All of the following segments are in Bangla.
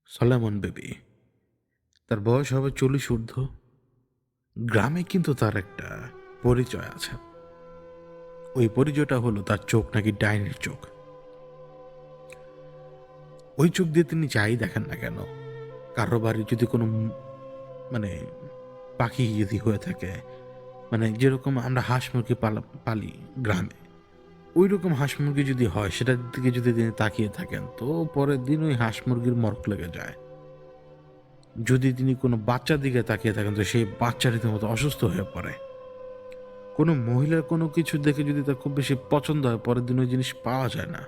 সলোমন বেবি, তার বয়স হবে 40 ঊর্ধ্ব। গ্রামে কিন্তু তার একটা পরিচয় আছে। ওই পরিচয়টা হলো তার চোখ নাকি ডাইনির চোখ। ওই চোখ দিয়ে তিনি যাই দেখেন না কেন, কারো বাড়ি যদি কোনো মানে পাখি যদি হয়ে থাকে, মানে যেরকম আমরা হাঁস মুরগি পালি গ্রামে, ওই রকম হাঁস মুরগি যদি হয়, সেটার দিকে যদি তিনি তাকিয়ে থাকেন, তো পরের দিন ওই হাঁস মুরগির মরক লেগে যায়। যদি তিনি কোনো বাচ্চার দিকে তাকিয়ে থাকেন, তো সেই বাচ্চা রীতিমতো অসুস্থ হয়ে পড়ে। কোনো মহিলার কোনো কিছু দেখে যদি তার খুব বেশি পছন্দ হয়, পরের দিন ওই জিনিস পাওয়া যায় না,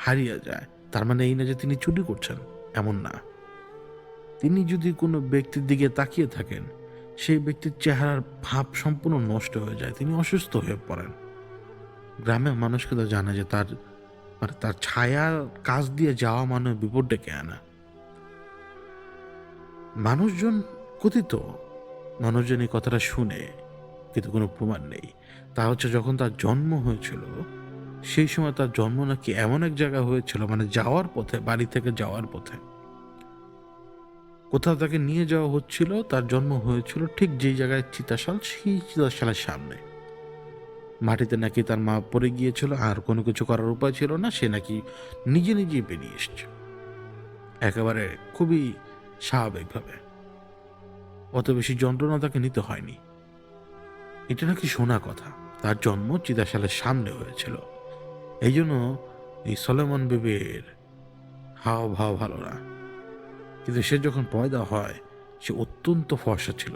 হারিয়ে যায়। তার মানে এই না যে তিনি চুরি করছেন, এমন না। তিনি যদি কোনো ব্যক্তির দিকে তাকিয়ে থাকেন, সেই ব্যক্তির চেহারার ভাব সম্পূর্ণ নষ্ট হয়ে যায়, তিনি অসুস্থ হয়ে পড়েন। গ্রামের মানুষকে তো জানে যে তার ছায়ার কাজ দিয়ে যাওয়া মানে বিপদ ডেকে আনা। মানুষজন কথিত, মানুষজন এই কথাটা শুনে, কিন্তু কোনো প্রমাণ নেই। তা হচ্ছে যখন তার জন্ম হয়েছিল, সেই সময় তার জন্ম নাকি এমন এক জায়গায় হয়েছিল, মানে যাওয়ার পথে, বাড়ি থেকে যাওয়ার পথে কোথাও তাকে নিয়ে যাওয়া হচ্ছিল। তার জন্ম হয়েছিল ঠিক যেই জায়গায় চিতাশাল, সেই চিতাশালের সামনে। মাটিতে নাকি তার মা পড়ে গিয়েছিল, আর কোনো কিছু করার উপায় ছিল না, সে নাকি নিজে নিজেই বেরিয়ে এসছে, একেবারে খুবই স্বাভাবিকভাবে। অত বেশি যন্ত্রণা তাকে নিতে হয়নি। এটা নাকি শোনা কথা। তার জন্ম চিতাশালের সামনে হয়েছিল। এই জন্য এই সলোমন বেবির হাও ভাও ভালো না। কিন্তু সে যখন পয়দা হয়, সে অত্যন্ত ফর্সা ছিল।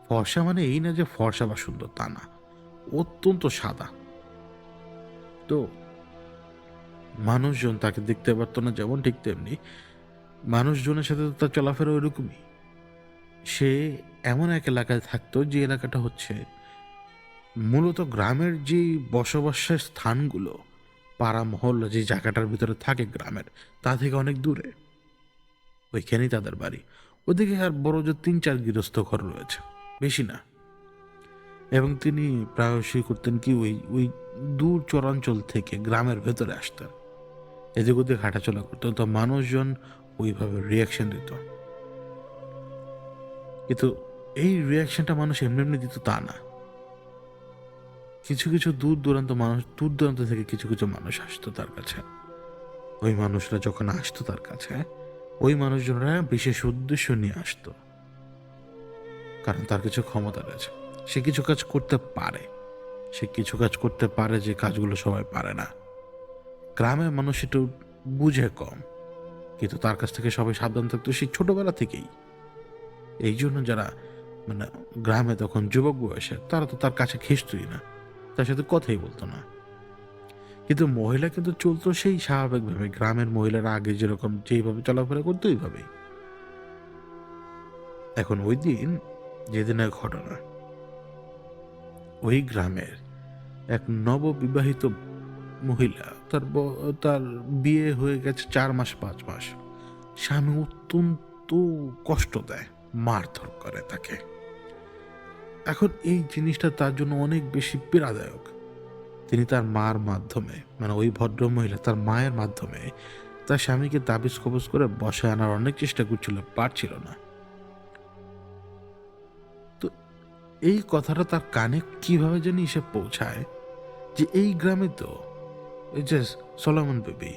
ফর্সা মানে এই না যে ফর্সা বা সুন্দর, তা না, অত্যন্ত সাদা। তো মানুষজন তাকে দেখতে পারতো না যেমন, ঠিক তেমনি মানুষজনের সাথে তো তার চলাফেরা ওইরকমই। সে এমন এক এলাকায় থাকতো, যে এলাকাটা হচ্ছে মূলত গ্রামের যে বসবাসের স্থানগুলো, পাড়া মহল্লা যে জায়গাটার ভিতরে থাকে গ্রামের, তা থেকে অনেক দূরে। ওইখানেই তাদের বাড়ি। ওদিকে আর বড় যে 3-4 গৃহস্থ ঘর রয়েছে, বেশি না। এবং তিনি প্রায়শই করতেন কি, ওই ওই দূর চরাঞ্চল থেকে গ্রামের ভেতরে আসতেন, এদিক ওদিক হাঁটাচলা করতেন। তো মানুষজন ওইভাবে রিয়াকশন দিত। কিন্তু এই রিয়াকশনটা মানুষ এমনি এমনি দিত তা না। কিছু কিছু দূর দূরান্ত থেকে কিছু কিছু মানুষ আসতো তার কাছে। ওই মানুষরা যখন আসতো তার কাছে, ওই মানুষজনরা বিশেষ উদ্দেশ্য নিয়ে আসতো, কারণ তার কিছু ক্ষমতা রয়েছে। সে কিছু কাজ করতে পারে, যে কাজগুলো সবাই পারে না। গ্রামের মানুষ একটু বুঝে কম, কিন্তু তার কাছ থেকে সবাই সাবধান থাকতো সেই ছোটবেলা থেকেই। এই জন্য যারা মানে গ্রামে তখন যুবক বয়সে, তারা তো তার কাছে ঘেঁষতই না, তার সাথে কথাই বলতো না। কিন্তু মহিলা কিন্তু চলতো সেই স্বাভাবিকভাবে, গ্রামের মহিলারা আগে যেরকম যেইভাবে চলাফেরা করতো ওইভাবেই। এখন ওই দিন, যেদিনের ঘটনা, ওই গ্রামের এক নববিবাহিত মহিলা, তার বিয়ে হয়ে গেছে 4 মাস 5 মাস। স্বামী অত্যন্ত কষ্ট দেয়, মারধর করে তাকে। এখন এই জিনিসটা তার জন্য অনেক বেশি পীড়াদায়ক। তিনি তার মার মাধ্যমে, মানে ওই ভদ্র মহিলা তার মায়ের মাধ্যমে তার স্বামীকে তাবিজ কবজ করে বসায় আনার অনেক চেষ্টা করছিল, পারছিল না। তো এই কথাটা তার কানে কিভাবে জানি এসে পৌঁছায়, যে এই গ্রামে তো এই যে সলোমন বেবি,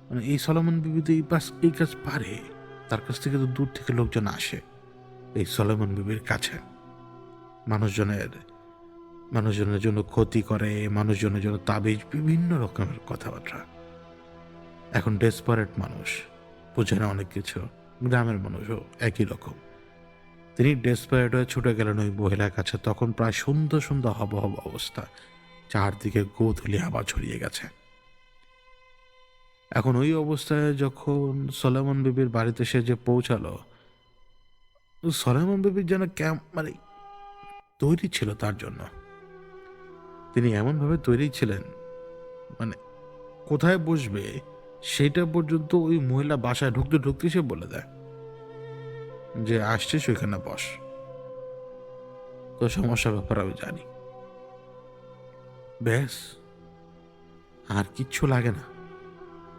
মানে এই সলোমন বেবি তো এই কাজ পারে। তার কাছ থেকে তো দূর থেকে লোকজন আসে এই সলোমন বেবির কাছে। মানুষজনের মানুষজনের জন্য ক্ষতি করে, মানুষজনের জন্য তাবিজ, বিভিন্ন রকমের কথাবার্তা। এখন ডেসপারেট মানুষ, বোঝে না অনেক কিছু। গ্রামের মানুষও একই রকম। তিনি ডেসপারেট হয়ে ছুটে গেলেন ওই মহিলার কাছে। তখন প্রায় সন্ধ্যা সন্ধ্যা হব হব অবস্থা, চারদিকে গোধূলি আবার ছড়িয়ে গেছে। এখন ওই অবস্থায় যখন সলোমন বিবির বাড়িতে সে যে পৌঁছালো, সলোমন বিবির যেন মানে তৈরি ছিল তার জন্য। তিনি এমনভাবে তৈরি ছিলেন, মানে কোথায় বসবে সেটা পর্যন্ত ওই মহিলা বাসায় ঢুকতে ঢুকতে সে বলে দেয় যে আসছিস ওইখানে বস, তো সমস্যার ব্যাপার আমি জানি। ব্যাস, আর কিচ্ছু লাগে না।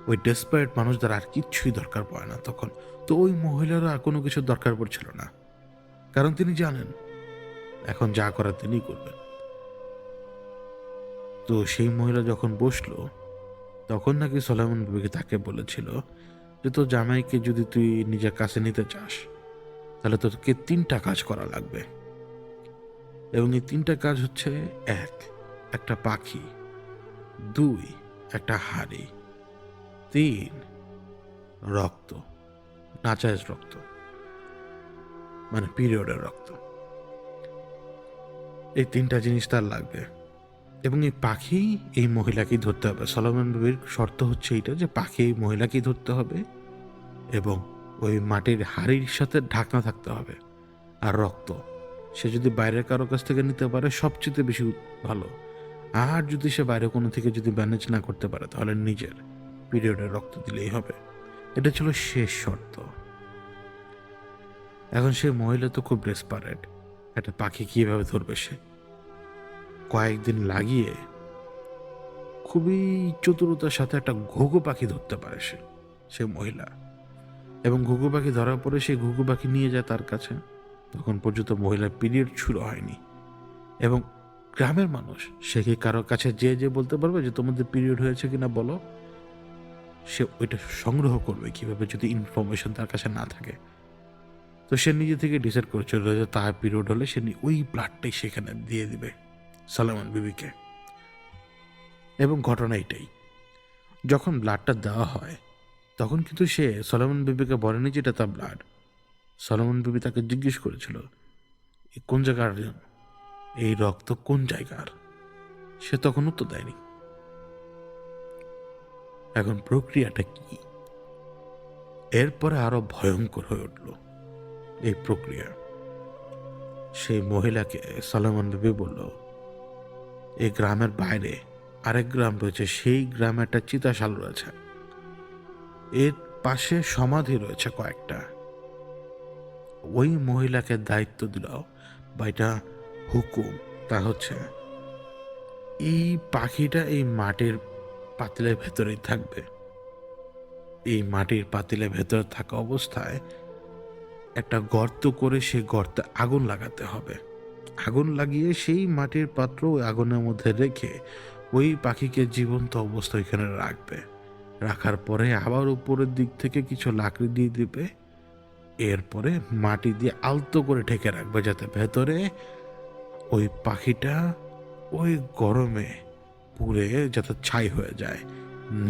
ওই ডেসপারেট মানুষদের আর কিচ্ছুই দরকার পড়ে না তখন। তো ওই মহিলারও আর কোনো কিছুর দরকার পড়ছিল না, কারণ তিনি জানেন এখন যা করার তিনিই করবেন। তো সেই মহিলা যখন বসলো, তখন নাকি সলোমন বিবিকে তাকে বলেছিল যে তোর জামাইকে যদি তুই নিজের কাছে নিতে চাস, তাহলে তোকে 3টা কাজ করা লাগবে। এবং এই 3টা কাজ হচ্ছে: 1, একটা পাখি; 2, একটা হাড়ি; 3, রক্ত, নাচাইজ রক্ত, মানে পিরিয়ডের রক্ত। এই 3টা জিনিস তার লাগবে। এবং এই পাখি এই মহিলাকেই ধরতে হবে। সলোমন বিবির শর্ত হচ্ছে এইটা যে পাখি এই মহিলাকেই ধরতে হবে, এবং ওই মাটির হাড়ির সাথে ঢাকনা থাকতে হবে। আর রক্ত সে যদি বাইরের কারো কাছ থেকে নিতে পারে সবচেয়ে বেশি ভালো। আর যদি সে বাইরে কোনো থেকে যদি ম্যানেজ না করতে পারে, তাহলে নিজের পিরিয়ডের রক্ত দিলেই হবে। এটা ছিল শেষ শর্ত। এখন সে মহিলা তো খুব ডেসপারেট, একটা পাখি কিভাবে ধরবে সে? কয়েকদিন লাগিয়ে খুবই চতুরতার সাথে একটা ঘুঘু পাখি ধরতে পারে সে মহিলা। এবং ঘুঘু পাখি ধরার পরে সেই ঘুঘু পাখি নিয়ে যায় তার কাছে। তখন পর্যন্ত মহিলার পিরিয়ড শুরু হয়নি। এবং গ্রামের মানুষ, সে কি কারোর কাছে যে বলতে পারবে যে তোমাদের পিরিয়ড হয়েছে কিনা বলো? সে ওইটা সংগ্রহ করবে কিভাবে যদি ইনফরমেশন তার কাছে না থাকে? তো সে নিজে থেকে ডিসাইড করেছিল যে তার পিরিয়ড হলে সে ওই ব্লাডটাই সেখানে দিয়ে দিবে সলোমন বিবিকে। এবং ঘটনা এটাই, যখন ব্লাডটা দেওয়া হয় তখন কিন্তু সে সলোমন বিবিকে বলেনি যে এটা তার ব্লাড। সলোমন বিবি তাকে জিজ্ঞেস করেছিল কোন জায়গার, এই রক্ত কোন জায়গার? সে তখন উত্তর দেয়নি। এখন প্রক্রিয়াটা কি? এরপরে আরো ভয়ঙ্কর হয়ে উঠল এই প্রক্রিয়া। সেই মহিলাকে সলোমন বিবি বলল, এই গ্রামের বাইরে আরেক গ্রাম রয়েছে, সেই গ্রামে একটা চিতাশাল রয়েছে, এর পাশে সমাধি রয়েছে কয়েকটা। ওই মহিলাকে দায়িত্ব দিল, বা এটা হুকুম, তা হচ্ছে এই পাখিটা এই মাটির পাতিলের ভেতরেই থাকবে। এই মাটির পাতিলের ভেতরে থাকা অবস্থায় একটা গর্ত করে সেই গর্তে আগুন লাগাতে হবে। আগুন লাগিয়ে সেই মাটির পাত্র ওই আগুনের মধ্যে রেখে ওই পাখিকে জীবন্ত অবস্থায় এখানে রাখবে। রাখার পরে আবার উপরের দিক থেকে কিছু লাকড়ি দিয়ে দিবে। এরপরে মাটি দিয়ে আলতো করে ঢেকে রাখবে, যাতে ভেতরে ওই পাখিটা ওই গরমে পুড়ে যাতে ছাই হয়ে যায়।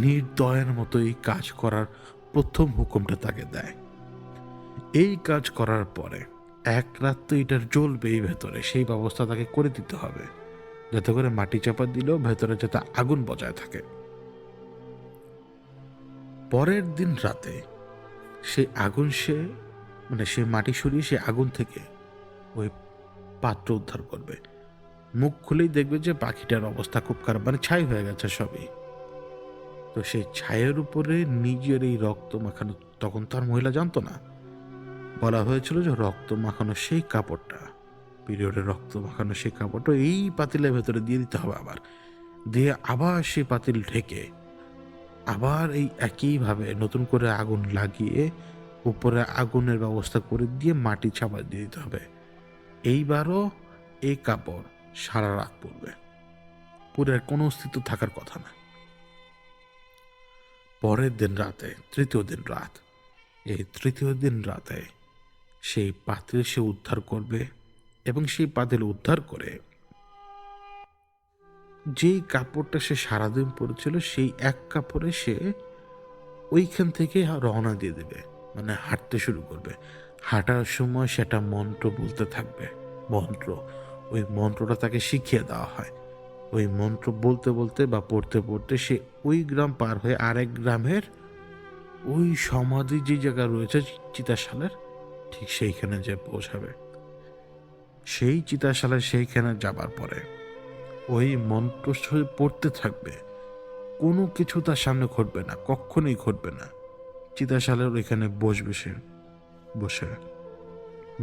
নির্দয়ের মতো এই কাজ করার প্রথম হুকুমটা তাকে দেয়। এই কাজ করার পরে 1 রাত তো এটার জ্বলবে এই ভেতরে, সেই ব্যবস্থা তাকে করে দিতে হবে, যাতে করে মাটি চাপা দিলেও ভেতরে যাতে আগুন বজায় থাকে। পরের দিন রাতে সেই আগুন সে মাটি সরিয়ে সে আগুন থেকে ওই পাত্র উদ্ধার করবে। মুখ খুলেই দেখবে যে পাখিটার অবস্থা খুব খারাপ, মানে ছাই হয়ে গেছে সবই। তো সেই ছায়ের উপরে নিজের এই রক্ত মাখানো, তখন তার মহিলা জানতো না, বলা হয়েছিল যে রক্ত মাখানো সেই কাপড়টা, পিরিয়ডের রক্ত মাখানো সেই কাপড়টা এই পাতিলের ভেতরে দিয়ে দিতে হবে। আবার দিয়ে আবার সেই পাতিল ঢেকে আবার এই একইভাবে নতুন করে আগুন লাগিয়ে উপরে আগুনের ব্যবস্থা করে দিয়ে মাটি চাপা দিয়ে দিতে হবে। এইবারও এই কাপড় সারা রাত পরবে, পুরো কোনো অস্তিত্ব থাকার কথা না। পরের দিন রাতে, তৃতীয় দিন রাত, এই তৃতীয় দিন রাতে সেই পাতিল সে উদ্ধার করবে। এবং সেই পাতিল উদ্ধার করে যেই কাপড়টা সে সারাদিন পরেছিল সেই এক কাপড়ে সে ওইখান থেকে রওনা দিয়ে দেবে, মানে হাঁটতে শুরু করবে। হাঁটার সময় সেটা মন্ত্র বলতে থাকবে। মন্ত্র, ওই মন্ত্রটা তাকে শিখিয়ে দেওয়া হয়। ওই মন্ত্র বলতে বলতে বা পড়তে পড়তে সে ওই গ্রাম পার হয়ে আরেক গ্রামের ওই সমাধি যে জায়গা রয়েছে চিতাশালের, ঠিক সেইখানে যে পৌঁছাবে। সেই চিতাশালের সেইখানে যাবার পরে ওই মন্ত্র সে পড়তে থাকবে। কোনো কিছু তার সামনে ঘটবে না, কখনোই ঘটবে না। চিতাশালের ওইখানে বসবে সে, বসে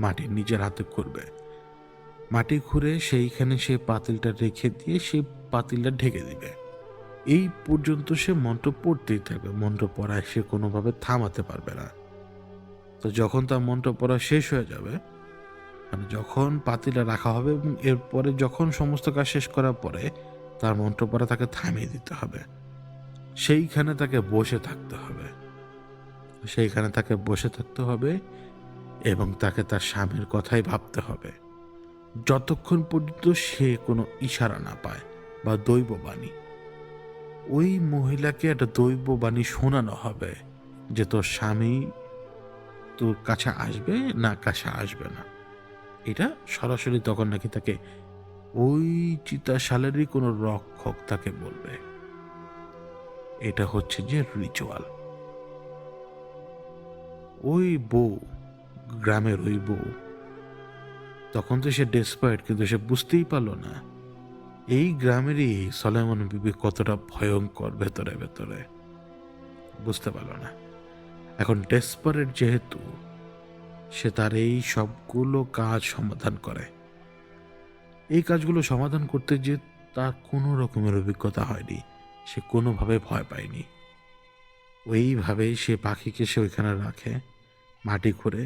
মাটি নিজের হাতে খুঁড়বে। মাটি খুঁড়ে সেইখানে সে পাতিলটা রেখে দিয়ে সেই পাতিলটা ঢেকে দিবে। এই পর্যন্ত সে মন্ত্র পড়তেই থাকবে। মন্ত্র পড়ায় সে কোনোভাবে থামাতে পারবে না। তো যখন তার মন্ত্র পড়া শেষ হয়ে যাবে, মানে যখন পাতিলটা রাখা হবে এবং এরপরে যখন সমস্ত কাজ শেষ করার পরে তার মন্ত্র পড়া তাকে থামিয়ে দিতে হবে। সেইখানে তাকে বসে থাকতে হবে। সেইখানে তাকে বসে থাকতে হবে এবং তাকে তার স্বামীর কথাই ভাবতে হবে, যতক্ষণ পর্যন্ত সে কোনো ইশারা না পায় বা দৈববাণী। ওই মহিলাকে একটা দৈববাণী শোনানো হবে যে তোর স্বামী তোর কাছে আসবে না কাছে আসবে না। এটা সরাসরি তখন নাকি তাকে ওই চিতাশালেরই কোনো রক্ষক তাকে বলবে। এটা হচ্ছে যে রিচুয়াল। ওই বউ, গ্রামের ওই বউ, তখন তো সে ডেসপারেট, কিন্তু সে বুঝতেই পারলো না এই গ্রামেরই সলেমন বিবি কতটা ভয়ঙ্কর ভেতরে ভেতরে। বুঝতে পারলো না। এখন ডেসপারেট যেহেতু, সে তার এই সবগুলো কাজ সমাধান করে। এই কাজগুলো সমাধান করতে যে তার কোনো রকমের অভিজ্ঞতা হয়নি, সে কোনোভাবে ভয় পায়নি। ওইভাবেই সে পাখিকে সে ওইখানে রাখে মাটি খুঁড়ে।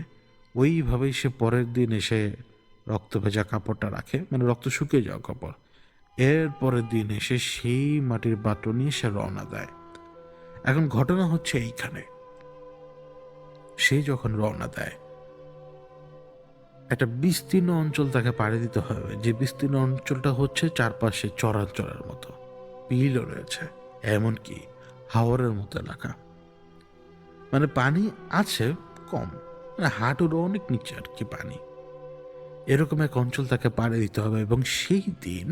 ওইভাবেই সে পরের দিন এসে রক্ত ভেজা কাপড়টা রাখে, মানে রক্ত শুকিয়ে যাওয়া কাপড়। এর পরের দিন এসে সেই মাটির পাত্র নিয়ে সে রওনা দেয়। এখন ঘটনা হচ্ছে এইখানে, সে যখন রওনা দেয় একটা বিস্তীর্ণ অঞ্চল তাকে পাড়ি দিতে হবে, যে বিস্তীর্ণ অঞ্চলটা হচ্ছে চারপাশে চরাঞ্চলের মতো, বিলও রয়েছে, এমনকি হাওরের মতো এলাকা। মানে পানি আছে কম, মানে হাঁটুর অনেক নিচে আর কি পানি। এরকম এক অঞ্চল তাকে পাড়ি দিতে হবে এবং সেই দিন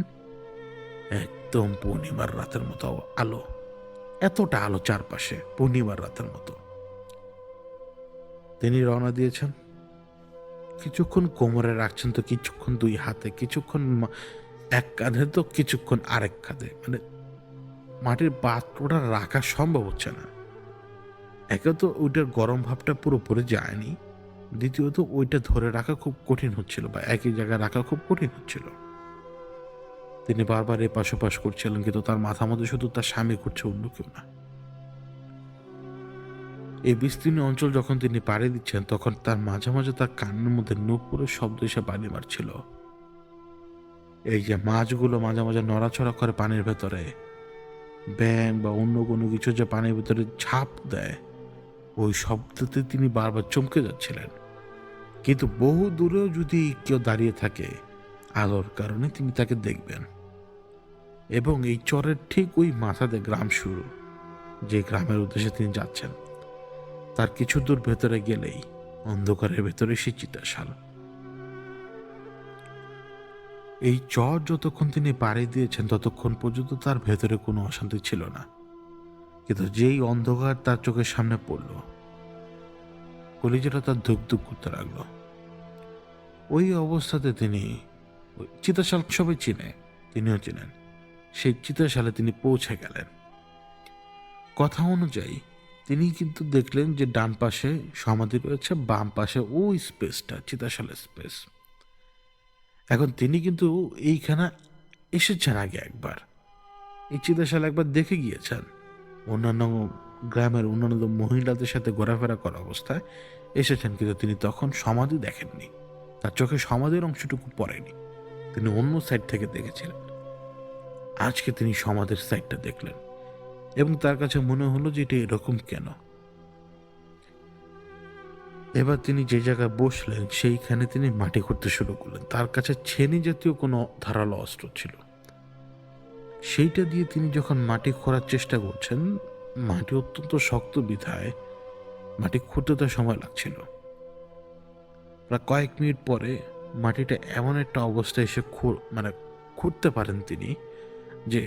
একদম পূর্ণিমার রাতের মতো আলো, এতটা আলো চারপাশে, পূর্ণিমার রাতের মতো। তিনি রওনা দিয়েছেন। কিছুক্ষণ কোমরে রাখছেন, তো কিছুক্ষণ দুই হাতে, কিছুক্ষণ এক কাঁধে, তো কিছুক্ষণ আরেক কাঁধে। মানে মাটির পাত্রটা রাখা সম্ভব হচ্ছে না। একে তো ওইটার গরম ভাবটা পুরোপুরি যায়নি, দ্বিতীয়ত ওইটা ধরে রাখা খুব কঠিন হচ্ছিল, বা একই জায়গায় রাখা খুব কঠিন হচ্ছিল। তিনি বারবার এপাশ ওপাশ করছিলেন, কিন্তু তার মাথা মধ্যে শুধু তার স্বামী ঘুরছে, অন্য কেউ না। এই বিস্তীর্ণ অঞ্চল যখন তিনি পাড়ি দিচ্ছেন, তখন তার মাঝে মাঝে তার কানের মধ্যে নূপুরের শব্দ এসে বাড়ি মারছিল। এই যে মাছগুলো মাঝে মাঝে নড়াচড়া করে পানির ভেতরে, ব্যাঙ বা অন্য কোনো কিছু যে পানির ভেতরে ঝাঁপ দেয়, ওই শব্দতে তিনি বারবার চমকে যাচ্ছিলেন। কিন্তু বহু দূরেও যদি কেউ দাঁড়িয়ে থাকে, আলোর কারণে তিনি তাকে দেখবেন। এবং এই চরের ঠিক ওই মাথাতে গ্রাম শুরু, যে গ্রামের উদ্দেশ্যে তিনি যাচ্ছেন, তার কিছু দূর ভেতরে গেলেই অন্ধকারের ভেতরে সে চিতাশাল। এই চর যতক্ষণ তিনি পাড়ি দিয়েছেন ততক্ষণ পর্যন্ত তার ভেতরে কোনো অশান্তি ছিল না, কিন্তু যেই অন্ধকার তার চোখের সামনে পড়ল, কলিজাটা তার ধুক ধুক করতে লাগলো। ওই অবস্থাতে তিনি, চিতাশাল সবাই চিনে, তিনিও চিনেন, সেই চিতাশালে তিনি পৌঁছে গেলেন। কথা অনুযায়ী তিনি কিন্তু দেখলেন যে ডান পাশে সমাধি রয়েছে, বাম পাশে ওই স্পেসটা চিতাশালের স্পেস। এখন তিনি কিন্তু এইখানে এসেছেন আগে একবার, এই চিতাশাল একবার দেখে গিয়েছেন। অন্যান্য গ্রামের অন্যান্য মহিলাদের সাথে ঘোরাফেরা করা অবস্থায় এসেছেন, কিন্তু তিনি তখন সমাধি দেখেননি, তার চোখে সমাধির অংশটুকু পড়েনি, তিনি অন্য সাইড থেকে দেখেছিলেন। আজকে তিনি সমাধির সাইডটা দেখলেন এবং তার কাছে মনে হলো যে এটা এরকম কেন। এবার তিনি যে জায়গায় বসলেন সেইখানে তিনি মাটি খুঁড়তে শুরু করলেন। তার কাছে ছেনি জাতীয় কোনো ধারালো অস্ত্র ছিল। সেইটা দিয়ে তিনি যখন মাটি খোঁড়ার চেষ্টা করছেন, মাটি অত্যন্ত শক্ত বিধায় মাটি খুঁড়তে তো সময় লাগছিল। প্রায় কয়েক মিনিট পরে মাটিটা এমন একটা অবস্থায় এসে মানে খুঁড়তে পারেন তিনি যে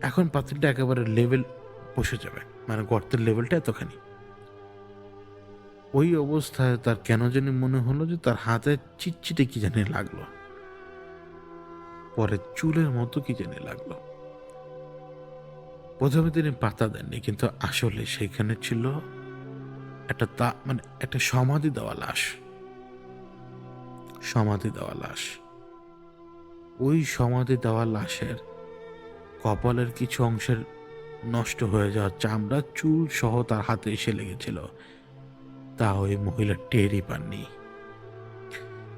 এখন পাথরটা একেবারে লেভেল বসে যাবে, মানে গর্তের লেভেলটা এতখানি। ওই অবস্থায় তার কেন জানি মনে হলো যে তার হাতে চিটচিটে কি জানি লাগলো, পরে চুলের মতো কি জানি লাগলো। প্রথমে তিনি পাত্তা দেননি, কিন্তু আসলে সেখানে ছিল একটা মানে একটা সমাধি দেওয়া লাশ। সমাধি দেওয়া লাশ। ওই সমাধি দেওয়া লাশের কপালের কিছু অংশের নষ্ট হয়ে যাওয়া চামড়া, চুল সহ তার হাতে এসে লেগেছিল। তা ওই মহিলা টেরই পাননি।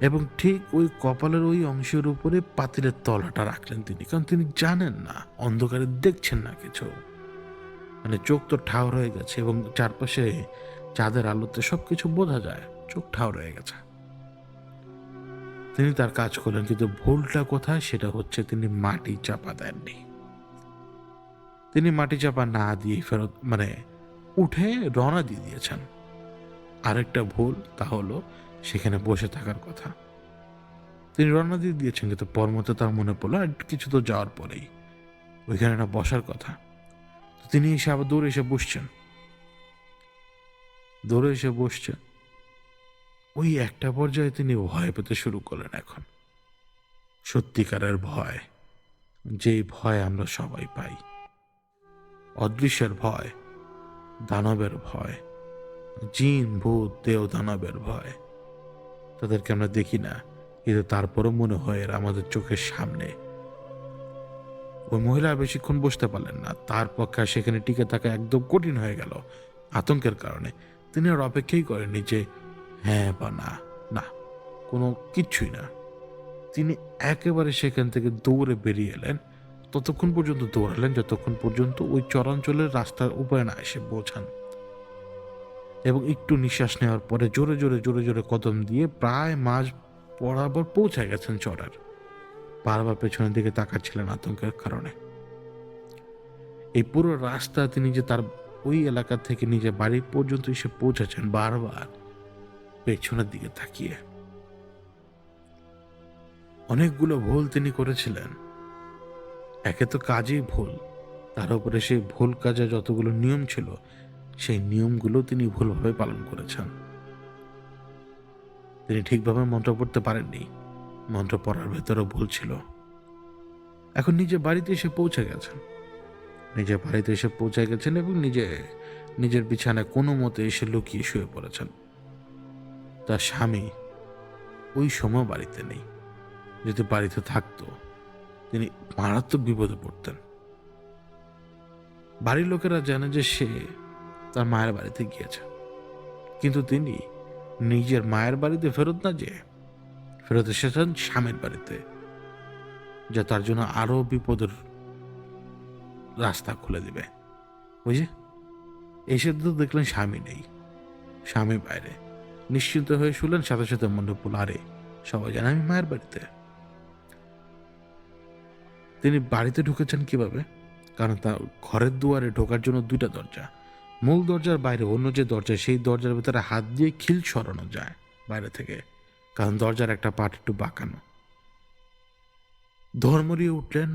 এবং ঠিক ওই কপালের ওই অংশের উপরে পাতিলের তলাটা রাখলেন তিনি, কারণ তিনি জানেন না, অন্ধকারে দেখছেন না কিছু, মানে চোখ তো ঠাউর হয়ে গেছে এবং চারপাশে চাঁদের আলোতে সবকিছু বোঝা যায়, চোখ ঠাউর হয়ে গেছে। তিনি তার কাজ করলেন, কিন্তু ভুলটা কোথায় সেটা হচ্ছে তিনি মাটি চাপা দেননি। তিনি মাটি চাপা না দিয়ে ফেরত মানে উঠে রওনা দিয়ে দিয়েছেন। আরেকটা ভুল, তা হলো সেখানে বসে থাকার কথা। তিনি রওনা দিয়ে দিয়েছেন, কিন্তু পরমতে তার মনে পড়লো আর কিছু তো যাওয়ার পরেই ওইখানে না বসার কথা। তিনি এসে আবার দৌড়ে এসে বসছেন। দৌড়ে এসে বসছেন, ওই একটা পর্যায়ে তিনি ভয় পেতে শুরু করলেন। এখন সত্যিকারের ভয়, যেই ভয় আমরা সবাই পাই, অদৃশ্যের ভয়, দানবের ভয়, জিন ভূত দেও দানবের ভয়। তাদেরকে আমরা দেখি না, কিন্তু তারপরও মনে হয় এরা আমাদের চোখের সামনে। ওই মহিলা বেশিক্ষণ বসতে পারলেন না, তার পক্ষে সেখানে টিকে থাকা একদম কঠিন হয়ে গেল আতঙ্কের কারণে। তিনি আর অপেক্ষাই করেননি যে হ্যাঁ বা না, না কোনো কিচ্ছুই না। তিনি একেবারে সেখান থেকে দৌড়ে বেরিয়ে এলেন। ততক্ষণ পর্যন্ত দৌড়ালেন যতক্ষণ পর্যন্ত ওই চরাঞ্চলের রাস্তার উপরে না এসে পৌঁছান, এবং একটু নিঃশ্বাস নেওয়ার পরে জোরে জোরে জোরে জোরে কদম দিয়ে প্রায় মাঝ বরাবর পৌঁছে গেছেন চড়ার। বারবার পেছনের দিকে তাকাচ্ছিলেন আতঙ্কের কারণে। এই পুরো রাস্তা তিনি যে তার ওই এলাকা থেকে নিজের বাড়ি পর্যন্ত এসে পৌঁছেছেন বারবার পেছনের দিকে তাকিয়ে। অনেকগুলো ভুল তিনি করেছিলেন। একে তো কাজেই ভুল, তার উপরে সেই ভুল কাজে যতগুলো নিয়ম ছিল সেই নিয়মগুলো তিনি ভুলভাবে পালন করেছেন। তিনি ঠিকভাবে মন্ত্র পড়তে পারেননি, মন্ত্র পড়ার ভেতরেও ভুল ছিল। এখন নিজের বাড়িতে এসে পৌঁছে গেছেন, নিজের বাড়িতে এসে পৌঁছে গেছেন এবং নিজের বিছানায় কোনো মতে এসে লুকিয়ে শুয়ে পড়েছেন। তার স্বামী ওই সময় বাড়িতে নেই। যদি বাড়িতে থাকতো তিনি মারাত্মক বিপদে পড়তেন। বাড়ির লোকেরা জানে যে সে তার মায়ের বাড়িতে গিয়েছে, কিন্তু তিনি নিজের মায়ের বাড়িতে ফেরত না যেয়ে ফেরত এসেছেন স্বামীর বাড়িতে, যা তার জন্য আরো বিপদের রাস্তা খুলে দিবে। ওই যে এসে তো দেখলেন স্বামী নেই, স্বামী বাইরে। নিশ্চিন্ত হয়ে শুনলেন, সাথে সাথে মনে পড়ল, আরে সবাই জানে আমি মায়ের বাড়িতে। তিনি বাড়িতে ঢুকেছেন কিভাবে? কারণ তার ঘরের দুয়ারে ঢোকার জন্য দুইটা দরজা। মূল দরজার বাইরে অন্য যে দরজা, সেই দরজার ভিতরে হাত দিয়ে খিল সরানো যায় বাইরে থেকে, কারণ দরজার একটা পাট একটু বাঁকানো। ধর্মরিয়ে উঠলেন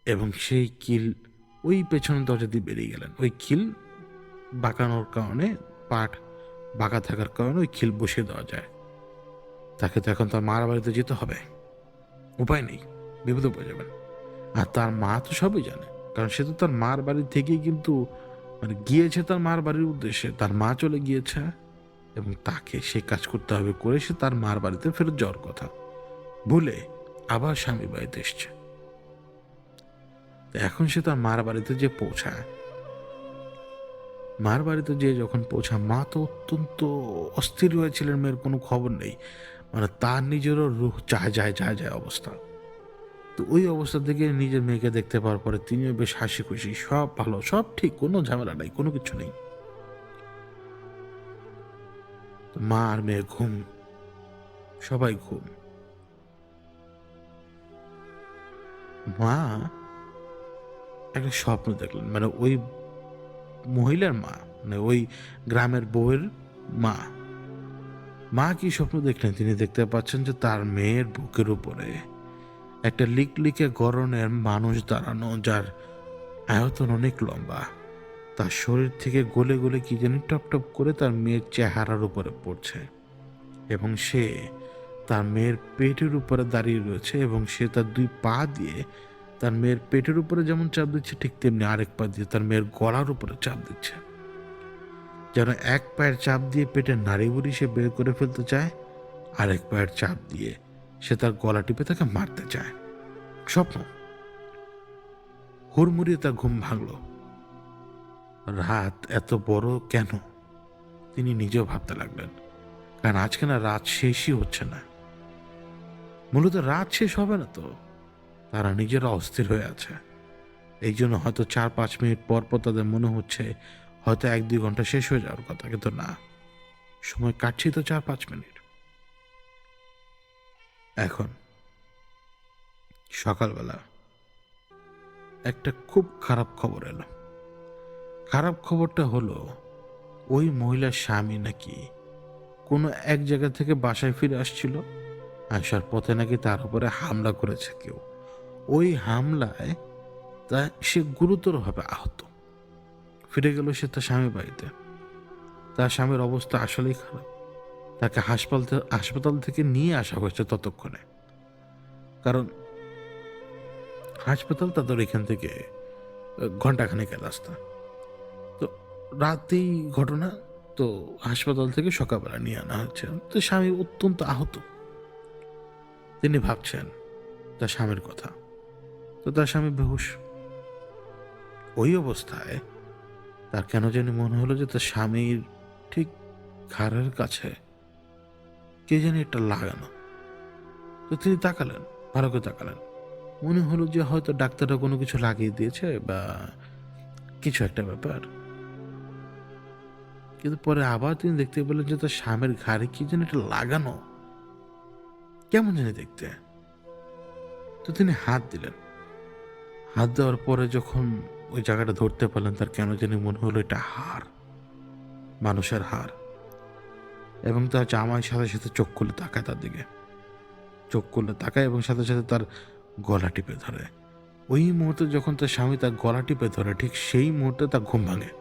এবং সেই কিল ওই পেছনের দরজা দিয়ে বেরিয়ে গেলেন। ওই খিল বাঁকানোর কারণে, পাট বাঁকা থাকার কারণে ওই খিল বসিয়ে দেওয়া যায়। তাকে তো এখন তার মার বাড়িতে যেতে হবে, উপায় নেই, বিপদে পড়ে যাবেন। আর তার মা তো সবই জানে, কারণ সে তো তার মার বাড়ি থেকেই কিন্তু মানে গিয়েছে তার মার বাড়ির উদ্দেশ্যে। তার মা চলে গিয়েছে এবং তাকে সে কাজ করতে হবে করে সে তার মার বাড়িতে ফেরত যাওয়ার কথা ভুলে আবার স্বামী বাড়িতে এসছে। এখন সে তার মার বাড়িতে যে পৌঁছায়, মার বাড়িতে যে যখন পৌঁছায়, মা তো অত্যন্ত অস্থির হয়েছিলেন, মেয়ের কোনো খবর নেই, মানে তার নিজেরও রুহ যায় যায় যায় যায় অবস্থা। তো ওই অবস্থা থেকে নিজের মেয়েকে দেখতে পাওয়ার পরে তিনিও বেশ হাসি খুশি, সব ভালো, সব ঠিক, কোনো ঝামেলা নাই, কোনো কিছু নেই। মা আর মেয়ে ঘুম, সবাই ঘুম। মা একটা স্বপ্ন দেখলেন, মানে ওই মহিলার মা, মানে ওই গ্রামের বউয়ের মা। মা কি স্বপ্ন দেখলেন? তিনি দেখতে পাচ্ছেন যে তার মেয়ের বুকের উপরে একটা লিকলিকে গড়নের মানুষ দাঁড়ানো, যার আয়তন অনেক লম্বা। তার শরীর থেকে গলে গলে কি জানি টপ টপ করে তার মেয়ের চেহারার উপরে পড়ছে, এবং সে তার মেয়ের পেটের উপরে দাঁড়িয়ে রয়েছে, এবং সে তার দুই পা দিয়ে তার মেয়ের পেটের উপরে যেমন চাপ দিচ্ছে, ঠিক তেমনি আরেক পা দিয়ে তার মেয়ের গলার উপরে চাপ দিচ্ছে। যেন এক পায়ের চাপ দিয়ে পেটের নাড়িভুড়ি সে বের করে ফেলতে চায়, আরেক পায়ের চাপ দিয়ে সে তার গলা টিপে তাকে মারতে চায়। স্বপ্ন। হুড়মুড়িয়ে তার ঘুম ভাঙল। রাত এত বড় কেন তিনি নিজেও ভাবতে লাগলেন, কারণ আজকে না রাত শেষই হচ্ছে না। মূলত রাত শেষ হবে না তো, তারা নিজেরা অস্থির হয়ে আছে। এই জন্য হয়তো 4-5 মিনিট পর পর তাদের মনে হচ্ছে হয়তো 1-2 ঘন্টা শেষ হয়ে যাওয়ার কথা, কিন্তু না, সময় কাটছে তো 4-5 মিনিট। এখন সকালবেলা একটা খুব খারাপ খবর এলো। খারাপ খবরটা হলো, ওই মহিলার স্বামী নাকি কোনো এক জায়গা থেকে বাসায় ফিরে আসছিল, আসার পথে নাকি তার উপরে হামলা করেছে কেউ। ওই হামলায় সে গুরুতরভাবে আহত। ফিরে গেল সে তার স্বামীর বাড়িতে। তার স্বামীর অবস্থা আসলেই খারাপ। তাকে হাসপাতাল থেকে নিয়ে আসা হয়েছে ততক্ষণে, কারণ হাসপাতাল তাদের এখান থেকে ঘন্টাখানেকের রাস্তা। তো রাতেই ঘটনা, তো হাসপাতাল থেকে সকালবেলা নিয়ে আনা হচ্ছে। তো স্বামী অত্যন্ত আহত। তিনি ভাবছেন তার স্বামীর কথা, তো তার স্বামী বেহুশ। ওই অবস্থায় তার কেন জানি মনে হলো যে তার স্বামীর ঠিক ঘাড়ের কাছে কে জানি একটা লাগানো। তো তিনি তাকালেন, ভালো করে তাকালেন। মনে হলো যে হয়তো ডাক্তাররা কোনো কিছু লাগিয়ে দিয়েছে বা কিছু একটা ব্যাপার। কিন্তু পরে আবার তিনি দেখতে পেলেন যে তার স্বামীর ঘাড়ে কি যেন একটা লাগানো, কেমন জানি দেখতে। তো তিনি হাত দিলেন। হাত দেওয়ার পরে যখন ওই জায়গাটা ধরতে পারলেন, তার কেন জানি মনে হলো এটা হাড়, মানুষের হাড়। এবং তার জামাই সাথে সাথে চোখ খুলে তাকায় তার দিকে, চোখ খুলে তাকায় এবং সাথে সাথে তার গলা টিপে ধরে। ওই মুহূর্তে যখন তার স্বামী তার গলা টিপে ধরে, ঠিক সেই মুহূর্তে তার ঘুম ভাঙে।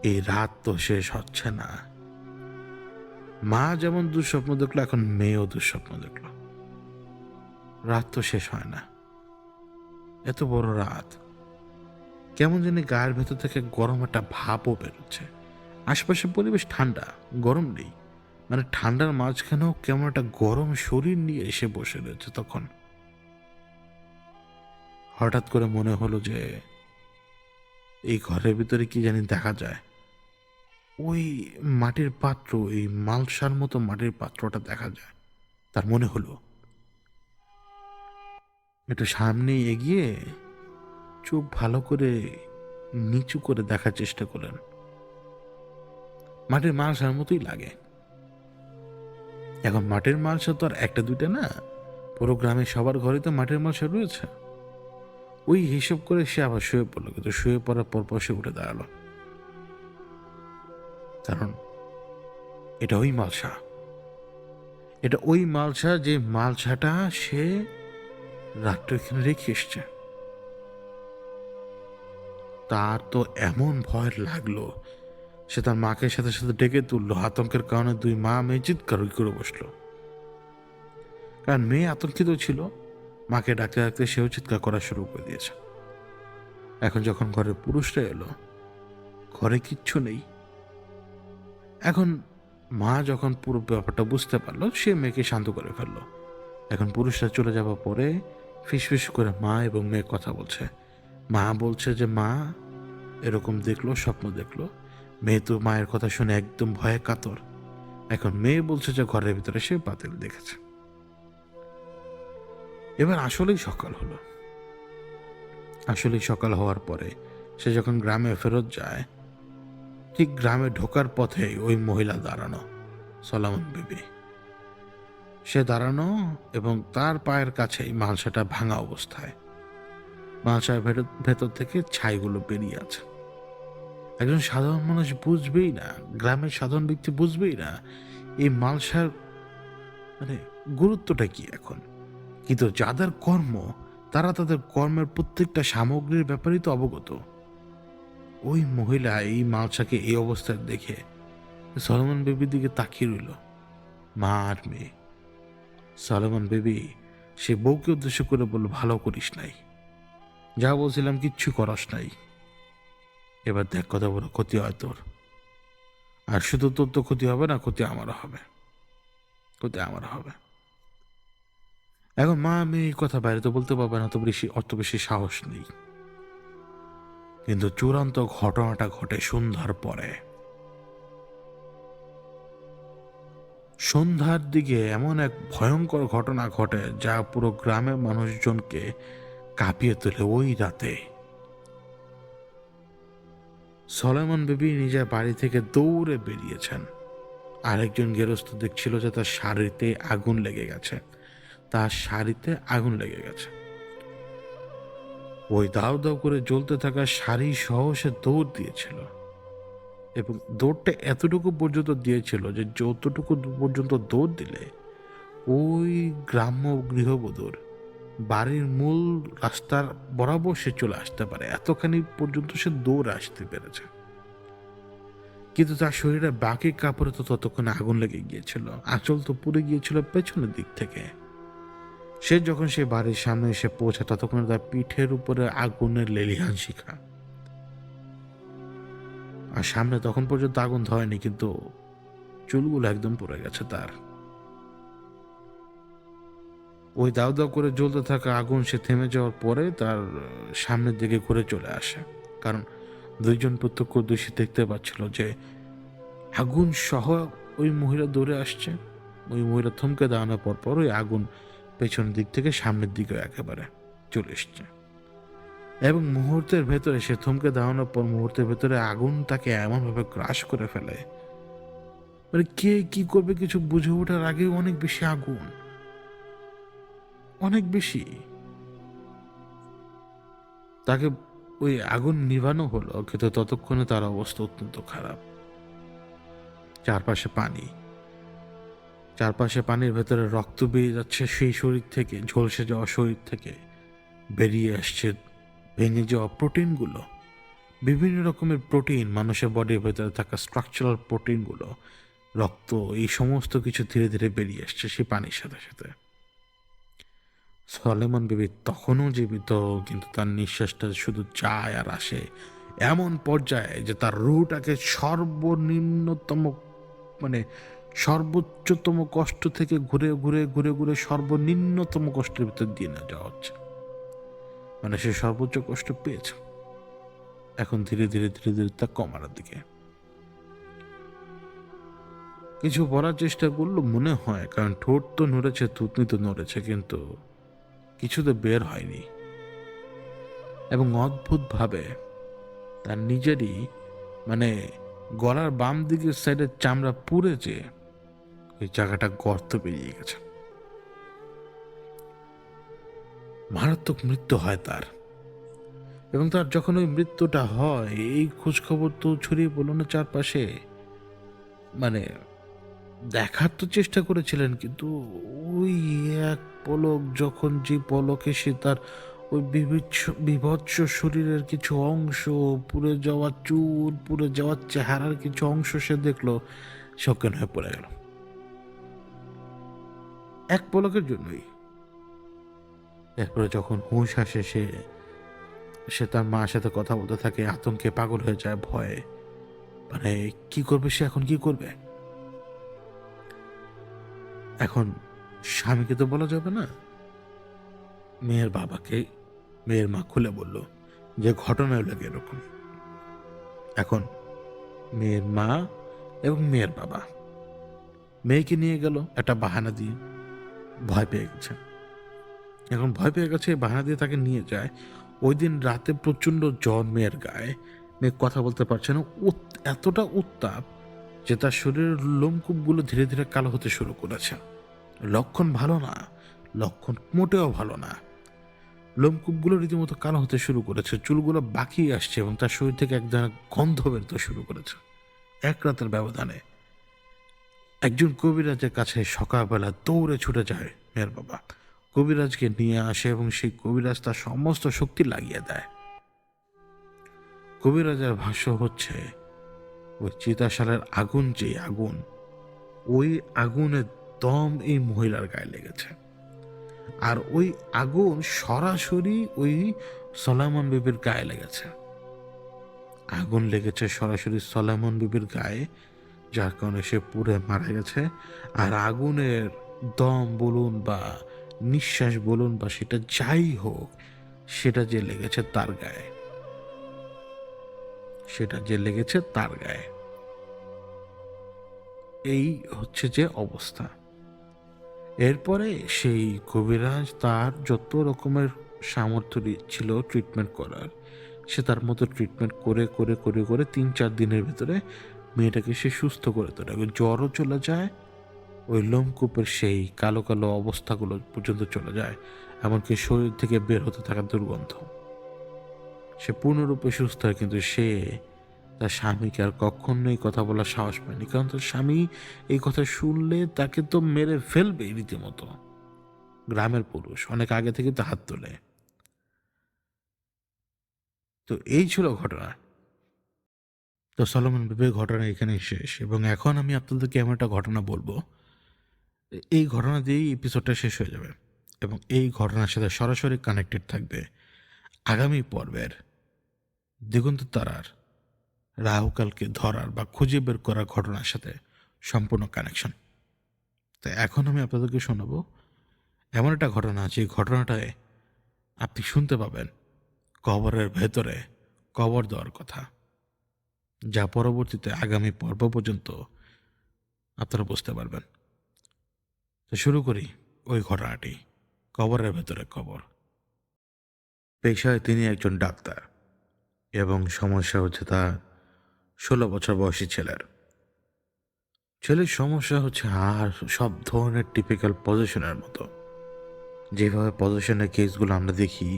এই রাত তো শেষ হচ্ছে না। মা যেমন দুঃস্বপ্ন দেখলো, এখন মেয়েও দুঃস্বপ্ন দেখলো। রাত তো শেষ হয় না। এত বড় রাত, কেমন জানি গায়ের ভেতর থেকে গরম একটা ভাবও বেরোচ্ছে। আশেপাশের পরিবেশ ঠান্ডা, গরম নেই, মানে ঠান্ডার মাঝখানেও কেমন একটা গরম শরীর নিয়ে এসে বসে রয়েছে। তখন হঠাৎ করে মনে হলো যে এই ঘরের ভিতরে কি জানি দেখা যায়। ওই মাটির পাত্র, এই মালসার মতো মাটির পাত্রটা দেখা যায়। তার মনে হলো, একটু সামনে এগিয়ে চোখ ভালো করে নিচু করে দেখার চেষ্টা করলেন। মাটির মালসার মতোই লাগে। এখন মাটির মালসা তো আর একটা দুইটা না, পুরো গ্রামের সবার ঘরে তো মাটির মালসা রয়েছে। ওই হিসেব করে সে আবার শুয়ে পড়লো, কিন্তু শুয়ে পড়ার পর সে উঠে দাঁড়ালো, কারণ এটা ওই মালসা। এটা ওই মালসা, যে মালসাটা সে রাত্রে এখানে রেখে এসছে। তার তো এমন ভয় লাগলো, সে তার মাকে সাথে সাথে ডেকে তুললো। আতঙ্কের কারণে দুই মা মেয়ে চিৎকার করে বসলো, কারণ মেয়ে আতঙ্কিত ছিল। মাকে ডাকতে ডাকতে সেও চিৎকার করা শুরু করে দিয়েছে। এখন যখন ঘরের পুরুষরা এলো, ঘরে কিচ্ছু নেই। এখন মা যখন পুরো ব্যাপারটা বুঝতে পারলো, সে মেয়েকে শান্ত করে ফেললো। এখন পুরুষরা চলে যাওয়ার পরে ফিসফিস করে মা এবং মেয়ে কথা বলছে। মা বলছে যে মা এরকম দেখলো, স্বপ্ন দেখলো। মেয়ে তো মায়ের কথা শুনে একদম ভয়ে কাতর। এখন মেয়ে বলছে যে ঘরের ভিতরে সে বাতিল দেখেছে। এবার আসলেই সকাল হলো। আসলেই সকাল হওয়ার পরে সে যখন গ্রামে ফেরত যায়, ঠিক গ্রামে ঢোকার পথে ওই মহিলা দাঁড়ানো, সলামন বিবি। সে দাঁড়ানো এবং তার পায়ের কাছেই মালসাটা ভাঙা অবস্থায়। মালসার ভেতর থেকে ছাইগুলো বেরিয়ে আছে। একজন সাধারণ মানুষ বুঝবেই না, গ্রামের সাধারণ ব্যক্তি বুঝবেই না এই মালসার মানে গুরুত্বটা কি এখন। কিন্তু যাদের কর্ম, তারা তাদের কর্মের প্রত্যেকটা সামগ্রীর ব্যাপারেই তো অবগত। ওই মহিলা এই মালসাকে এই অবস্থায় দেখে সলোমন বেবির দিকে তাকিয়ে রইল, মা আর মেয়ে। সলোমন বেবি সে বউকে উদ্দেশ্য করে বলল, ভালো করিস নাই, যা বলছিলাম কিচ্ছু করস নাই। এবার দেখ কত বড় ক্ষতি হয় তোর। আর শুধু তোর তো ক্ষতি হবে না, ক্ষতি আমারও হবে, ক্ষতি আমারও হবে। এখন মা মেয়ে এই কথা বাইরে তো বলতে পারবে না, অত বেশি সাহস নেই। কিন্তু চূড়ান্ত ঘটনাটা ঘটে সন্ধ্যার পরে। সন্ধ্যার দিকে এমন এক ভয়ঙ্কর ঘটনা ঘটে যা পুরো গ্রামের মানুষজনকে কাঁপিয়ে তোলে। ওই রাতে সলোমন বেবি নিজের বাড়ি থেকে দৌড়ে বেরিয়েছেন। আরেকজন গেরস্ত দেখছিল যে তার শাড়িতে আগুন লেগে গেছে, তার শাড়িতে আগুন লেগে গেছে। ওই দাউ দাউ করে জ্বলতে থাকা শাড়ি সহ সে দৌড় দিয়েছিল, এবং দৌড়টা এতটুকু পর্যন্ত দিয়েছিল যে যতটুকু পর্যন্ত দৌড় দিলে ওই গ্রাম্য গৃহবধূর বাড়ির মূল রাস্তার বরাবর সে চলে আসতে পারে, এতখানি পর্যন্ত সে দৌড়ে আসতে পেরেছে। কিন্তু তার শরীরে বাকি কাপড়ে তো ততক্ষণে আগুন লেগে গিয়েছিল, আঁচল তো পুড়ে গিয়েছিল পেছনের দিক থেকে। সে যখন সে বাড়ির সামনে এসে পৌঁছে ততক্ষণে তার পিঠের উপরে আগুনের লেলিহান শিখা, আর সামনে তখন পর্যন্ত আগুন ধরেনি, কিন্তু চুলগুলো একদম পড়ে গেছে তার। ওই দাউ দাউ করে জ্বলতে থাকা আগুন সে থেমে যাওয়ার পরে তার সামনের দিকে ঘুরে চলে আসে, কারণ দুইজন প্রত্যক্ষদর্শী দেখতে পাচ্ছিল যে আগুন সহ ওই মহিলা দৌড়ে আসছে। ওই মহিলা থমকে দাঁড়ানোর পর ওই আগুন পেছনের দিক থেকে সামনের দিকে একেবারে চলে এসছে, এবং মুহূর্তের ভেতরে সে থমকে দাঁড়ানোর পর মুহূর্তের ভেতরে আগুন তাকে এমনভাবে গ্রাস করে ফেলে, মানে কে কি করবে কিছু বুঝে ওঠার আগে অনেক বেশি আগুন, অনেক বেশি। তাকে ওই আগুন নিভানো হলো, কিন্তু ততক্ষণে তার অবস্থা অত্যন্ত খারাপ। চারপাশে পানি, চারপাশে পানির ভেতরে রক্ত বেরিয়ে যাচ্ছে সেই শরীর থেকে, ঝলসে যাওয়া শরীর থেকে বেরিয়ে আসছে ভেঙে যাওয়া প্রোটিনগুলো, বিভিন্ন রকমের প্রোটিন, মানুষের বডির ভেতরে থাকা স্ট্রাকচারাল প্রোটিনগুলো, রক্ত, এই সমস্ত কিছু ধীরে ধীরে বেরিয়ে আসছে সেই পানির সাথে সাথে। সলেমন বেবি তখনও জীবিত, কিন্তু তার নিঃশ্বাসটা শুধু যায় আর আসে, এমন পর্যায়ে যে তার রুহটাকে সর্বনিম্নতম মানে সর্বোচ্চতম কষ্ট থেকে ঘুরে ঘুরে ঘুরে ঘুরে সর্বনিম্নতম কষ্টের ভিতর দিয়ে না যাওয়া হচ্ছে। মানে সে সর্বোচ্চ কষ্ট পেয়েছে, এখন ধীরে ধীরে ধীরে ধীরে তা কমার দিকে। কিছু বলার চেষ্টা করলো মনে হয়, কারণ ঠোঁট তো নড়েছে, থুতনি তো নড়েছে, কিন্তু কিছু তো বের হয়নি। এবং অদ্ভুতভাবে তার নিজেরই মানে গলার বাম দিকের সাইডের চামড়া পুড়েছে, ওই জায়গাটা গর্ত বেরিয়ে গেছে। মারাত্মক মৃত্যু হয় তার। এবং তার যখন ওই মৃত্যুটা হয়, এই খোঁজখবর তো ছড়িয়ে পড়লো না চারপাশে। মানে দেখার তো চেষ্টা করেছিলেন, কিন্তু ওই এক পলক, যখন যে পলকে সে তার ওই বিভৎস শরীরের কিছু অংশ, পুড়ে যাওয়া চুল, পুড়ে যাওয়া চেহারার কিছু অংশ সে দেখলো, সজ্ঞান হয়ে পড়ে গেল এক পলকের জন্যই। এরপরে যখন হুঁশ আসে, সে সে তার মার সাথে কথা বলতে থাকে, আতঙ্কে পাগল হয়ে যায়, ভয়ে। মানে কি করবে সে, এখন কি করবে? এখন স্বামীকে তো বলা যাবে না, মেয়ের বাবাকে মেয়ের মা খুলে বলল যে ঘটনা লাগে এরকম। এখন মেয়ের মা এবং মেয়ের বাবা মেয়েকে নিয়ে গেল একটা বাহানা দিয়ে, ভয় পেয়ে গেছে। এখন ভয় পেয়ে গেছে, বাহানা দিয়ে তাকে নিয়ে যায়। ওই দিন রাতে প্রচণ্ড জ্বর মেয়ের গায়ে, মেয়ে কথা বলতে পারছে না, এতটা উত্তাপ যে তার শরীরের লোমকূপগুলো ধীরে ধীরে কালো হতে শুরু করেছে। লক্ষণ ভালো না, লক্ষণ মোটেও ভালো না। লোমকূপগুলো রীতিমতো কালো হতে শুরু করেছে, চুলগুলো বাকি আসছে এবং তার শরীর থেকে এক ধরনের গন্ধ বেরোতে শুরু করেছে। এক রাতের ব্যবধানে একজন কবিরাজের কাছে সকালবেলা দৌড়ে ছুটে যায় মেয়ের বাবা। কবিরাজকে নিয়ে আসে এবং সেই কবিরাজ তার সমস্ত শক্তি লাগিয়ে দেয়। কবিরাজের ভাষ্য হচ্ছে ওই চিতাশালের আগুন, যে আগুন, ওই আগুনের দম এই মহিলার গায়ে লেগেছে। আর ওই আগুন সরাসরি ওই সলামন বিবির গায়ে লেগেছে। আগুন লেগেছে সরাসরি সলামন বিবির গায়ে, যার কারণে সে পুড়ে মারা গেছে। আর আগুনের দম বলুন বা নিঃশ্বাস বলুন বা সেটা যাই হোক, সেটা যে লেগেছে তার গায়ে, সেটা যে লেগেছে তার গায়ে। এই হচ্ছে যে অবস্থা। এরপরে সেই কবিরাজ তার যত রকমের সামর্থ্য ছিল ট্রিটমেন্ট করার, সে তার মতো ট্রিটমেন্ট করে করে করে করে 3-4 দিনের ভিতরে মেয়েটাকে সে সুস্থ করে তোলে। জ্বরও চলে যায়, ওই লোমকূপের সেই কালো কালো অবস্থাগুলো পর্যন্ত চলে যায়, এমনকি শরীর থেকে বের হতে থাকা দুর্গন্ধ। সে পূর্ণরূপে সুস্থ হয়, কিন্তু সে তার স্বামীকে আর কখনোই কথা বলার সাহস পায়নি, কারণ তার স্বামী এই কথা শুনলে তাকে তো মেরে ফেলবে রীতিমতো। গ্রামের পুরুষ অনেক আগে থেকে তো হাত তোলে। তো এই ছিল ঘটনা। তো সলোমন বিবেক ঘটনা এখানেই শেষ, এবং এখন আমি আপনাদেরকে এমন একটা ঘটনা বলবো, এই ঘটনা দিয়েই এপিসোডটা শেষ হয়ে যাবে এবং এই ঘটনার সাথে সরাসরি কানেক্টেড থাকবে আগামী পর্বের দিগন্ত তারার রাহুকালকে ধরার বা খুঁজে বের করার ঘটনার সাথে সম্পূর্ণ কানেকশন। তাই এখন আমি আপনাদেরকে শোনাবো এমন একটা ঘটনা, যে ঘটনাটায় আপনি শুনতে পাবেন কবরের ভেতরে কবর দেওয়ার কথা, যা পরবর্তীতে আগামী পর্ব পর্যন্ত আপনারা বুঝতে পারবেন। তো শুরু করি ওই ঘটনাটি, কবরের ভেতরে কবর। পেশায় তিনি একজন ডাক্তার এবং সমস্যা হচ্ছে তার 16 বছর বয়সী ছেলের সমস্যা হচ্ছে আর সব ধরনের টিপিক্যাল পজিশনের মতো। যেভাবে পজিশনের কেসগুলো আমরা দেখি,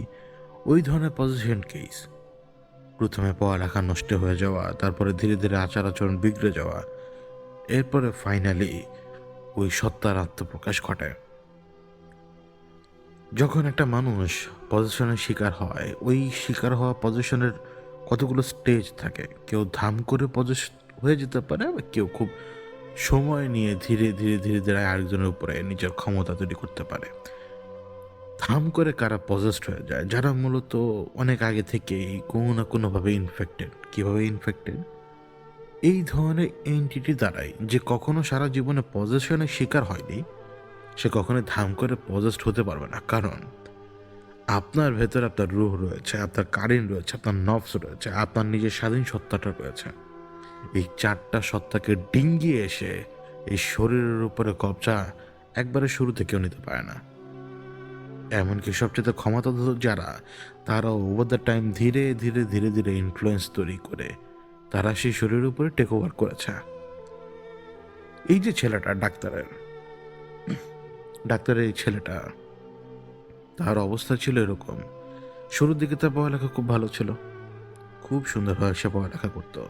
ওই ধরনের পজিশন কেস। প্রথমে পড়ালেখা নষ্ট হয়ে যাওয়া, তারপরে ধীরে ধীরে আচার আচরণ বিগড়ে যাওয়া, এরপরে ফাইনালি ওই সত্তার আত্মপ্রকাশ ঘটে। যখন একটা মানুষ পজিশনের শিকার হয়, ওই শিকার হওয়া পজিশনের কতগুলো স্টেজ থাকে। কেউ ধাম করে পজিশন হয়ে যেতে পারে, বা কেউ খুব সময় নিয়ে ধীরে ধীরে ধীরে ধীরে আরেকজনের উপরে নিজের ক্ষমতা তৈরি করতে পারে। ধাম করে কারা পজেসড হয়ে যায়, যারা মূলত অনেক আগে থেকেই কোনো না কোনোভাবে ইনফেক্টেড। কিভাবে ইনফেক্টেড? এই ধরনের এন্টিটি দ্বারাই, যে কখনো সারা জীবনে পজেশনের শিকার হয়নি, সে কখনোই ধাম করে পজেসড হতে পারবে না। কারণ আপনার ভেতরে আপনার রূহ রয়েছে, আপনার কারিন রয়েছে, আপনার নফস রয়েছে, আপনার নিজের স্বাধীন সত্তাটা রয়েছে। এই 4টা সত্তাকে ডিঙ্গিয়ে এসে এই শরীরের উপরে কবজা একবারে শুরুতে কেউ নিতে পারে না। এমনকি সবচেয়ে ক্ষমতাধর যারা, তারা ওভার দ্য টাইম ধীরে ধীরে ধীরে ধীরে ইনফ্লুয়েন্স তৈরি করে তারা সেই শরীরের উপরে টেক ওভার করেছে। এই যে ছেলেটা ডাক্তারের এই ছেলেটা, তার অবস্থা ছিল এরকম। শুরুর দিকে তার পড়ালেখা খুব ভালো ছিল, খুব সুন্দরভাবে সে পড়ালেখা করতো।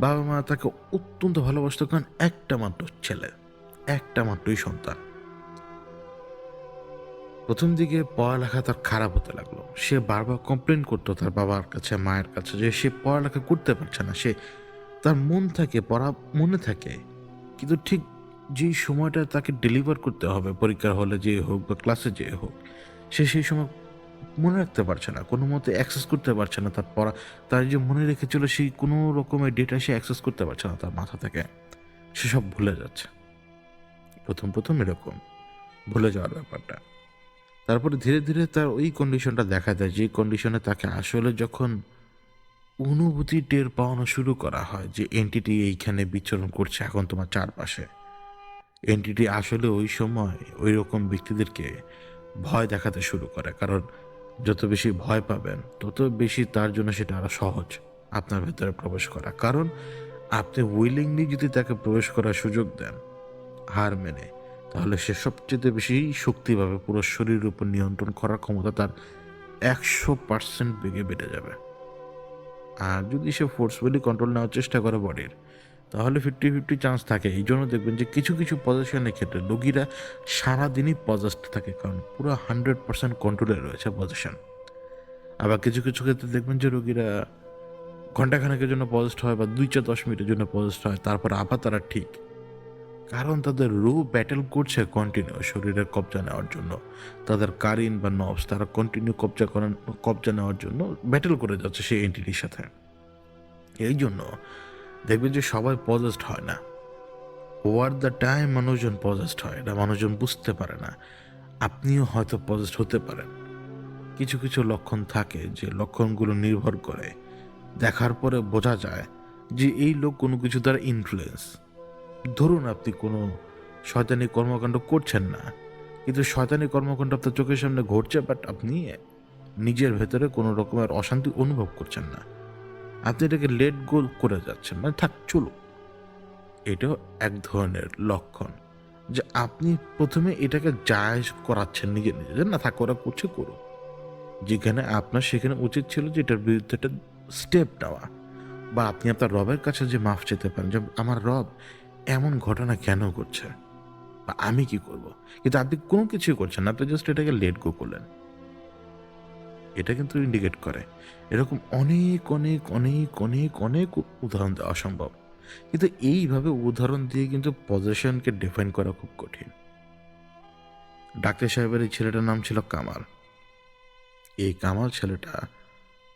বাবা মা তাকে অত্যন্ত ভালোবাসত, কারণ একটা মাত্র ছেলে, একটা মাত্রই সন্তান। প্রথম দিকে পড়ালেখা তার খারাপ হতে লাগলো। সে বারবার কমপ্লেন করতো তার বাবার কাছে, মায়ের কাছে, যে সে পড়ালেখা করতে পারছে না। সে তার মন থাকে, পড়া মনে থাকে, কিন্তু ঠিক যেই সময়টা তাকে ডেলিভার করতে হবে, পরীক্ষার হলে যে হোক বা ক্লাসে যে হোক, সে সেই সময় মনে রাখতে পারছে না, কোনো মতে অ্যাক্সেস করতে পারছে না। তার পড়া, তার যে মনে রেখেছিল সেই কোনো রকমের ডেটা সে অ্যাক্সেস করতে পারছে না তার মাথা থেকে। সে সব ভুলে যাচ্ছে। প্রথম প্রথম এরকম ভুলে যাওয়ার ব্যাপারটা। তারপরে ধীরে ধীরে তার ওই কন্ডিশনটা দেখা দেয়, যে কন্ডিশনে তাকে আসলে যখন অনুভূতি টের পাওয়ানো শুরু করা হয় যে এন্টিটি এইখানে বিচরণ করছে এখন তোমার চারপাশে। এন্টিটি আসলে ওই সময় ওই রকম ব্যক্তিদেরকে ভয় দেখাতে শুরু করে, কারণ যত বেশি ভয় পাবেন তত বেশি তার জন্য সেটা আরো সহজ আপনার ভেতরে প্রবেশ করা। কারণ আপনি উইলিংলি যদি তাকে প্রবেশ করার সুযোগ দেন হার মেনে, তাহলে সে সবচেয়ে বেশি শক্তি পাবে, পুরো শরীরের উপর নিয়ন্ত্রণ করার ক্ষমতা তার 100% বেগে বেড়ে যাবে। আর যদি সে ফোর্সফুলি কন্ট্রোল নেওয়ার চেষ্টা করে বডির, তাহলে 50-50 চান্স থাকে। এই জন্য দেখবেন যে কিছু কিছু পজিশনের ক্ষেত্রে রোগীরা সারাদিনই পজেসড থাকে, কারণ পুরো 100% কন্ট্রোলে রয়েছে পজিশন। আবার কিছু কিছু ক্ষেত্রে দেখবেন যে রোগীরা ঘন্টাখানেকের জন্য পজেসড হয় বা 2-10 মিনিটের জন্য পজেসড হয়, তারপর আবার তারা ঠিক, কারণ তাদের রূপ ব্যাটেল করছে কন্টিনিউ শরীরের কবজা নেওয়ার জন্য। তাদের কারিন বা নবস তারা কন্টিনিউ কবজা নেওয়ার জন্য ব্যাটেল করে যাচ্ছে সেই এন্টিটির সাথে। এই জন্য দেখবেন যে সবাই পজেসড হয় না, ওভার দ্য টাইম মানুষজন পজেসড হয়, এটা মানুষজন বুঝতে পারে না। আপনিও হয়তো পজেসড হতে পারেন। কিছু কিছু লক্ষণ থাকে যে লক্ষণগুলো নির্ভর করে, দেখার পরে বোঝা যায় যে এই লোক কোনো কিছু দ্বারা ইনফ্লুয়েন্স। ধরুন আপনি কোনো শয়তানি কর্মকাণ্ড করছেন না, কিন্তু শয়তানি কর্মকাণ্ড আপনার চোখের সামনে ঘটছে, বাট আপনি নিজের ভেতরে কোনো রকমের অশান্তি অনুভব করছেন না, আপনি এটাকে লেট গো করে যাচ্ছেন, মানে থাক চলো। এটাও এক ধরনের লক্ষণ যে আপনি প্রথমে এটাকে জায়েজ করাচ্ছেন নিজে নিজে, যে না থাক ওরা করছে করুক, যেখানে আপনার সেখানে উচিত ছিল যে এটার বিরুদ্ধে একটা স্টেপ নেওয়া, বা আপনি আপনার রবের কাছে যে মাফ চেতে পারেন যে আমার রব এমন ঘটনা কেন করছে বা আমি কি করব। কিন্তু আপনি কোনো কিছুই করছেন না, আপনি জাস্ট এটাকে লেট গো করলেন। এটা কিন্তু ইন্ডিকেট করে। এরকম অনেক অনেক অনেক অনেক অনেক উদাহরণ দেওয়া সম্ভব, কিন্তু এইভাবে উদাহরণ দিয়ে কিন্তু পজিশনকে ডিফাইন করা খুব কঠিন। ডাক্তার সাহেবের এই ছেলেটার নাম ছিল কামাল। এই কামাল ছেলেটা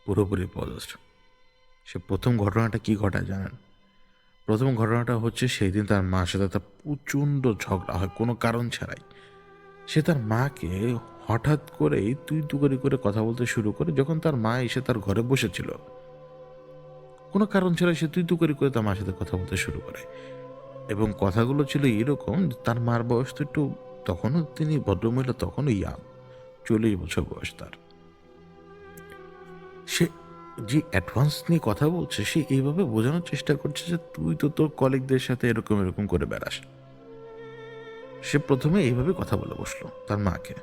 পুরোপুরি পজেসড। সে প্রথম ঘটনাটা কি ঘটায় জানেন? প্রথম ঘটনাটা হচ্ছে সেই দিন তার মার সাথে তার প্রচণ্ড ঝগড়া হয় কোনো কারণ ছাড়াই। সে তার মাকে হঠাৎ করেই তুই তুকারি করে কথা বলতে শুরু করে, যখন তার মা এসে তার ঘরে বসেছিল। কোনো কারণ ছাড়াই সে তুই তুকারি করে তার মার সাথে কথা বলতে শুরু করে, এবং কথাগুলো ছিল এরকম যে তার মার বয়স তো একটু, তখনও তিনি ভদ্রমহিলা, তখনও ইয়াং, 40 বছর বয়স তার। সে যে অ্যাডভান্স নিয়ে কথা বলছে, সে এইভাবে বোঝানোর চেষ্টা করছে যে তুই তো তোর কলিগদের সাথে এরকম এরকম করে বেড়াস। সে প্রথমে এইভাবে কথা বলে বসলো তার মাকে,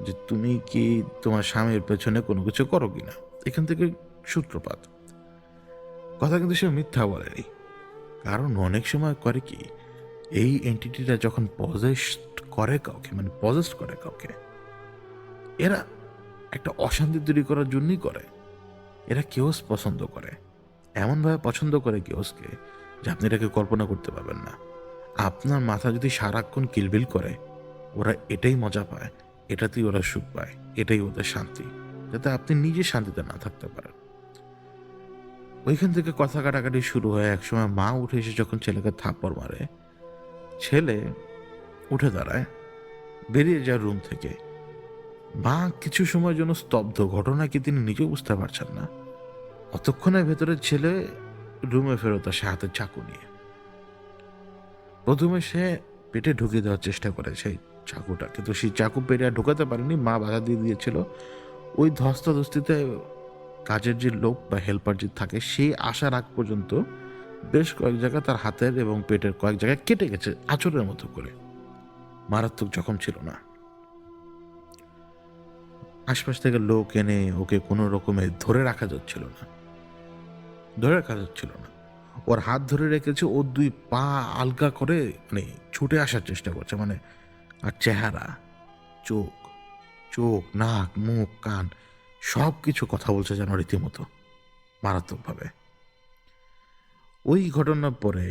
যে তুমি কি তোমার স্বামীর পেছনে কোনো কিছু করো কিনা। এখান থেকে সূত্রপাত। কথা কিন্তু সে মিথ্যা বলেনি, কারণ অনেক সময় করে কি, এই এন্টিটিটা যখন পজেসড করে কাউকে, মানে পজেসড করে কাউকে, এরা একটা অশান্তি তৈরি করার জন্যই করে। এরা কেওস পছন্দ করে, এমনভাবে পছন্দ করে কেওসকে যে আপনি এটাকে কল্পনা করতে পারবেন না। আপনার মাথা যদি সারাক্ষণ কিলবিল করে, ওরা এটাই মজা পায়, এটাতেই ওরা সুখ পায়, এটাই ওদের শান্তি, যাতে আপনি নিজে শান্তিতে না থাকতে পারেন। ওইখান থেকে কথা কাটাকাটি শুরু হয়। একসময় মা উঠে এসে যখন ছেলেকে থাপ্পড় মারে, ছেলে উঠে দাঁড়ায়, বেরিয়ে যায় রুম থেকে। মা কিছু সময়ের জন্য স্তব্ধ, ঘটনা কি তিনি নিজেও বুঝতে পারছেন না। অতক্ষণের ভেতরে ছেলে রুমে ফেরত আসে হাতে চাকু নিয়ে। প্রথমে সে পেটে ঢুকিয়ে দেওয়ার চেষ্টা করে সেই চাকুটা, কিন্তু সেই চাকু পেটে আর ঢুকাতে পারেনি, মা বাধা দিয়ে দিয়েছিল। ওই ধস্তাধস্তিতে কাজের যে লোক বা হেল্পার যে থাকে, সে আসার আগ পর্যন্ত বেশ কয়েক জায়গায় তার হাতের এবং পেটের কয়েক জায়গায় কেটে গেছে আঁচড়ের মতো করে, মারাত্মক জখম ছিল না। আশপাশ থেকে লোক এনে ওকে কোনো রকমে ধরে রাখা যাচ্ছিল না, ধরে রাখা যাচ্ছিল না। ওর হাত ধরে রেখেছে, ওর দুই পা আলগা করে মানে ছুটে আসার চেষ্টা করছে, মানে আর চেহারা, চোখ চোখ নাক মুখ কান সব কিছু কথা বলছে যেন রীতিমতো, মারাত্মকভাবে। ওই ঘটনার পরে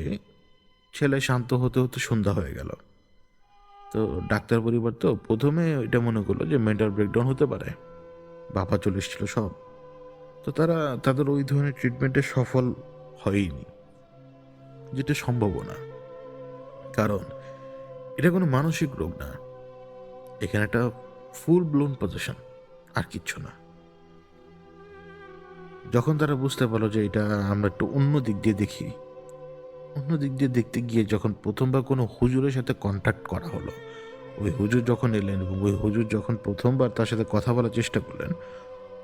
ছেলে শান্ত হতে হতে সন্ধ্যা হয়ে গেল। তো ডাক্তার পরিবার তো প্রথমে এটা মনে করলো যে মেন্টাল ব্রেকডাউন হতে পারে, বাবা চলে এসেছিল সব। তো তারা তাদের ওই ধরনের ট্রিটমেন্টে সফল হয়নি, যেটা সম্ভব না, কারণ এটা কোনো মানসিক রোগ না, এখানে একটা ফুল ব্লোন পজিশন, আর কিচ্ছু না। যখন তারা বুঝতে পারলো যে এটা আমরা একটু অন্য দিক দিয়ে দেখি, অন্য দিক দিয়ে দেখতে গিয়ে যখন প্রথমবার কোনো হুজুরের সাথে কন্ট্যাক্ট করা হলো, ওই হুজুর যখন এলেন এবং ওই হুজুর যখন প্রথমবার তার সাথে কথা বলার চেষ্টা করলেন,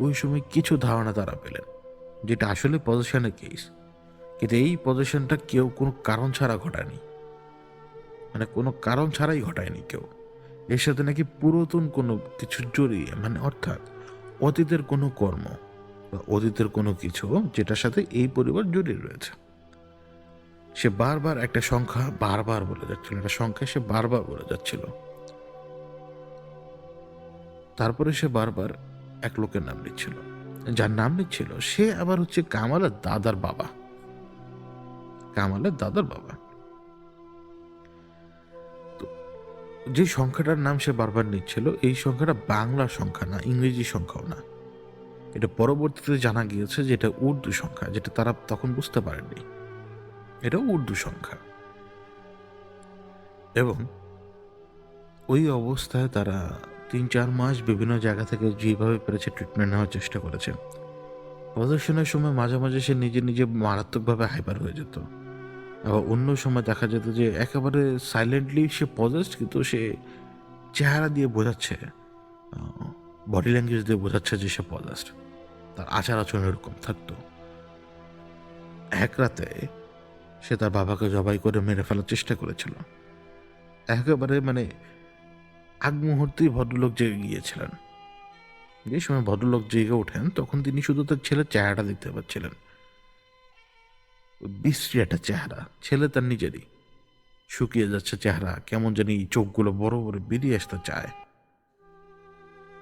ওই সময় কিছু ধারণা তারা পেলেন যেটা আসলে পজিশনের কেস, কিন্তু এই পজিশনটা কেউ কোনো কারণ ছাড়া ঘটায়নি। মানে কোনো কারণ ছাড়াই ঘটায়নি কেউ। এর সাথে নাকি পুরাতন কোনো কিছু জড়িয়ে, মানে অর্থাৎ অতীতের কোনো কর্ম বা অতীতের কোনো কিছু যেটার সাথে এই পরিবার জড়িয়ে রয়েছে। সে বারবার একটা সংখ্যা বারবার বলে যাচ্ছিল, একটা সংখ্যা সে বারবার বলে যাচ্ছিল। তারপরে সে বারবার এক লোকের নাম নিচ্ছিল, যার নাম নিচ্ছিল সে আবার হচ্ছে কামালের দাদার বাবা। কামালের দাদার বাবা। তো যে সংখ্যাটার নাম সে বারবার নিচ্ছিল, এই সংখ্যাটা বাংলা সংখ্যা না, ইংরেজি সংখ্যাও না। এটা পরবর্তীতে জানা গিয়েছে যে এটা উর্দু সংখ্যা, যেটা তারা তখন বুঝতে পারেননি। এটা উর্দু সংখ্যা। এবং ওই অবস্থায় তারা ৩-৪ মাস বিভিন্ন জায়গা থেকে যেভাবে পেরেছে ট্রিটমেন্ট নেওয়ার চেষ্টা করেছে। প্রদর্শনের সময় মাঝে মাঝে সে নিজে নিজে মারাত্মকভাবে হাইপার হয়ে যেত। আবার অন্য সময় দেখা যেত যে একেবারে সাইলেন্টলি সে পজেসড, কিন্তু সে চেহারা দিয়ে বোঝাচ্ছে, বডি ল্যাঙ্গুয়েজ দিয়ে বোঝাচ্ছে যে সে পজেসড। তার আচার আচরণ এরকম থাকতো। এক রাতে সে তার বাবাকে জবাই করে মেরে ফেলার চেষ্টা করেছিল। একেবারে মানে আগ মুহূর্তেই ভদ্রলোক জেগে গিয়েছিলেন। যে সময় ভদ্রলোক জেগে ওঠেন তখন তিনি শুধু তার ছেলের চেহারাটা দেখতে পাচ্ছিলেন। বিশ্রী একটা চেহারা, ছেলে তার নিজেরই। শুকিয়ে যাচ্ছে চেহারা, কেমন জানি চোখগুলো বড় বড় বেরিয়ে আসতে চায়।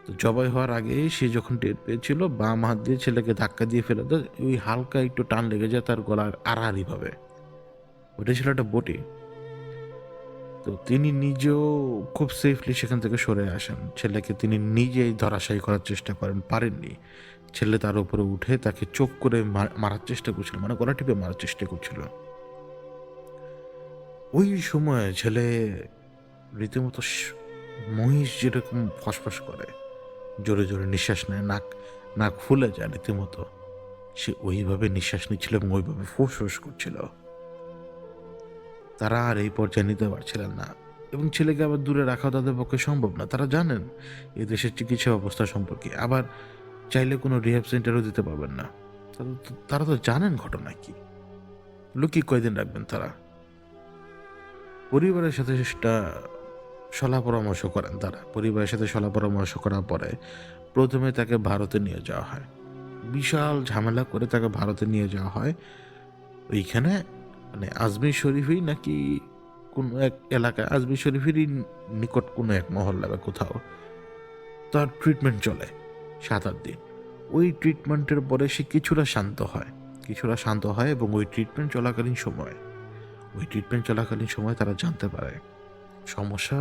তো জবাই হওয়ার আগে সে যখন টের পেয়েছিল, বাম হাত দিয়ে ছেলেকে ধাক্কা দিয়ে ফেলে দেয়, ওই হালকা একটু টান লেগে যায় তার গলার আড়াআড়ি ভাবে। ওটা ছিল একটা বটি। তো তিনি নিজেও খুব সেফলি সেখান থেকে সরে আসেন। ছেলেকে তিনি নিজেই ধরাশায়ী করার চেষ্টা করেন, পারেননি। ছেলে তার উপরে উঠে তাকে চোখ করে মারার চেষ্টা করছিল, মানে গলা টিপে মারার চেষ্টা করছিল। ওই সময় ছেলে রীতিমতো মহিষ যেরকম ফসফস করে, জোরে জোরে নিঃশ্বাস নেয়, নাক নাক ফুলে যায় রীতিমতো, সে ওইভাবে নিঃশ্বাস নিচ্ছিল এবং ওইভাবে ফুসফুস করছিল। তারা আর এই পর্যায়ে নিতে পারছিলেন না, এবং ছেলেকে আবার দূরে রাখা তাদের পক্ষে সম্ভব না। তারা জানেন এই দেশের চিকিৎসা ব্যবস্থা সম্পর্কে, আবার চাইলে কোনো রিহ্যাব সেন্টারও দিতে পারবেন না। তারা তো জানেন ঘটনা কি, লুকিয়ে কয়দিন রাখবেন তারা। পরিবারের সাথে সেটা সলা পরামর্শ করেন তারা। পরিবারের সাথে সলা পরামর্শ করার পরে প্রথমে তাকে ভারতে নিয়ে যাওয়া হয়। বিশাল ঝামেলা করে তাকে ভারতে নিয়ে যাওয়া হয়। ওইখানে মানে আজমির শরীফই নাকি কোনো এক এলাকায়, আজমির শরীফেরই নিকট কোনো এক মহল্লা বা কোথাও তার ট্রিটমেন্ট চলে ৭-৮ দিন। ওই ট্রিটমেন্টের পরে সে কিছুটা শান্ত হয়, এবং ওই ট্রিটমেন্ট চলাকালীন সময় তারা জানতে পারে সমস্যা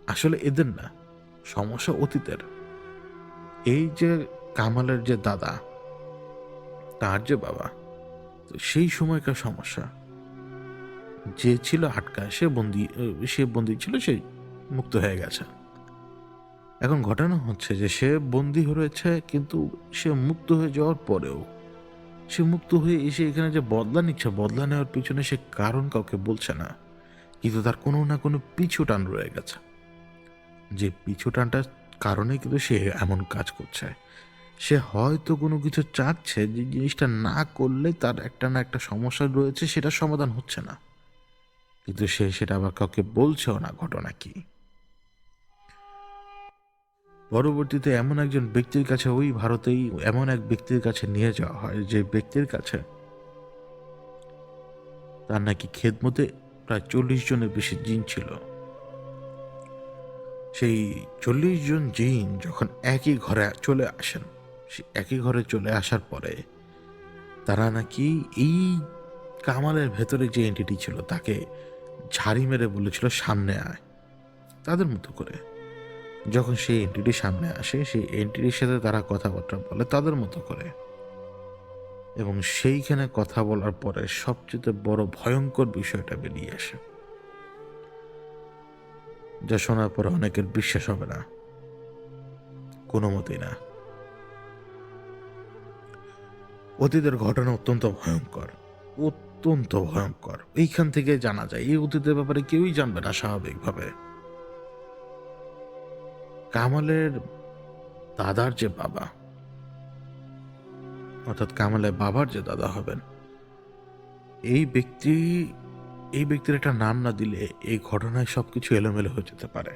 আসলে এদের না, সমস্যা অতীতের। এই যে কামালের যে দাদা, তার যে বাবা, তো সেই সময়কার সমস্যা। যে ছিল আটকায়, সে বন্দি ছিল, সে মুক্ত হয়ে গেছে। এখন ঘটনা হচ্ছে যে সে বন্দি হয়েছে, কিন্তু সে মুক্ত হয়ে যাওয়ার পরেও সে মুক্ত হয়ে এসে এখানে যে বদলা নিচ্ছে, বদলা নেওয়ার পিছনে সে কারণ কাউকে বলছে না, কিন্তু তার কোনো না কোনো পিছু টান রয়ে গেছে। যে পিছু টানটার কারণে কিন্তু সে এমন কাজ করছে। সে হয়তো কোনো কিছু চাচ্ছে যে জিনিসটা না করলে তার একটা না একটা সমস্যা রয়েছে, সেটা সমাধান হচ্ছে না, কিন্তু সে সেটা আবার কাউকে বলছেও না। ঘটনা কি, পরবর্তীতে এমন একজন ব্যক্তির কাছে, ওই ভারতেই এমন এক ব্যক্তির কাছে নিয়ে যাওয়া হয়, যে ব্যক্তির কাছে তার নাকি খেদমতে প্রায় 40 জনের বেশি জিন ছিল। সেই 40 জন জিন যখন একই ঘরে চলে আসেন, সে একই ঘরে চলে আসার পরে তারা নাকি এই কামালের ভেতরে যে এন্টিটি ছিল তাকে ঝাড়ি মেরে বলেছিল সামনে আয়, তাদের মতো করে। যখন সেই এন্টিটি সামনে আসে, সেই এন্টিটির সাথে তারা কথাবার্তা বলে তাদের মতো করে, এবং সেইখানে কথা বলার পরে সবচেয়ে বড় ভয়ঙ্কর বিষয়টা বেরিয়ে আসে, যা শোনার পরে অনেকের বিশ্বাস হবে না, কোনো মতেই না। অতীতের ঘটনা অত্যন্ত ভয়ঙ্কর, অত্যন্ত ভয়ঙ্কর। এইখান থেকে জানা যায় এই অতীতের ব্যাপারে কেউই জানবে না স্বাভাবিকভাবে। কামালের দাদার যে বাবা, অর্থাৎ কামালের বাবার যে দাদা হবেন, এই ব্যক্তি এই ব্যক্তির একটা নাম না দিলে এই ঘটনায় সবকিছু এলোমেলো হয়ে যেতে পারে।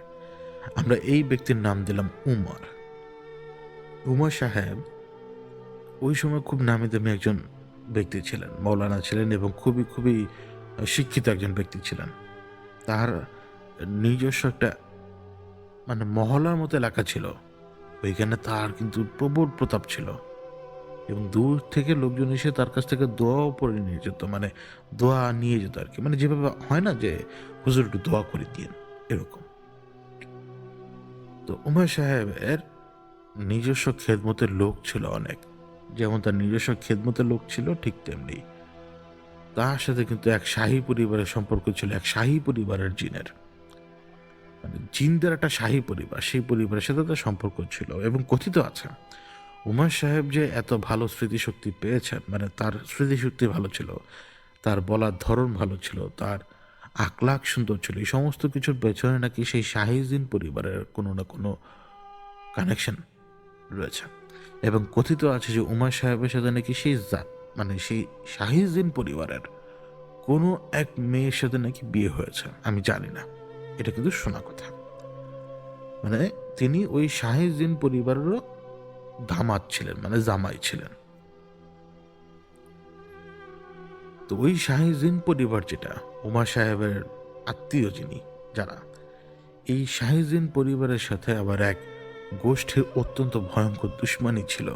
আমরা এই ব্যক্তির নাম দিলাম উমর। উমর সাহেব ওই সময় খুব নামি দামি একজন ব্যক্তি ছিলেন, মৌলানা ছিলেন এবং খুবই খুবই শিক্ষিত একজন ব্যক্তি ছিলেন। তার নিজস্ব একটা মানে মহল্লার মতো এলাকা ছিল। ওইখানে তার কিন্তু প্রবল প্রতাপ ছিল এবং দূর থেকে লোকজন এসে তার কাছ থেকে দোয়াও পড়ে নিয়ে যেত, মানে দোয়া নিয়ে যেত আর কি, মানে যেভাবে হয় না যে হুজুর একটু দোয়া করে দিন এরকম। তো উমর সাহেবের নিজস্ব খেদমতের লোক ছিল অনেক। যেমন তার নিজস্ব খেদমতের লোক ছিল, ঠিক তেমনি তার সাথে কিন্তু এক শাহী পরিবারের সম্পর্ক ছিল, এক শাহী পরিবারের জিনের, মানে জিনদের একটা শাহী পরিবার, সেই পরিবারের সাথে তার সম্পর্ক ছিল। এবং কথিত আছে উমর সাহেব যে এত ভালো স্মৃতিশক্তি পেয়েছেন, মানে তার স্মৃতিশক্তি ভালো ছিল, তার বলার ধরন ভালো ছিল, তার আকলাক সুন্দর ছিল, এই সমস্ত কিছুর পেছনে নাকি সেই শাহিজিন পরিবারের কোনো না কোনো কানেকশন রয়েছে। এবং কথিত আছে যে উমর সাহেবের সাথে নাকি সেই মানে সেই শাহিজিন পরিবারের কোনো এক মেয়ের সাথে নাকি বিয়ে হয়েছে। আমি জানি না, এটা কিন্তু শোনা কথা। মানে তিনি ওই শাহিজিন পরিবারেরও দামাত ছিলেন, মানে জামাই ছিলেন। তো ওই শাহিজিন পরিবার যেটা, উমা সাহেবের আত্মীয় যিনি যারা, এই শাহিজিন পরিবারের সাথে আবার এক গোষ্ঠীর অত্যন্ত ভয়ঙ্কর দুশ্মনী ছিল।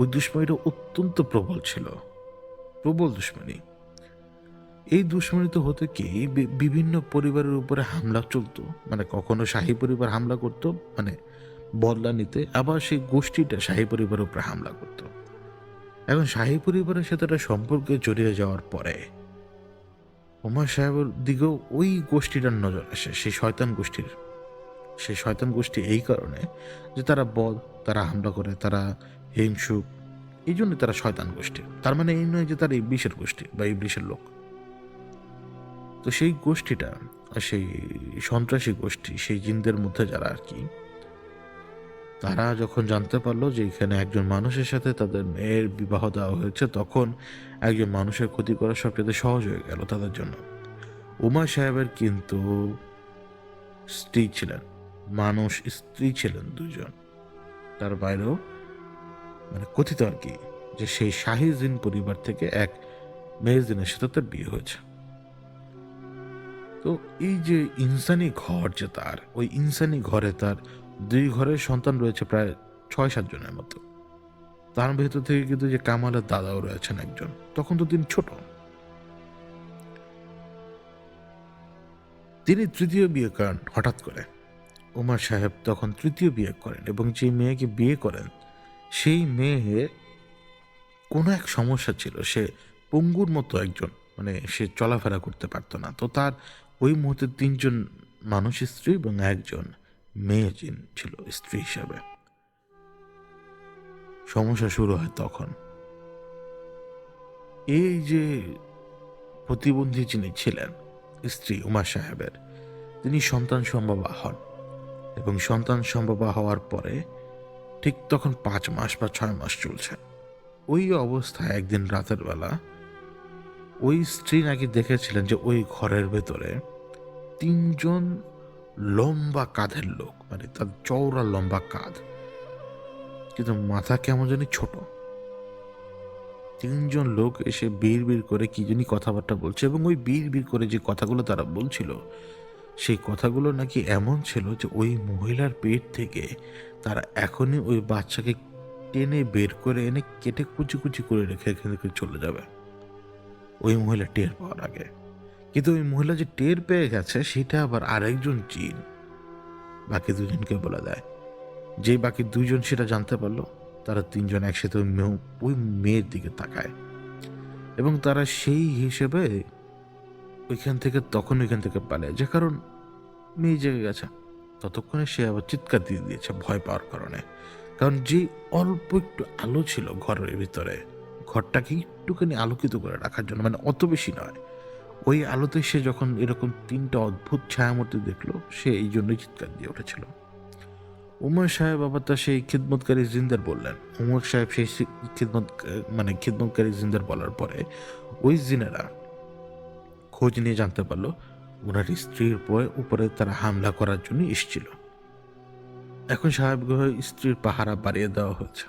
ওই দুশ্মনীটা অত্যন্ত প্রবল ছিল, প্রবল দুশ্মনী। এই দুশ্মনী তো হতে কি বিভিন্ন পরিবারের উপরে হামলা চলতো, মানে কখনো শাহী পরিবার হামলা করতো মানে বদলা নিতে, আবার সেই গোষ্ঠীটা শাহী পরিবারের উপরে হামলা করতো। এখন শাহী পরিবারের সাথে একটা সম্পর্কে জড়িয়ে যাওয়ার পরে উমর সাহেবের দিকেও ওই গোষ্ঠীটার নজর আসে, সেই শয়তান গোষ্ঠীর। সেই শয়তান গোষ্ঠী এই কারণে যে তারা বদ, তারা হামলা করে, তারা হিংসুক, এই জন্য তারা শয়তান গোষ্ঠী। তার মানে এই নয় যে তারা ইবলিশের গোষ্ঠী বা ইবলিশের লোক। তো সেই গোষ্ঠীটা, সেই সন্ত্রাসী গোষ্ঠী, সেই জিনদের মধ্যে যারা আর কি, তারা যখন জানতে পারলো যে এখানে একজন মানুষের সাথে তাদের মেয়ের বিবাহ দেওয়া হয়েছে, তখন একজন মানুষের ক্ষতি করা সবচেয়ে সহজ হয়ে গেল তাদের জন্য। উমর সাহেবের কিন্তু স্ত্রী ছিলেন, মানুষ স্ত্রী ছিলেন দুজন। তার বাইরেও মানে কথিত আর কি যে সেই শাহী জিন পরিবার থেকে এক মেয়ে জিনের সাথে তার বিয়ে হয়েছে। তো এই যে ইনসানি ঘর যে তার, ওই ইনসানি ঘরে তার দুই ঘরের সন্তান রয়েছে প্রায় ৬-৭ জনের মতো। তার ভেতর থেকে কিন্তু যে কামালের দাদাও রয়েছেন একজন, তখন তো তিনি ছোট। তিনি তৃতীয় বিয়ে করেন হঠাৎ করে। উমর সাহেব তখন তৃতীয় বিয়ে করেন এবং যে মেয়েকে বিয়ে করেন সেই মেয়ে কোনো এক সমস্যা ছিল, সে পঙ্গুর মতো একজন, মানে সে চলাফেরা করতে পারতো না। তো তার ওই মুহূর্তে ৩ জন মানুষ স্ত্রী এবং একজন মেয়ে জিন ছিল স্ত্রী হিসাবে। সমস্যা শুরু হয় তখন। এই যে প্রতিবন্ধী যিনি ছিলেন স্ত্রী উমা সাহেবের, তিনি সন্তান সম্ভবা হন এবং সন্তান সম্ভবা হওয়ার পরে ঠিক তখন ৫ মাস বা ৬ মাস চলছে। ওই অবস্থায় একদিন রাতের বেলা ওই স্ত্রী নাকি দেখেছিলেন যে ওই ঘরের ভেতরে ৩ জন লম্বা কাঁধের লোক, মানে তার চওড়া লম্বা কাঁধ, কিন্তু মাথা কেমন জানি ছোট। ৩ জন লোক এসে বিড় বিড় করে কি জানি কথাবার্তা বলছে এবং ওই বিড় বিড় করে যে কথাগুলো তারা বলছিল, সেই কথাগুলো নাকি এমন ছিল যে ওই মহিলার পেট থেকে তারা এখনই ওই বাচ্চাকে টেনে বের করে এনে কেটে কুচি কুচি করে রেখে এখান থেকে চলে যাবে, ওই মহিলা টের পাওয়ার আগে। কিন্তু ওই মহিলা যে টের পেয়ে গেছে সেটা আবার আরেকজন জিন বাকি দুজনকে বলে দেয়। যে বাকি 2 জন সেটা জানতে পারলো, তারা 3 জন একসাথে ওই মেয়ের দিকে তাকায় এবং তারা সেই হিসেবে ওইখান থেকে পালায়, যে কারণ মেয়ে জেগে গেছে। ততক্ষণে সে আবার চিৎকার দিয়ে দিয়েছে ভয় পাওয়ার কারণে, কারণ যে অল্প একটু আলো ছিল ঘরের ভিতরে, ঘরটাকে একটুখানি আলোকিত করে রাখার জন্য, মানে অত বেশি নয়, ওই আলোতে সে যখন এরকম 3টা অদ্ভুত ছায়ামূর্তি দেখলো, সে এই জন্যই চিৎকার দিয়ে উঠেছিল। উমর সাহেব আবার তার সেই খিদমতকারী জিনদের বললেন। উমর সাহেব সেই খিদমতকারী জিনদের বলার পরে ওই জিনেরা খোঁজ নিয়ে জানতে পারলো ওনার স্ত্রীর উপরে তারা হামলা করার জন্য এসেছিল। এখন স্বাভাবিকভাবে স্ত্রীর পাহারা বাড়িয়ে দেওয়া হয়েছে।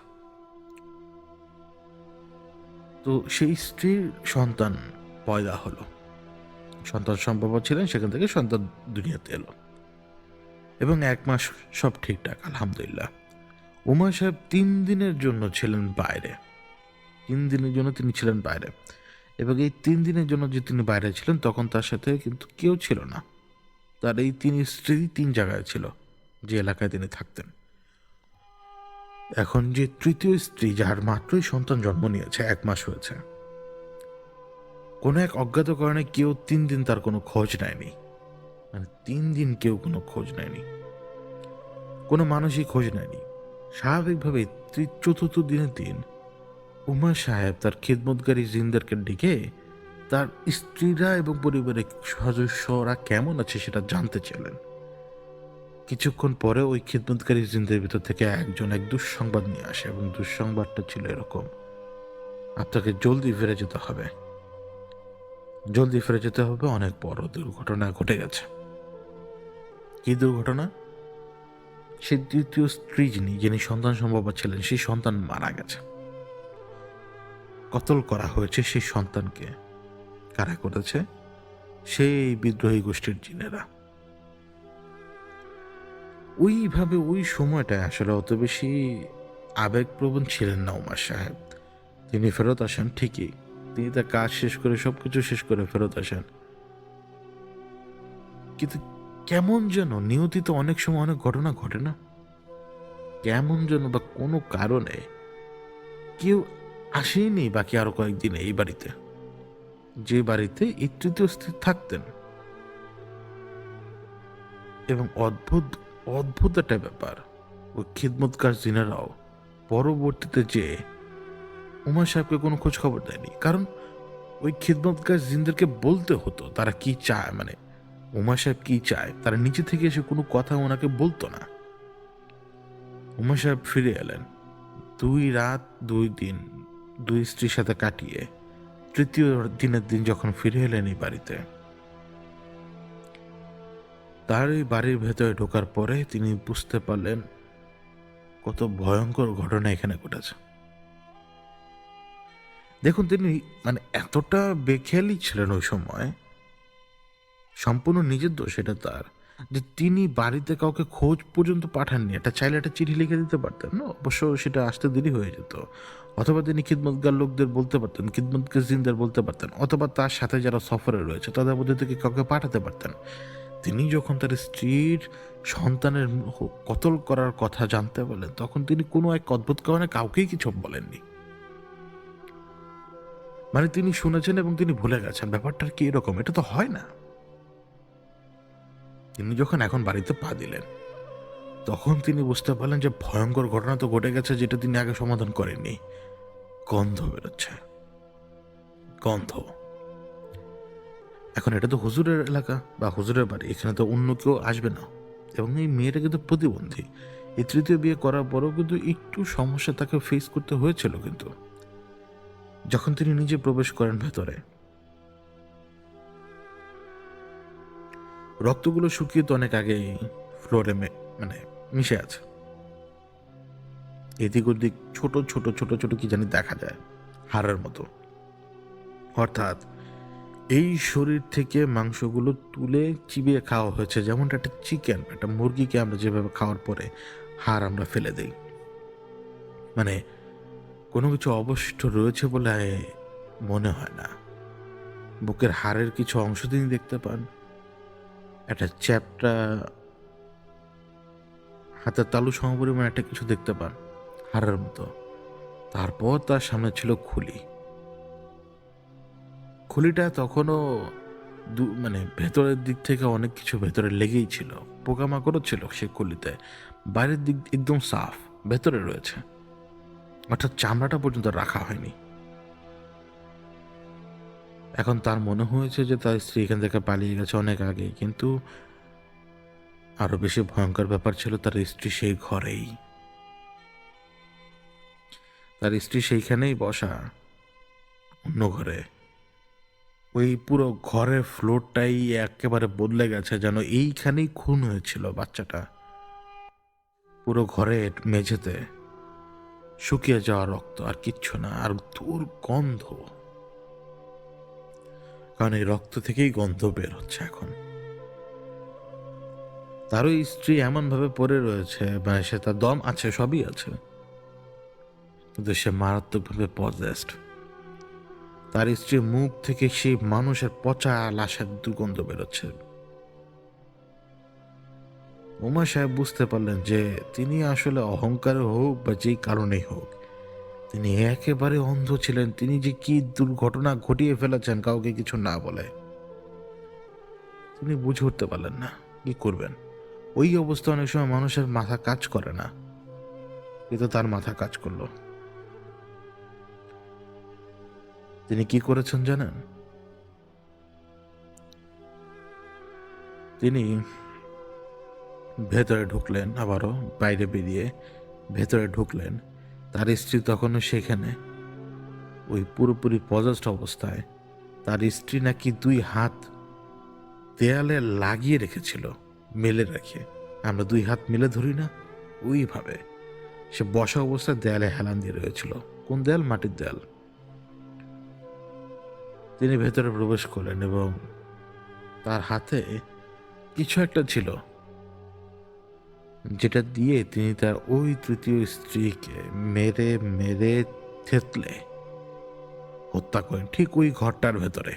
তো সেই স্ত্রীর সন্তান পয়দা হলো, সন্তান সম্ভব ছিলেন, সেখান থেকে সন্তান দুনিয়াতে এলো এবং 1 মাস সব ঠিকঠাক, আলহামদুলিল্লাহ। উমা সাহেব 3 দিনের জন্য ছিলেন বাইরে। 3 দিনের জন্য তিনি ছিলেন বাইরে এবং এই 3 দিনের জন্য যে তিনি বাইরে ছিলেন তখন তার সাথে কিন্তু কেউ ছিল না। তার এই 3 স্ত্রী 3 জায়গায় ছিল, যে এলাকায় তিনি থাকতেন। এখন যে তৃতীয় স্ত্রী, যার মাত্রই সন্তান জন্ম নিয়েছে, 1 মাস হয়েছে, কোনো এক অজ্ঞাত কারণে কেউ 3 দিন তার কোনো খোঁজ নেয়নি। মানে 3 দিন কেউ কোনো খোঁজ নেয়নি, কোনো মানুষই খোঁজ নেয়নি। স্বাভাবিকভাবে চতুর্থ দিনের দিন উমা সাহেব তার খিদমতগারী জিনদেরকে ডেকে তার স্ত্রীরা এবং পরিবারের সদস্যরা কেমন আছে সেটা জানতে চাইলেন। কিছুক্ষণ পরে ওই খিদমতকারী জিনদের ভিতর থেকে একজন এক দুঃসংবাদ নিয়ে আসে এবং দুঃসংবাদটা ছিল এরকম: আপনাকে জলদি ফিরে যেতে হবে, জলদি ফিরে যেতে হবে, অনেক বড় দুর্ঘটনা ঘটে গেছে। কি দুর্ঘটনা? সেই দ্বিতীয় স্ত্রী যিনি সন্তান সম্ভব ছিলেন, সেই সন্তান মারা গেছে। কতল করা হয়েছে সেই সন্তানকে। কারা করেছে? সেই বিদ্রোহী গোষ্ঠীর জিনেরা। ওইভাবে ওই সময়টায় আসলে অত বেশি আবেগপ্রবণ ছিলেন না উমা সাহেব। তিনি ফেরত আসেন ঠিকই, তিনি তার কাজ শেষ করে সবকিছু শেষ করে ফেরত আসেন, কিন্তু কেমন যেন নিয়তিত অনেক সময় অনেক ঘটনা ঘটে না, কেমন যেন বা কোনো কারণে কেউ আসেনি বাকি আরো কয়েকদিন এই বাড়িতে, যে বাড়িতে এই তৃতীয় স্ত্রী থাকতেন। এবং অদ্ভুত অদ্ভুত একটা ব্যাপার, ওই খিদমতগার জিনেরাও পরবর্তীতে যে উমা সাহেবকে কোনো খোঁজ খবর দেয়নি, কারণ ওই খিদমতগার জিনদেরকে বলতে হতো তারা কি চায়, মানে উমা সাহেব কি চায়, তারা নিচে থেকে এসে কোনো কথা ওনাকে বলতো না। উমা সাহেব ফিরে এলেন 2 রাত 2 দিন 2 স্ত্রীর সাথে কাটিয়ে তৃতীয় দিনের দিন যখন ফিরে এলেন এই বাড়িতে, তার এই বাড়ির ভেতরে ঢোকার পরে তিনি বুঝতে পারলেন কত ভয়ঙ্কর ঘটনা এখানে ঘটেছে। দেখুন, তিনি মানে এতটা বেখেয়ালি ছিলেন ওই সময়, সম্পূর্ণ নিজের দোষ এটা তার, যে তিনি বাড়িতে কাউকে খোঁজ পর্যন্ত পাঠাননি। এটা চাইলে একটা চিঠি লিখে দিতে পারতেন না, অবশ্য সেটা আসতে দেরি হয়ে যেত, অথবা তিনি খিদমতগার লোকদের বলতে পারতেন, খিদমতগার জিনদের বলতে পারতেন, অথবা তার সাথে যারা সফরে রয়েছে তাদের মধ্যে থেকে কাউকে পাঠাতে পারতেন। তিনি যখন তার স্ত্রীর সন্তানের কতল করার কথা জানতে পারলেন, তখন তিনি কোনো এক অদ্ভুত কারণে কাউকেই কিছু বলেননি। মানে তিনি শুনেছেন এবং তিনি ভুলে গেছেন। ব্যাপারটা কি এরকম? এটা তো হয় না। তিনি যখন এখন বাড়িতে পা দিলেন, তখন তিনি বুঝতে পারলেন যে ভয়ঙ্কর ঘটনা তো ঘটে গেছে, যেটা তিনি আগে সমাধান করেননি। গন্ধ বেরোচ্ছে, গন্ধ। এখন এটা তো হুজুরের এলাকা বা হুজুরের বাড়ি, এখানে তো অন্য কেউ আসবে না, এবং এই মেয়েটা কিন্তু প্রতিবন্ধী। এই তৃতীয় বিয়ে করার পরও কিন্তু একটু সমস্যা তাকে ফেস করতে হয়েছিল। কিন্তু যখন তিনি নিজে প্রবেশ করেন ভেতরে, রক্তগুলো শুকিয়ে তো অনেক আগেই ফ্লোরে মানে মিশে আছে। এদিক ওদিক ছোট ছোট ছোট ছোট কি জানি দেখা যায়, হাড়ের মতো। অর্থাৎ এই শরীর থেকে মাংসগুলো তুলে চিবিয়ে খাওয়া হয়েছে, যেমনটা একটা চিকেন, একটা মুরগিকে আমরা যেভাবে খাওয়ার পরে হাড় আমরা ফেলে দিই, মানে কোনো কিছু অবশিষ্ট রয়েছে বলে মনে হয় না। বুকের হাড়ের কিছু অংশ তিনি দেখতে পান, একটা চ্যাপটা হাতের তালু সমপরিমাণ একটা কিছু দেখতে পান হাড়ের মতো। তারপর তার সামনে ছিল খুলি। খুলিটা তখনও মানে ভেতরের দিক থেকে অনেক কিছু ভেতরে লেগেই ছিল, পোকামাকড়ও ছিল সে খুলিতে। বাইরের দিক একদম সাফ, ভেতরে রয়েছে, অর্থাৎ চামড়াটা পর্যন্ত রাখা হয়নি। এখন তার মনে হয়েছে যে তার স্ত্রী এখান থেকে পালিয়ে গেছে অনেক আগে, কিন্তু আরো বেশি ভয়ঙ্কর ব্যাপার ছিল তার স্ত্রী সেই ঘরেই, তার স্ত্রী সেইখানেই বসা, অন্য ঘরে। ওই পুরো ঘরের ফ্লোরটাই একেবারে বদলে গেছে, যেন এইখানেই খুন হয়েছিল বাচ্চাটা। পুরো ঘরের মেঝেতে শুকিয়ে যাওয়া রক্ত, আর কিচ্ছু না, আর দুর্গন্ধ, কারণ এই রক্ত থেকেই গন্ধ বের হচ্ছে এখন। তারও স্ত্রী এমন ভাবে পড়ে রয়েছে, মানে সে তার দম আছে, সবই আছে, কিন্তু সে মারাত্মকভাবে পজেসড। তার স্ত্রীর মুখ থেকে সেই মানুষের পচা লাশের দুর্গন্ধ বেরোচ্ছে। উমা সাহেব বুঝতে পারলেন যে তিনি আসলে অহংকারে হোক বা যেই কারণেই হোক, তিনি একেবারে অন্ধ ছিলেন। তিনি যে কি দুর্ঘটনা ঘটিয়ে ফেলেছেন কাউকে কিছু না বলে, তিনি বুঝে উঠতে পারলেন না কি করবেন। ওই অবস্থা অনেক সময় মানুষের মাথা কাজ করে না, কিন্তু তার মাথা কাজ করলো। তিনি কি করেছেন জানেন? তিনি ভেতরে ঢুকলেন, আবারও বাইরে বেরিয়ে ভেতরে ঢুকলেন। তার স্ত্রী তখনও সেখানে ওই পুরোপুরি পজেসড অবস্থায়। তার স্ত্রী নাকি 2 হাত দেয়ালে লাগিয়ে রেখেছিল, মেলে রেখে। আমরা 2 হাত মেলে ধরি না, ওইভাবে সে বসা অবস্থায় দেয়ালে হেলান দিয়ে রয়েছিল। কোন দেয়াল? মাটির দেয়াল। তিনি ভেতরে প্রবেশ করলেন এবং তার হাতে কিছু একটা ছিল, যেটা দিয়ে তিনি তার ওই তৃতীয় স্ত্রীকে মেরে মেরে থেতলে হত্যা করেন, ঠিক ওই ঘরটার ভেতরে।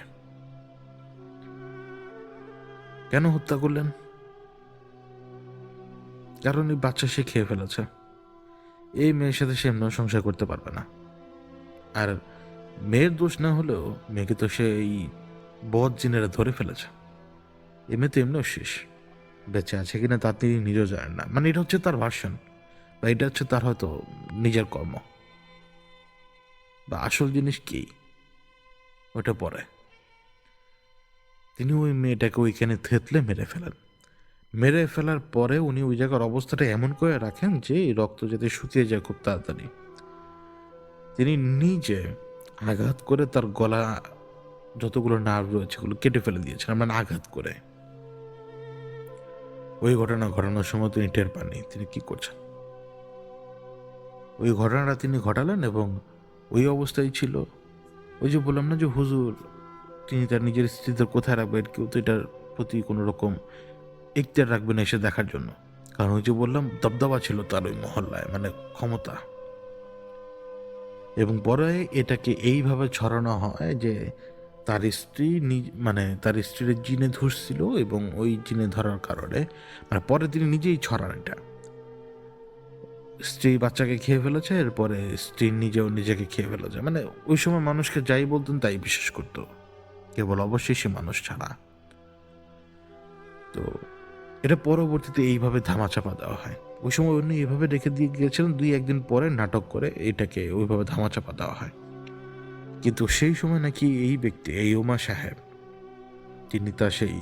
কেন হত্যা করলেন? কারণ এই বাচ্চা সে খেয়ে ফেলেছে। এই মেয়ের সাথে সে এমন সংসার করতে পারবে না। আর মেয়ের দোষ না হলেও মেয়েকে তো সে এই বদ জিনেরা ধরে ফেলেছে। এ মেয়ে তো এমনিও শেষ, বেঁচে আছে কিনা তা তিনি নিজেও জানেন না। মানে এটা হচ্ছে তার ভার্সন, বা এটা হচ্ছে তার হয়তো নিজের কর্ম, বা আসল জিনিস কি ওটা পরে। তিনি ওই মেয়েটাকে ওইখানে থেতলে মেরে ফেলেন। মেরে ফেলার পরে উনি ওই জায়গার অবস্থাটা এমন করে রাখেন যে এই রক্ত যাতে শুকিয়ে যায় খুব তাড়াতাড়ি। তিনি নিজে আঘাত করে তার গলা যতগুলো নার্ভ রয়েছে ওগুলো কেটে ফেলে দিয়েছেন, মানে আঘাত করে। ওই ঘটনা ঘটানোর সময় তিনি টের পাননি তিনি কি করছেন। ওই ঘটনাটা তিনি ঘটালেন এবং ওই অবস্থায় ছিল। ওই যে বললাম না যে হুজুর তিনি তার নিজের স্ত্রীদের কোথায় রাখবেন, কেউ তো এটার প্রতি কোনো রকম এখতিয়ার রাখবেন এসে দেখার জন্য। কারণ ওই যে বললাম দবদবা ছিল তার ওই মহল্লায়, মানে ক্ষমতা। এবং পরে এটাকে এইভাবে ছড়ানো হয় যে তার স্ত্রী মানে তার স্ত্রীর জিনে ধরছিল, এবং ওই জিনে ধরার কারণে মানে পরে তিনি নিজেই ছড়ান এটা। স্ত্রী বাচ্চাকে খেয়ে ফেলেছে, এরপরে স্ত্রী নিজেও নিজেকে খেয়ে ফেলেছে। মানে ওই সময় মানুষকে যাই বলতেন তাই বিশ্বাস করতো, কেবল অবশ্যই সে মানুষ ছাড়া। তো এটা পরবর্তীতে এইভাবে ধামাচাপা দেওয়া হয়। ওই সময় উনি এইভাবে রেখে দিয়ে গিয়েছিলেন, 2-1 দিন পরে নাটক করে এটাকে ওইভাবে ধামাচাপা দেওয়া হয়। কিন্তু সেই সময় নাকি এই ব্যক্তি, এই উমা সাহেব, তিনি তা সেই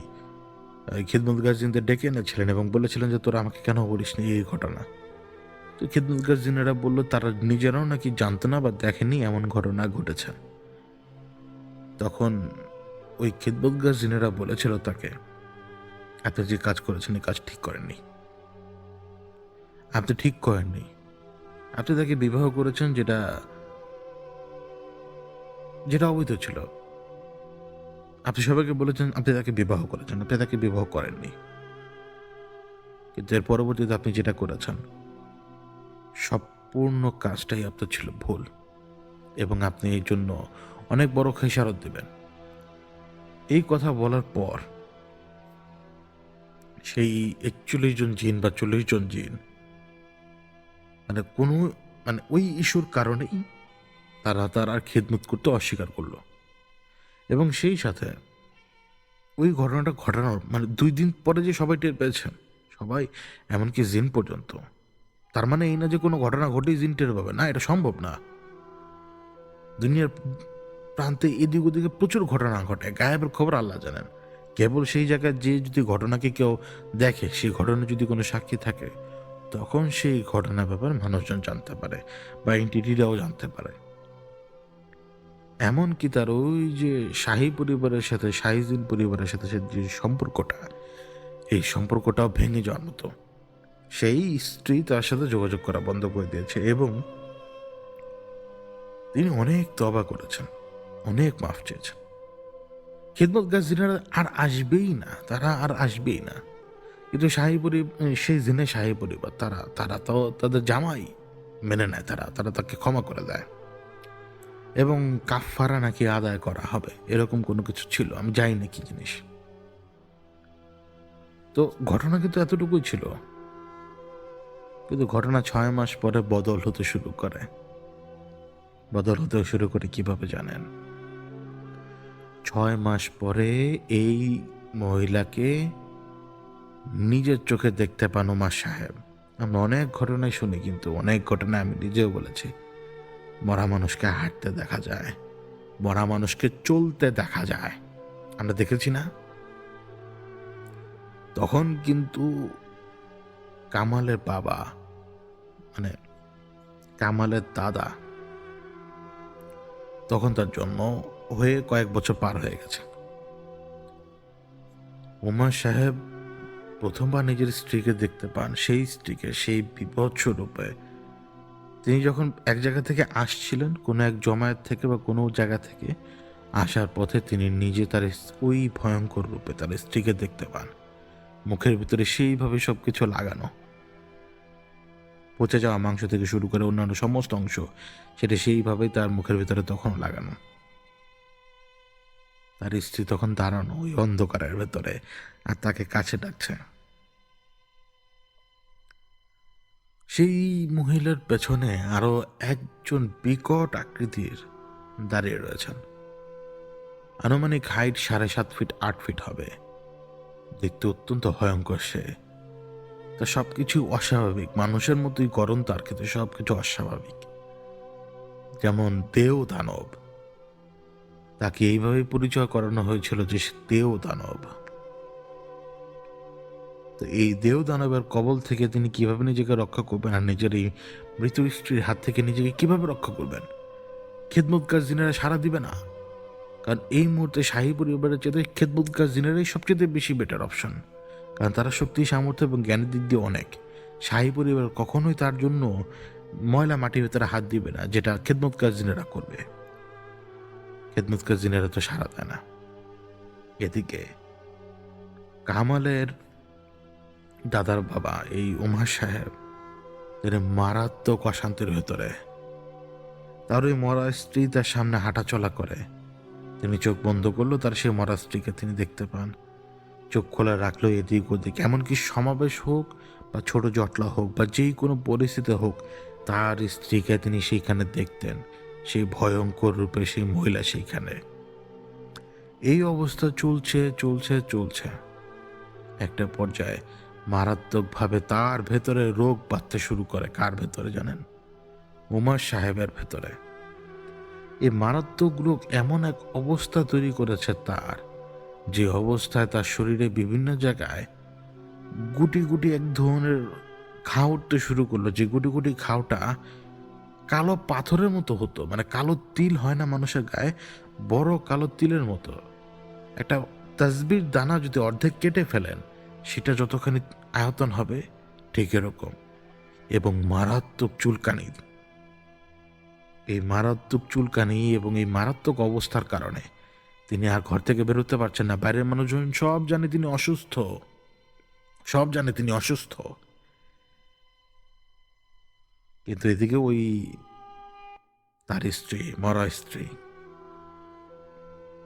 খিদমত গার্জিয়ানদের ডেকে এনেছিলেন এবং বলেছিলেন যে তোরা আমাকে কেন বলিস নি এই ঘটনা। তো খিদমত গার্জিয়ানেরা বললো তারা নিজেরাও নাকি জানতো না বা দেখেনি এমন ঘটনা ঘটেছে। তখন ওই খিদমত গার্জিয়ানেরা বলেছিল তাকে, আপনি যে কাজ করেছেন এই কাজ ঠিক করেননি, আপনি ঠিক করেননি। আপনি তাকে বিবাহ করেছেন যেটা যেটা অবৈধ ছিল। আপনি সবাইকে বলেছেন আপনি তাকে বিবাহ করেছেন, আপনি তাকে বিবাহ করেননি। কিন্তু এর পরবর্তীতে আপনি যেটা করেছেন সম্পূর্ণ কাজটাই আপনার ছিল ভুল, এবং আপনি এই জন্য অনেক বড় খেসারত দেবেন। এই কথা বলার পর সেই 41 জন জিন বা 40 জন জিন মানে কোনো মানে ওই ইস্যুর কারণেই তারা তার আর খেদমত করতে অস্বীকার করলো। এবং সেই সাথে ওই ঘটনাটা ঘটানোর মানে 2 দিন পরে যে সবাই টের পেয়েছেন, সবাই, এমনকি জিন পর্যন্ত। তার মানে এই না যে কোনো ঘটনা ঘটেই জিন টের পাবে না, এটা সম্ভব না। দুনিয়ার প্রান্তে এদিক ওদিকে প্রচুর ঘটনা ঘটে, গায়েবের খবর আল্লাহ জানেন। কেবল সেই জায়গায় যে যদি ঘটনাকে কেউ দেখে, সেই ঘটনা যদি কোনো সাক্ষী থাকে, তখন সেই ঘটনার ব্যাপারে মানুষজন জানতে পারে বা এনটিটিরাও জানতে পারে। এমনকি তার ওই যে শাহী পরিবারের সাথে শাহীজিন পরিবারের সাথে যে সম্পর্কটা, এই সম্পর্কটাও ভেঙে যাওয়ার মতো। সেই স্ত্রী তার সাথে যোগাযোগ করা বন্ধ করে দিয়েছে এবং তিনি অনেক তওবা করেছেন, অনেক মাফ চেয়েছেন। খিদমত গাজিনারা আর আসবেই না, তারা আর আসবেই না। কিন্তু সেই দিনে শাহী পরিবার তারা তারা তো তাদের জামাই মেনে নেয়, তারা তারা তাকে ক্ষমা করে দেয় এবং কাফফারা নাকি আদায় করা হবে, এরকম কোনো কিছু ছিল, আমি জানি না কি জিনিস। তো ঘটনা কিন্তু এতটুকুই ছিল, কিন্তু ঘটনা 6 মাস পরে বদল হতে শুরু করে। বদল হতে শুরু করে কিভাবে জানেন? 6 মাস পরে এই মহিলাকে নিজের চোখে দেখতে পান ওমর সাহেব। আমরা অনেক ঘটনায় শুনি, কিন্তু অনেক ঘটনায় আমি নিজেও বলেছি, মরা মানুষকে হাঁটতে দেখা যায়, মরা মানুষকে চলতে দেখা যায়, আমরা দেখেছি না? তখন কিন্তু কামালের বাবা, মানে কামালের দাদা, তখন তার জন্ম হয়ে কয়েক বছর পার হয়ে গেছে। ওমর সাহেব প্রথমবার নিজের স্ত্রীকে দেখতে পান, সেই স্ত্রীকে সেই বিভৎস রূপে। তিনি যখন এক জায়গা থেকে আসছিলেন, কোনো এক জমায়েত থেকে বা কোনো জায়গা থেকে আসার পথে তিনি নিজে তার ওই ভয়ঙ্কর রূপে তার স্ত্রীকে দেখতে পান। মুখের ভিতরে সেইভাবে সবকিছু লাগানো, পচে যাওয়া মাংস থেকে শুরু করে অন্যান্য সমস্ত অংশ, সেটা সেইভাবেই তার মুখের ভিতরে তখন লাগানো। তার স্ত্রী তখন দাঁড়ানো ওই অন্ধকারের ভেতরে আর তাকে কাছে ডাকছে। সেই মহিলার পেছনে আরো একজন বিকট আকৃতির দাঁড়িয়ে রয়েছেন। আনুমানিক হাইট 7.5 ফিট 8 ফিট হবে। দেখতে অত্যন্ত ভয়ঙ্কর সে। তা সবকিছু অস্বাভাবিক, মানুষের মতোই গরম তার, কিন্তু সবকিছু অস্বাভাবিক। যেমন দেও দানব, তাকে এইভাবেই পরিচয় করানো হয়েছিল যে সে দেও দানব। তো এই দেও দানবের কবল থেকে তিনি কিভাবে নিজেকে রক্ষা করবেন, আর নিজের এই মৃত স্ত্রীর হাত থেকে নিজেকে কিভাবে রক্ষা করবেন? খেদমতগার জিনেরা সাড়া দিবে না, কারণ এই মুহূর্তে শাহী পরিবারের চেয়ে খেদমতগার জিনেরাই সবচেয়ে বেশি বেটার অপশন, কারণ তারা শক্তি, সামর্থ্য এবং জ্ঞানের দিক দিয়ে অনেক। শাহী পরিবার কখনোই তার জন্য ময়লা মাটির ভেতরে হাত দিবে না, যেটা খেদমতগার জিনেরা করবে। খেদমতগার জিনেরা তো সাড়া দেয় না। এদিকে কামালের দাদার বাবা এই ওমর সাহেব, তিনি মারাত্মক অশান্তির ভেতরে। তার ওই মরা স্ত্রী তার সামনে হাঁটা চলা করে। তিনি চোখ বন্ধ করলো, তার সেই মরা স্ত্রীকে তিনি দেখতে পান। চোখ খোলা রাখলো এদিক ওদিক, এমনকি সমাবেশ হোক বা ছোট জটলা হোক বা যেই কোনো পরিস্থিতি হোক, তার স্ত্রীকে তিনি সেইখানে দেখতেন, সেই ভয়ঙ্কর রূপে সেই মহিলা সেইখানে। এই অবস্থা চলছে চলছে চলছে, একটা পর্যায়ে মারাত্মকভাবে তার ভেতরে রোগ বাঁধতে শুরু করে। কার ভেতরে জানেন? ওমর সাহেবের ভেতরে। এই মারাত্মক রোগ এমন এক অবস্থা তৈরি করেছে তার, যে অবস্থায় তার শরীরে বিভিন্ন জায়গায় গুটি গুটি এক ধরনের ঘা উঠতে শুরু করলো, যে গুটি গুটি ঘাওটা কালো পাথরের মতো হতো, মানে কালো তিল হয় না মানুষের গায়ে, বড় কালো তিলের মতো। একটা তাসবির দানা যদি অর্ধেক কেটে ফেলেন, সেটা যতখানি আয়তন হবে, ঠিক এরকম। এবং মারাত্মক চুলকানি। এই মারাত্মক চুলকানি এবং এই মারাত্মক অবস্থার কারণে তিনি আর ঘর থেকে বেরোতে পারছেন না। বাইরের মানুষজন সব জানে তিনি অসুস্থ, সব জানে তিনি অসুস্থ। কিন্তু এদিকে ওই তার স্ত্রী, মরা স্ত্রী,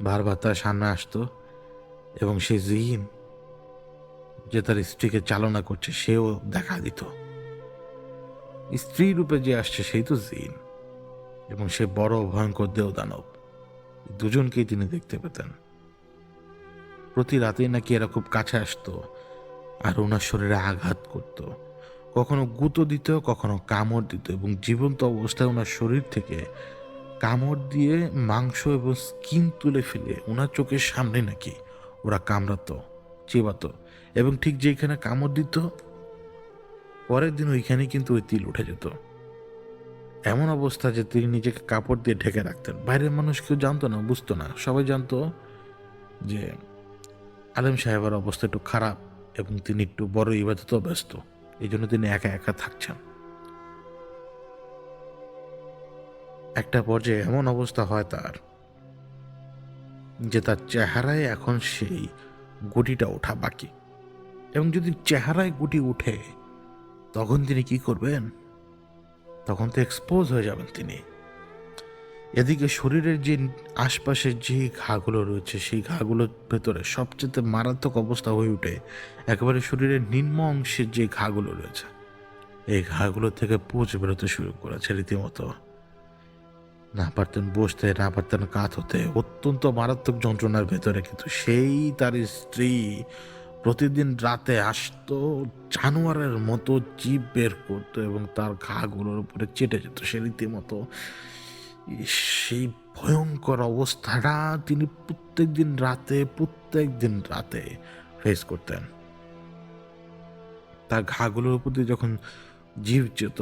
বারবার তার সামনে আসতো এবং সে জিন যে তার স্ত্রীকে চালনা করছে, সেও দেখা দিত। স্ত্রী রূপে যে আসছে সেই তো জিন, এবং সে বড় ভয়ঙ্কর দেও দানব। দুজনকেই তিনি দেখতে পেতেন। প্রতি রাতেই নাকি এরা খুব কাছে আসতো আর ওনার শরীরে আঘাত করত, কখনো গুঁতো দিত, কখনো কামড় দিত, এবং জীবন্ত অবস্থায় ওনার শরীর থেকে কামড় দিয়ে মাংস এবং স্কিন তুলে ফেলে ওনার চোখের সামনে নাকি ওরা কামড়াতো, চেবাতো, এবং ঠিক যেখানে কামড় দিত, পরের দিন ওইখানে কিন্তু ওই তিল উঠে যেত। এমন অবস্থা যে তিনি নিজেকে কাপড় দিয়ে ঢেকে রাখতেন। বাইরের মানুষ কেউ জানতো না, বুঝতো না। সবাই জানতো যে আলেম সাহেবের অবস্থা একটু খারাপ এবং তিনি একটু বড় ইবাদতেও ব্যস্ত। এই জন্য তিনি একা একা থাকছেন। একটা পর্যায়ে এমন অবস্থা হয় তার যে তার চেহারায় এখন সেই গুটিটা ওঠা বাকি। এবং যদি চেহারায় গুটি উঠে তখন তিনি কি করবেন? তখন তো এক্সপোজ হয়ে যাবেন তিনি। এদিকে শরীরের যে আশপাশের যে ঘাগুলো রয়েছে সেই ঘাগুলোর ভেতরে সবচেয়ে মারাত্মক অবস্থা হয়ে ওঠে একেবারে শরীরের নিম্ন অংশের যে ঘাগুলো রয়েছে, এই ঘাগুলো থেকে পুঁজ বেরোতে শুরু করেছে রীতিমতো। না পারতেন বসতে, না পারতেন কাত হতে, অত্যন্ত মারাত্মক যন্ত্রণার ভেতরে। কিন্তু সেই তার স্ত্রী প্রতিদিন রাতে আসতো, জানোয়ারের মতো জিভ বের করতো এবং তার ঘাগুলোর উপরে চেটে যেত। সে রীতিমতো সেই ভয়ঙ্কর অবস্থাটা তিনি প্রত্যেক দিন রাতে ফেস করতেন। তার ঘাগুলোর উপর দিয়ে যখন জিভ যেত,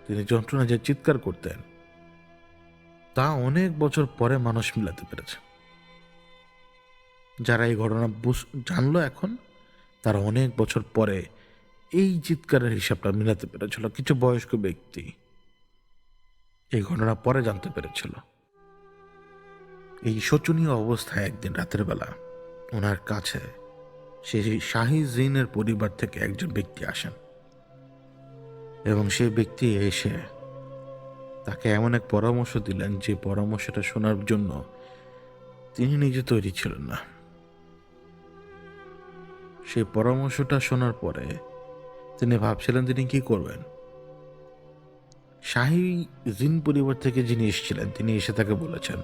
তিনি যন্ত্রণা যে চিৎকার করতেন, তা অনেক বছর পরে মানুষ মিলাতে পেরেছে। যারা এই ঘটনা জানলো এখন, তারা অনেক বছর পরে এই চিৎকারের হিসাবটা মিলাতে পেরেছিল। কিছু বয়স্ক ব্যক্তি এই ঘটনা পরে জানতে পেরেছিল। এই শোচনীয় অবস্থায় একদিন রাতের বেলা ওনার কাছে সেই শাহী জিনের পরিবার থেকে একজন ব্যক্তি আসেন এবং সেই ব্যক্তি এসে তাকে এমন এক পরামর্শ দিলেন যে পরামর্শটা শোনার জন্য তিনি নিজে তৈরি ছিলেন না। সেই পরামর্শটা শোনার পরে তিনি ভাবছিলেন তিনি কি করবেন। শাহী জিন পরিবার থেকে যিনি এসেছিলেন তিনি এসে তাকে বলেছেন,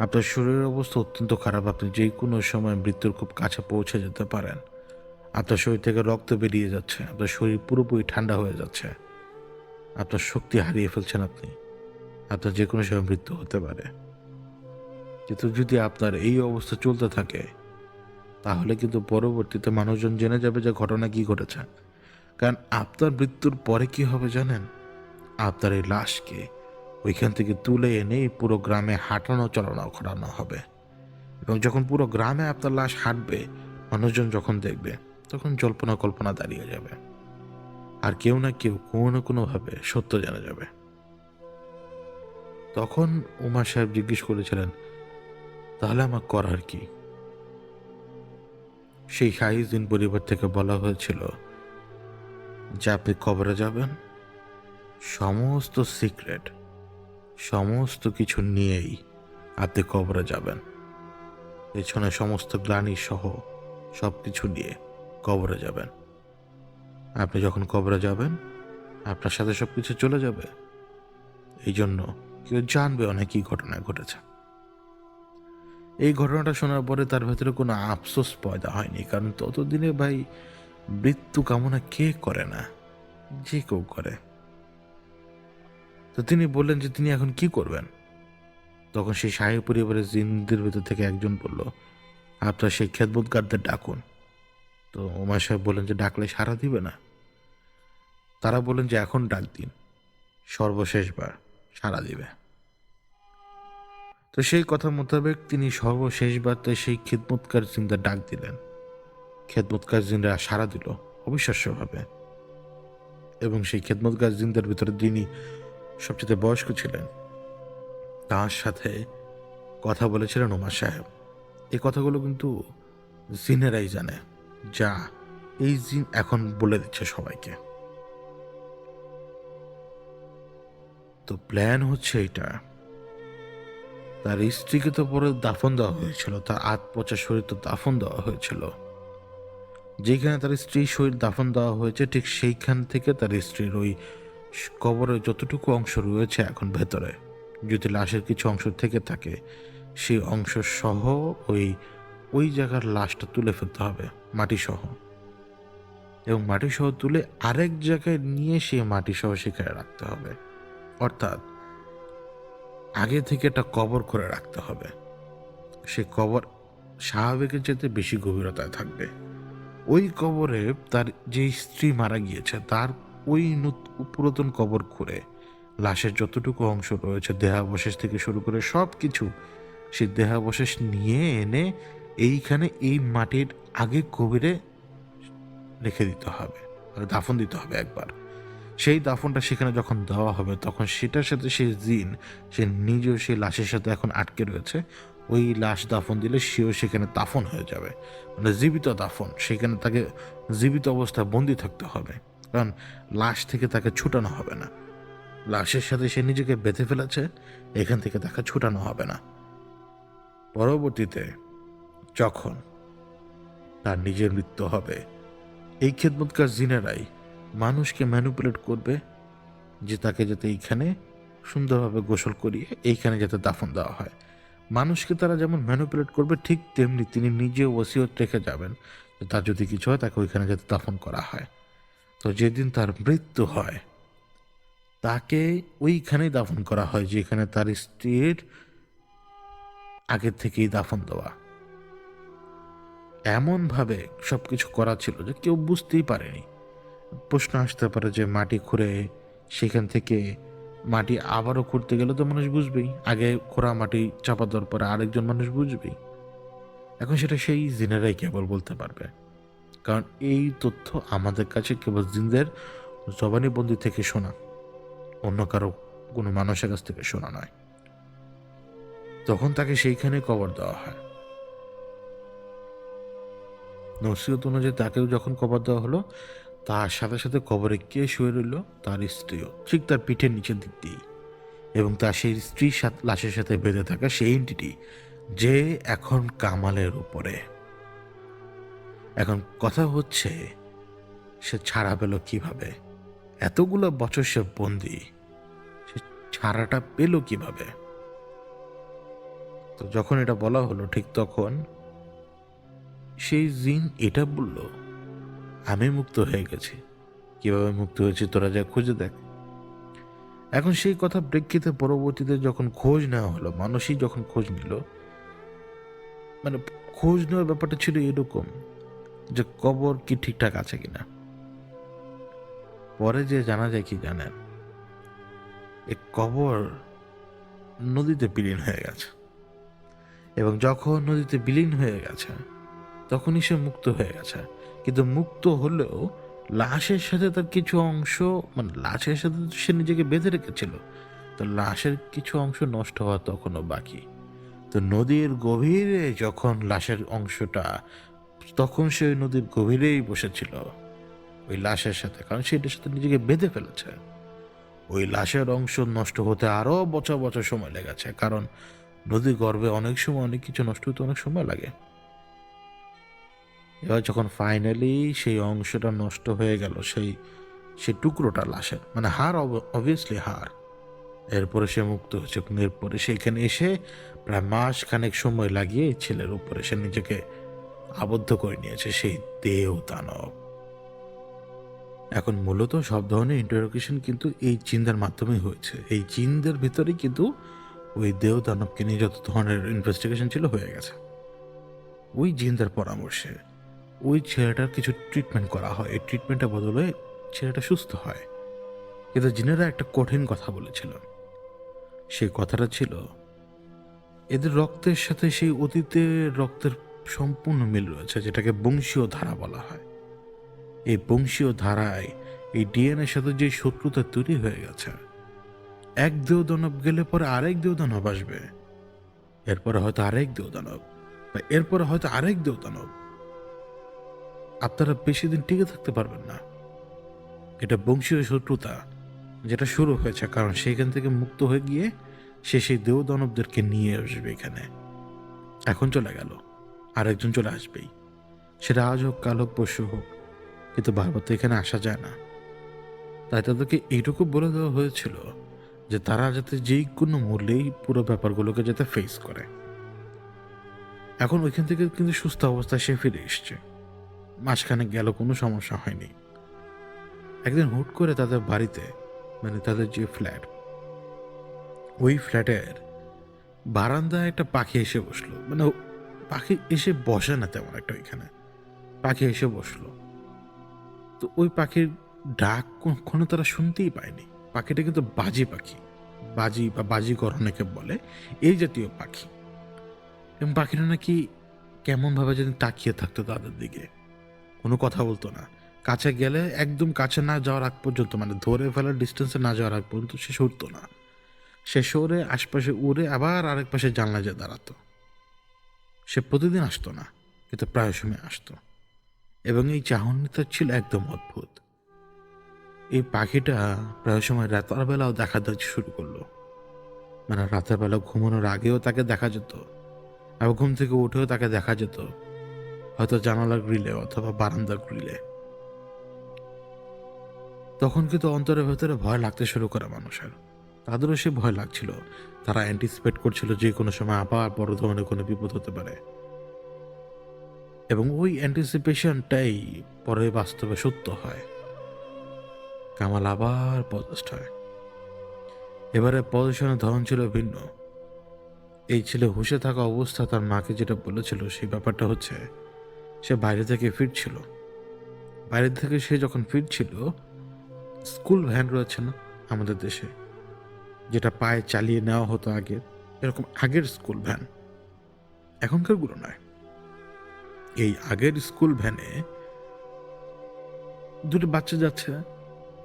আপনার শরীরের অবস্থা অত্যন্ত খারাপ, আপনি যে কোনো সময় মৃত্যুর খুব কাছে পৌঁছে যেতে পারেন। আপনার শরীর থেকে রক্ত বেরিয়ে যাচ্ছে, আপনার শরীর পুরোপুরি ঠান্ডা হয়ে যাচ্ছে, আপনার শক্তি হারিয়ে ফেলছেন আপনি, আপনার যে কোনো সময় মৃত্যু হতে পারে। কিন্তু যদি আপনার এই অবস্থা চলতে থাকে তাহলে কিন্তু পরবর্তীতে মানুষজন জেনে যাবে যে ঘটনা কি ঘটেছে। কারণ আপনার মৃত্যুর পরে কি হবে জানেন? আপনার এই লাশকে ওইখান থেকে তুলে এনে পুরো গ্রামে হাঁটানো চলানো করানো হবে এবং যখন পুরো গ্রামে আপনার লাশ হাঁটবে, মানুষজন যখন দেখবে তখন জল্পনা কল্পনা দাঁড়িয়ে যাবে আর কেউ না কেউ কোনো না কোনোভাবে সত্য জানা যাবে। তখন উমার সাহেব জিজ্ঞেস করেছিলেন, তাহলে আমার করার কি? সেই শাহিদিন পরিবার থেকে বলা হয়েছিল যে আপনি কবরে যাবেন, সমস্ত সিক্রেট সমস্ত কিছু নিয়েই আপনি কবরে যাবেন, পেছনে সমস্ত গ্লানি সহ সব কিছু নিয়ে কবরে যাবেন। আপনি যখন কবরে যাবেন আপনার সাথে সব কিছু চলে যাবে, এই জন্য কেউ জানবে অনেক কি ঘটনা ঘটেছে। এই ঘটনাটা শোনার পরে তার ভেতরে কোনো আফসোস পয়দা হয়নি, কারণ ততদিনে ভাই মৃত্যু কামনা কে করে না, যে কেউ করে। তো তিনি বললেন যে তিনি এখন কি করবেন। তখন সেই শাহী পরিবারের জিনদের ভেতর থেকে একজন বলল, আপনার সেই খেদমতগারদের ডাকুন। তো ওমর সাহেব বললেন যে ডাকলে সাড়া দিবে না। তারা বললেন যে এখন ডাক দিন, সর্বশেষবার সাড়া দিবে। তো সেই কথা মোতাবেক তিনি সর্বশেষবার সেই খেদমতকার জিনদের ডাক দিলেন। খেদমতকার জিনরা সাড়া দিল অবিশ্বাস্যভাবে এবং সেই খেদমতকার জিনদের ভিতরে যিনি সবচেয়ে বয়স্ক ছিলেন তার সাথে কথা বলেছিলেন ওমর সাহেব। এই কথাগুলো কিন্তু জিনেরাই জানে, যা এই জিন এখন বলে দিচ্ছে সবাইকে। তো প্ল্যান হচ্ছে এটা, তার স্ত্রীকে তো পরে দাফন দেওয়া হয়েছিল, তার পচা শরীর তো দাফন দেওয়া হয়েছিল। যেখানে তার স্ত্রীর শরীর দাফন দেওয়া হয়েছে ঠিক সেইখান থেকে তার স্ত্রীর ওই কবরের যতটুকু অংশ রয়েছে এখন ভেতরে, যদি লাশের কিছু অংশ থেকে থাকে সেই অংশ সহ ওই জায়গার লাশটা তুলে ফেলতে হবে মাটি সহ, এবং মাটি সহ তুলে আরেক জায়গায় নিয়ে সেই মাটি সহ সেখানে রাখতে হবে। অর্থাৎ আগে থেকে একটা কবর করে রাখতে হবে। সে কবর স্বাভাবিকের চাইতে বেশি গভীরতায় থাকবে। ওই কবরে তার যে স্ত্রী মারা গিয়েছে তার ওই পুরাতন কবর খুঁড়ে লাশের যতটুকু অংশ রয়েছে, দেহাবশেষ থেকে শুরু করে সব কিছু, সেই দেহাবশেষ নিয়ে এনে এইখানে এই মাটির আগে গভীরে রেখে দিতে হবে, দাফন দিতে হবে একবার। সেই দাফনটা সেখানে যখন দেওয়া হবে তখন সেটার সাথে সেই জিন, সে নিজেও সেই লাশের সাথে এখন আটকে রয়েছে। ওই লাশ দাফন দিলে সেও সেখানে দাফন হয়ে যাবে, মানে জীবিত দাফন। সেখানে তাকে জীবিত অবস্থায় বন্দি থাকতে হবে, কারণ লাশ থেকে তাকে ছুটানো হবে না। লাশের সাথে সে নিজেকে বেঁধে ফেলেছে, এখান থেকে তাকে ছুটানো হবে না। পরবর্তীতে যখন তার নিজের মৃত্যু হবে, এই খেদমতকার জিনেরাই মানুষকে ম্যানিপুলেট করবে যে তাকে যাতে এইখানে সুন্দরভাবে গোসল করিয়ে এইখানে যাতে দাফন দেওয়া হয়। মানুষকে তারা যেমন ম্যানিপুলেট করবে, ঠিক তেমনি তিনি নিজে ওসিয়ত রেখে যাবেন যে তার যদি কিছু হয় তাকে ওইখানে যাতে দাফন করা হয়। তো যেদিন তার মৃত্যু হয় তাকে ওইখানেই দাফন করা হয় যেখানে তার স্ত্রীর আগের থেকেই দাফন দেওয়া। এমনভাবে সব কিছু করা ছিল যে কেউ বুঝতেই পারেনি। প্রশ্ন আসতে পারে যে মাটি খুঁড়ে সেখান থেকে মাটি আবারও খুঁড়তে গেলে তো মানুষ বুঝবেই, আগে খোঁড়া মাটি চাপা দেওয়ার পরে আরেকজন মানুষ বুঝবেই। এখন সেটা সেই জিনেরাই কেবল বলতে পারবে, কারণ এই তথ্য আমাদের কাছে কেবল জিনদের জবানিবন্দি থেকে শোনা, অন্য কারো কোনো মানুষের কাছ থেকে শোনা নয়। তখন তাকে সেইখানে কবর দেওয়া হয়। নসিহত অনুযায়ী তাকেও যখন কবর দেওয়া হলো, তার সাথে সাথে কবরে কে শুয়ে রইল? তার স্ত্রীও, ঠিক তার পিঠের নিচের দিক দিয়েই। এবং তার সেই স্ত্রীর সাথে লাশের সাথে বেঁধে থাকা সেই এন্টিটি, যে এখন কামালের উপরে। এখন কথা হচ্ছে সে ছাড়া পেল কিভাবে? এতগুলো বছর সে বন্দি, সে ছাড়াটা পেল কিভাবে? তো যখন এটা বলা হলো, ঠিক তখন সেই জিন এটা বলল, আমি মুক্ত হয়ে গেছি। কিভাবে মুক্ত হয়েছি তোরা যা খুঁজে দেখ। এখন সেই কথা প্রেক্ষিতে পরবর্তীতে যখন খোঁজ নেওয়া হলো, মানুষই যখন খোঁজ নিল, মানে খোঁজ নেওয়ার ব্যাপারটা ছিল এরকম যে কবর কি ঠিকঠাক আছে কিনা। পরে যে জানা যায় কি জানেন, এই কবর নদীতে বিলীন হয়ে গেছে, এবং যখন নদীতে বিলীন হয়ে গেছে তখনই সে মুক্ত হয়ে গেছে। কিন্তু মুক্ত হলেও লাশের সাথে তার কিছু অংশ, মানে লাশের সাথে সে নিজেকে বেঁধে রেখেছিল, তো লাশের কিছু অংশ নষ্ট হওয়া তখনও বাকি। তো নদীর গভীরে যখন লাশের অংশটা, তখন সে ওই নদীর গভীরেই বসেছিল ওই লাশের সাথে, কারণ সে এটার সাথে নিজেকে বেঁধে ফেলেছে। ওই লাশের অংশ নষ্ট হতে আরো বছর বছর সময় লেগেছে, কারণ নদীর গর্ভে অনেক সময় অনেক কিছু নষ্ট হতে অনেক সময় লাগে। এবার যখন ফাইনালি সেই অংশটা নষ্ট হয়ে গেল, সেই টুকরোটা লাশের, মানে হাড়, অবভিয়াসলি হাড়, এরপরে সে মুক্ত হয়েছে। এরপরে সেখানে এসে প্রায় মাস খানেক সময় লাগিয়ে ছেলের উপরে সে নিজেকে আবদ্ধ করে নিয়েছে সেই দেহ দানব। এখন মূলত সব ধরনের ইন্টারোগেশন কিন্তু এই জিনদের মাধ্যমেই হয়েছে। এই জিনদের ভিতরেই কিন্তু ওই দেহ দানবকে নিয়ে যত ধরনের ইনভেস্টিগেশন ছিল হয়ে গেছে। ওই জিনদের পরামর্শে ওই ছেলেটার কিছু ট্রিটমেন্ট করা হয়, এই ট্রিটমেন্টের বদলে ছেলেটা সুস্থ হয়। কিন্তু জিনেরা একটা কঠিন কথা বলেছিল। সেই কথাটা ছিল, এদের রক্তের সাথে সেই অতীতের রক্তের সম্পূর্ণ মিল রয়েছে, যেটাকে বংশীয় ধারা বলা হয়। এই বংশীয় ধারায় এই ডিএনএর সাথে যে শত্রুতা তৈরি হয়ে গেছে, এক দেহ দানব গেলে পরে আরেক দেহ দানব আসবে, এরপরে হয়তো আরেক দেহ দানব, বা এরপরে হয়তো আরেক দেহ দানব। আপনারা বেশি দিন টিকে থাকতে পারবেন না। এটা বংশীয় শত্রুতা যেটা শুরু হয়েছে, কারণ সেখান থেকে মুক্ত হয়ে গিয়ে সে সেই দেহ দানবদেরকে নিয়ে আসবে এখানে। এখন চলে গেল, আরেকজন চলে আসবেই, সেটা আজ হোক, কাল হোক, পরশু হোক, কিন্তু বারবার তো এখানে আসা যায় না। তাই তাদেরকে এইটুকু বলে দেওয়া হয়েছিল যে তারা যাতে যেই কোনো মূল্যেই পুরো ব্যাপারগুলোকে যাতে ফেস করে। এখন ওইখান থেকে কিন্তু সুস্থ অবস্থায় সে ফিরে এসছে, মাঝখানে গেল, কোনো সমস্যা হয়নি। একদিন হুট করে তাদের বাড়িতে, মানে তাদের যে ফ্ল্যাট, ওই ফ্ল্যাটের বারান্দায় একটা পাখি এসে বসলো। মানে পাখি এসে বসে না তেমন একটা, ওইখানে পাখি এসে বসলো। তো ওই পাখির ডাক কখনো তারা শুনতেই পায়নি। পাখিটা কিন্তু বাজি পাখি, বাজি বা বাজিঘর অনেকে বলে, এই জাতীয় পাখি। এবং পাখিটা নাকি কেমনভাবে যেন তাকিয়ে থাকতো তাদের দিকে, কোনো কথা বলতো না। কাছে গেলে একদম কাছে না যাওয়ার আগ পর্যন্ত, মানে ধরে ফেলার ডিস্টেন্সে না যাওয়ার আগ পর্যন্ত সে সরতো না। সে সরে আশপাশে উড়ে আবার আরেক পাশে জানলায় যেয়ে দাঁড়াতো। সে প্রতিদিন আসতো না, কিন্তু প্রায় সময় আসতো। এবং এই চাহনিটা ছিল একদম অদ্ভুত। এই পাখিটা প্রায় সময় রাতের বেলাও দেখা দিতে শুরু করলো। মানে রাতের বেলা ঘুমানোর আগেও তাকে দেখা যেত, আবার ঘুম থেকে উঠেও তাকে দেখা যেত, হয়তো জানালার গ্রিলে অথবা বারান্দার গ্রিলে। তখন কিন্তু অন্তরের ভেতরে ভয় লাগতে শুরু করে মানুষের। তাদেরও সে ভয় লাগছিল। তারা অ্যান্টিসিপেট করছিল যে কোনো সময় আবার বড় ধরনের কোনো বিপদ হতে পারে। এবং ওই অ্যান্টিসিপেশনটাই পরে বাস্তবে সত্য হয়। কামাল আবার পজেসড হয়। এবারে পজিশনের ধরন ছিল ভিন্ন। এই ছেলে হুঁশে থাকা অবস্থা তার মাকে যেটা বলেছিল সেই ব্যাপারটা হচ্ছে, সে বাইরে থেকে ফিরছিল। বাইরে থেকে সে যখন ফিরছিল, স্কুল ভ্যান রয়েছে না আমাদের দেশে, যেটা পায়ে চালিয়ে নেওয়া হতো আগে, এরকম আগের স্কুল ভ্যান, এখনকার গুলো নয়। এই আগের স্কুল ভ্যানে দুটো বাচ্চা যাচ্ছে,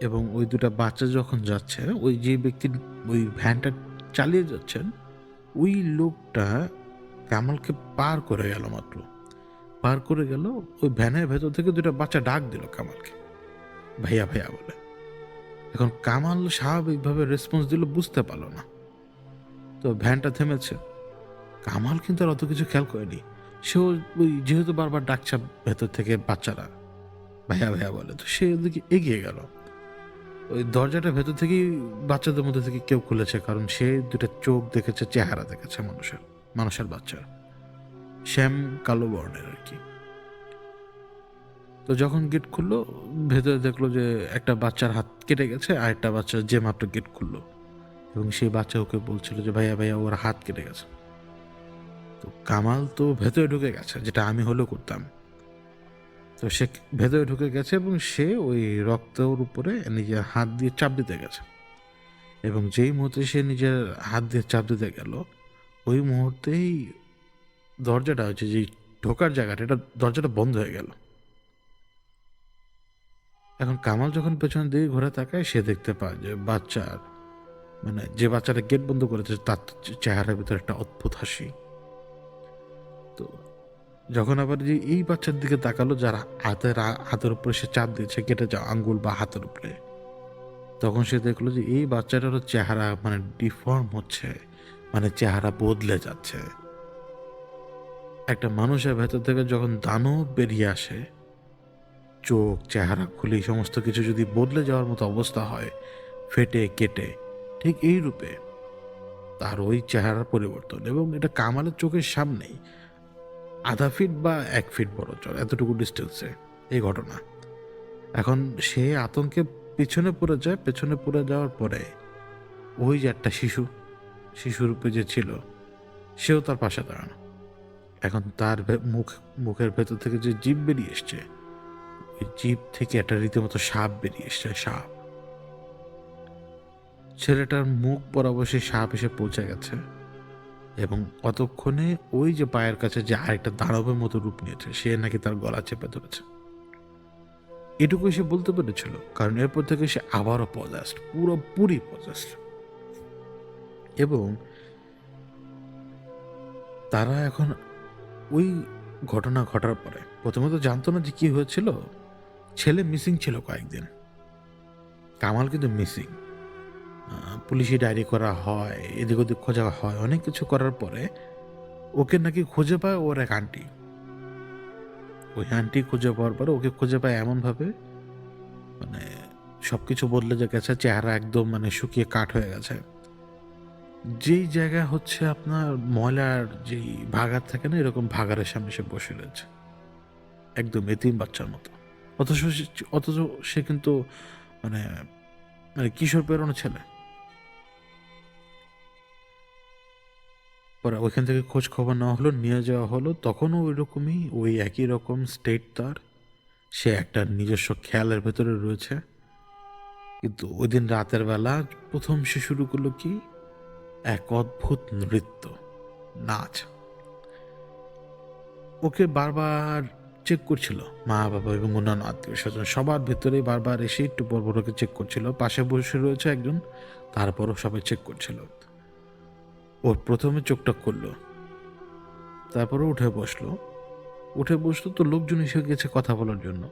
এবং ওই দুটা বাচ্চা যখন যাচ্ছে, ওই যে ব্যক্তি ওই ভ্যানটা চালিয়ে যাচ্ছেন, ওই লোকটা কামালকে পার করে গেল মাত্র। পার করে গেল, ওই ভ্যানের ভেতর থেকে দুটা বাচ্চা ডাক দিল কামালকে, ভাইয়া ভাইয়া বলে। এখন কামাল স্বাভাবিকভাবে রেসপন্স দিল, বুঝতে পারলো না। তো ভ্যানটা থেমেছে। কামাল কিন্তু আর অত কিছু খেয়াল করেনি। সেও ওই যেহেতু বারবার ডাকছে ভেতর থেকে বাচ্চারা ভাইয়া ভাইয়া বলে, তো সে ওদিকে এগিয়ে গেল। ওই দরজাটা ভেতর থেকেই বাচ্চাদের মধ্যে থেকে কেউ খুলেছে, কারণ সে দুটা চোখ দেখেছে, চেহারা দেখেছে মানুষের, মানুষের বাচ্চা, শ্যাম কালো বর্ণের আর কি। তো যখন গেট খুললো, ভেতরে দেখলো যে একটা বাচ্চার হাত কেটে গেছে, আর একটা বাচ্চা যে মাত্র গেট খুললো, এবং সেই বাচ্চা ওকে বলছিল যে ভাইয়া ভাইয়া ওর হাত কেটে গেছে। তো কামাল তো ভেতরে ঢুকে গেছে, যেটা আমি হলেও করতাম। তো সে ভেতরে ঢুকে গেছে এবং সে ওই রক্তের উপরে নিজের হাত দিয়ে চাপ দিতে গেছে। এবং যেই মুহূর্তে সে নিজের হাত দিয়ে চাপ দিতে গেল, ওই মুহূর্তেই দরজাটা হচ্ছে যে ঢোকার জায়গাটা, এটা দরজাটা বন্ধ হয়ে গেল। এখন কামাল যখন পেছনের দিকে ঘুরে তাকায়, সে দেখতে পায় যে বাচ্চার, মানে যে বাচ্চাটা গেট বন্ধ করেছে তার চেহারার ভিতরে একটা অদ্ভুত হাসি। তো যখন আবার যে এই বাচ্চার দিকে তাকালো, যার হাতের উপরে সে চাপ দিয়েছে, কেটে যাওয়া আঙ্গুল বা হাতের উপরে, তখন সে দেখলো যে এই বাচ্চাটারও চেহারা মানে ডিফর্ম হচ্ছে, মানে চেহারা বদলে যাচ্ছে। একটা মানুষের ভেতর থেকে যখন দানব বেরিয়ে আসে, চোখ চেহারা খুলে সমস্ত কিছু যদি বদলে যাওয়ার মতো অবস্থা হয়, ফেটে কেটে, ঠিক এই রূপে তার ওই চেহারার পরিবর্তন। এবং এটা কামালের চোখের সামনেই, আধা ফিট বা 1 ফিট বড় চল এতটুকু ডিস্টেন্সে এই ঘটনা। এখন সে আতঙ্কে পিছনে পড়ে যায়। পেছনে পড়ে যাওয়ার পরে ওই যে একটা শিশুরূপে যে ছিল, সেও তার পাশে দাঁড়ানো। এখন তার মুখের ভেতর থেকে যে জিভ বেরিয়ে এসছে, ওই জিভ থেকে একটা রীতিমতো সাপ বেরিয়ে এসছে, সাপ। ছেলেটার মুখ বরাবর সেই সাপ এসে পৌঁছে গেছে, এবং অতক্ষণে ওই যে পায়ের কাছে যে আরেকটা দানবের মতো রূপ নিয়েছে, সে নাকি তার গলা চেপে ধরেছে। এটুকুই সে বলতে পেরেছিল, কারণ এরপর থেকে সে আবারও পজেসড, পুরোপুরি পজেসড। এবং তারা এখন ওই ঘটনা ঘটার পরে প্রথমে তো জানতো না যে কি হয়েছিল। ছেলে মিসিং ছিল কয়েকদিন, কামাল কিন্তু মিসিং। পুলিশে ডায়েরি করা হয়, এদিক ওদিক খোঁজা হয়, অনেক কিছু করার পরে ওকে নাকি খুঁজে পায় ওর এক আন্টি। ওই আন্টি খুঁজে পাওয়ার পরে ওকে খুঁজে পায় এমনভাবে, মানে সবকিছু বদলে যে গেছে, চেহারা একদম মানে শুকিয়ে কাঠ হয়ে গেছে। যেই জায়গা হচ্ছে আপনার ময়লার যেই ভাগার থাকে না, এরকম ভাগারের সামনে সে বসে রয়েছে, একদম এতিম বাচ্চার মতো। অথচ সে কিন্তু মানে মানে কিশোর পেরোনো ছেলে। পরে ওইখান থেকে খোঁজ খবর নেওয়া হলো, নিয়ে যাওয়া হলো, তখনও ওই রকমই, ওই একই রকম স্টেট তার। সে একটা নিজস্ব খেয়ালের ভেতরে রয়েছে, কিন্তু ওই দিন রাতের বেলা প্রথম সে শুরু করলো কি, এক অদ্ভুত নৃত্য, নাচ। ওকে বারবার চেক করছিল মা বাবা এবং অন্যান্য আত্মীয় স্বজন, সবার ভেতরেই বারবার এসে একটু পর পর ওকে চেক করছিল। পাশে বসে রয়েছে একজন, তারপরও সবাই চেক করছিল। ওর প্রথমে চোখটা করলো, তারপরে উঠে বসলো তো লোকজন এসে গেছে কথা বলার জন্য।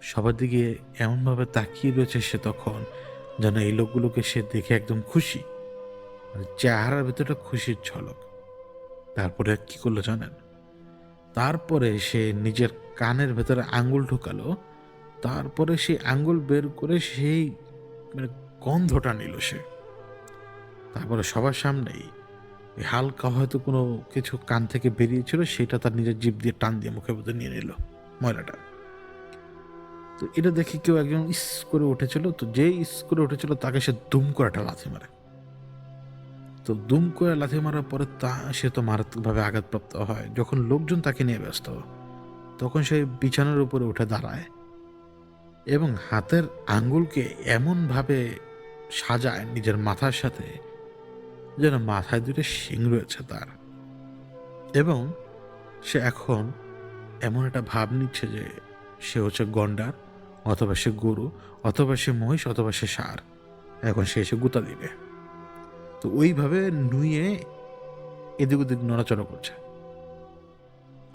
সবার দিকে এমনভাবে তাকিয়ে রয়েছে সে তখন, যেন এই লোকগুলোকে সে দেখে একদম খুশি, মানে চেহারার ভেতরটা খুশির ঝলক। তারপরে কি করলো জানেন? তারপরে সে নিজের কানের ভেতরে আঙ্গুল ঢুকালো, তারপরে সেই আঙ্গুল বের করে সেই মানে গন্ধটা নিল সে। তারপরে সবার সামনেই হালকা হয়তো কোনো কিছু কান থেকে বেরিয়েছিল, সেটা তার নিজের জিভ দিয়ে টান দিয়ে মুখের মধ্যে নিয়ে নিল ময়লাটা। তো এটা দেখে কেউ একজন ইস করে উঠেছিল, তো যে ইস করে উঠেছিল তাকে সে দুম করে একটা লাথি মারে। তো দুম করে লাথি মারার পরে সে তো মারাত্মকভাবে আঘাতপ্রাপ্ত হয়। যখন লোকজন তাকে নিয়ে ব্যস্ত, তখন সে বিছানার উপরে উঠে দাঁড়ায় এবং হাতের আঙ্গুলকে এমনভাবে সাজায় নিজের মাথার সাথে, যেন মাথায় দুটো শিং রয়েছে তার। এবং সে এখন এমন একটা ভাব নিচ্ছে যে সে হচ্ছে গন্ডার, অথবা সে গরু, অথবা সে মহিষ, অথবা সে ষাঁড়। এখন সে এসে গুতা দিবে। তো ওইভাবে নুয়ে এদিক ওদিক নড়াচড়া করছে,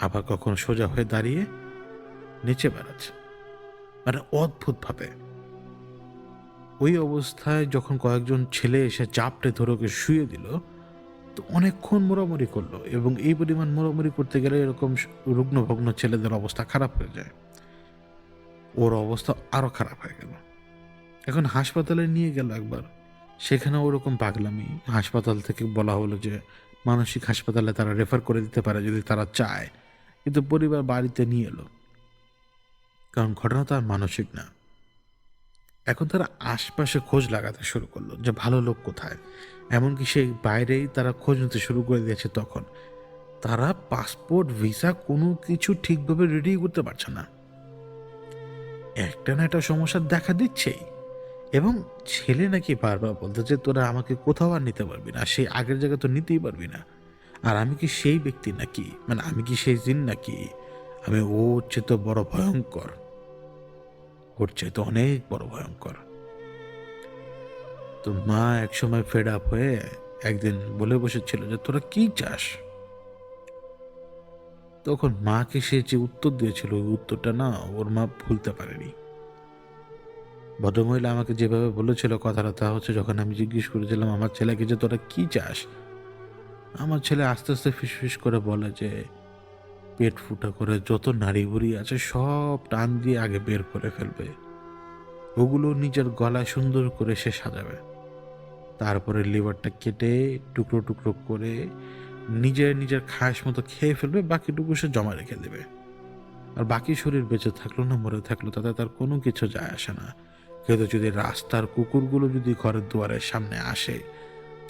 আবার কখনো সোজা হয়ে দাঁড়িয়ে নিচে বেড়াচ্ছে, মানে অদ্ভুতভাবে। ওই অবস্থায় যখন কয়েকজন ছেলে এসে চাপটে ধরে ওকে শুয়ে দিল, তো অনেকক্ষণ মোড়ামুড়ি করলো, এবং এই পরিমাণ মোড়ামুড়ি করতে গেলে এরকম রুগ্নভগ্ন ছেলেদের অবস্থা খারাপ হয়ে যায়। ওর অবস্থা আরো খারাপ হয়ে গেল। এখন হাসপাতালে নিয়ে গেল একবার, সেখানে ওরকম পাগলামি। হাসপাতাল থেকে বলা হলো যে মানসিক হাসপাতালে তারা রেফার করে দিতে পারে যদি তারা চায়, কিন্তু পরিবার বাড়িতে নিয়ে এলো, কারণ ঘটনা তো আর মানসিক না। এখন তারা আশপাশে খোঁজ লাগাতে শুরু করলো যে ভালো লোক কোথায়। এমনকি সেই বাইরেই তারা খোঁজ নিতে শুরু করে দিয়েছে। তখন তারা পাসপোর্ট, ভিসা কোনো কিছু ঠিকভাবে রেডি করতে পারছে না। একটা না একটা সমস্যা দেখা দিচ্ছেই। এবং ছেলে নাকি বারবার বলতো যে তোরা আমাকে কোথাও আর নিতে পারবি না, সেই আগের জায়গায় তো নিতেই পারবি না। আর আমি কি সেই ব্যক্তি নাকি, মানে আমি কি সেই জিন নাকি? আমি ওর চেয়ে তো বড় ভয়ঙ্কর, ওর চেয়ে তো অনেক বড় ভয়ঙ্কর। তো মা একসময় ফেড আপ হয়ে একদিন বলে বসেছিল যে তোরা কি চাস। তখন মাকে সে যে উত্তর দিয়েছিল, ওই উত্তরটা না ওর মা ভুলতে পারেনি। ভদ্রমহিলা আমাকে যেভাবে বলেছিল কথাটা, তা হচ্ছে যখন আমি জিজ্ঞেস করেছিলাম আমার ছেলেকে যে তোরা কি চাস, আমার ছেলে আস্তে আস্তে ফিসফিস করে বলে যে পেট ফুটা করে যত নাড়ি ভুড়ি আছে সব টান দিয়ে আগে বের করে ফেলবে, ওগুলো নিজের গলায় সুন্দর করে সে সাজাবে, তারপরে লিভারটা কেটে টুকরো টুকরো করে নিজের খাস মতো খেয়ে ফেলবে, বাকিটুকু সে জমা রেখে দেবে। আর বাকি শরীর বেঁচে থাকলো না মরে থাকলো তাতে তার কোনো কিছু যায় আসে না। কিন্তু যদি রাস্তার কুকুরগুলো যদি ঘরের দুয়ারের সামনে আসে,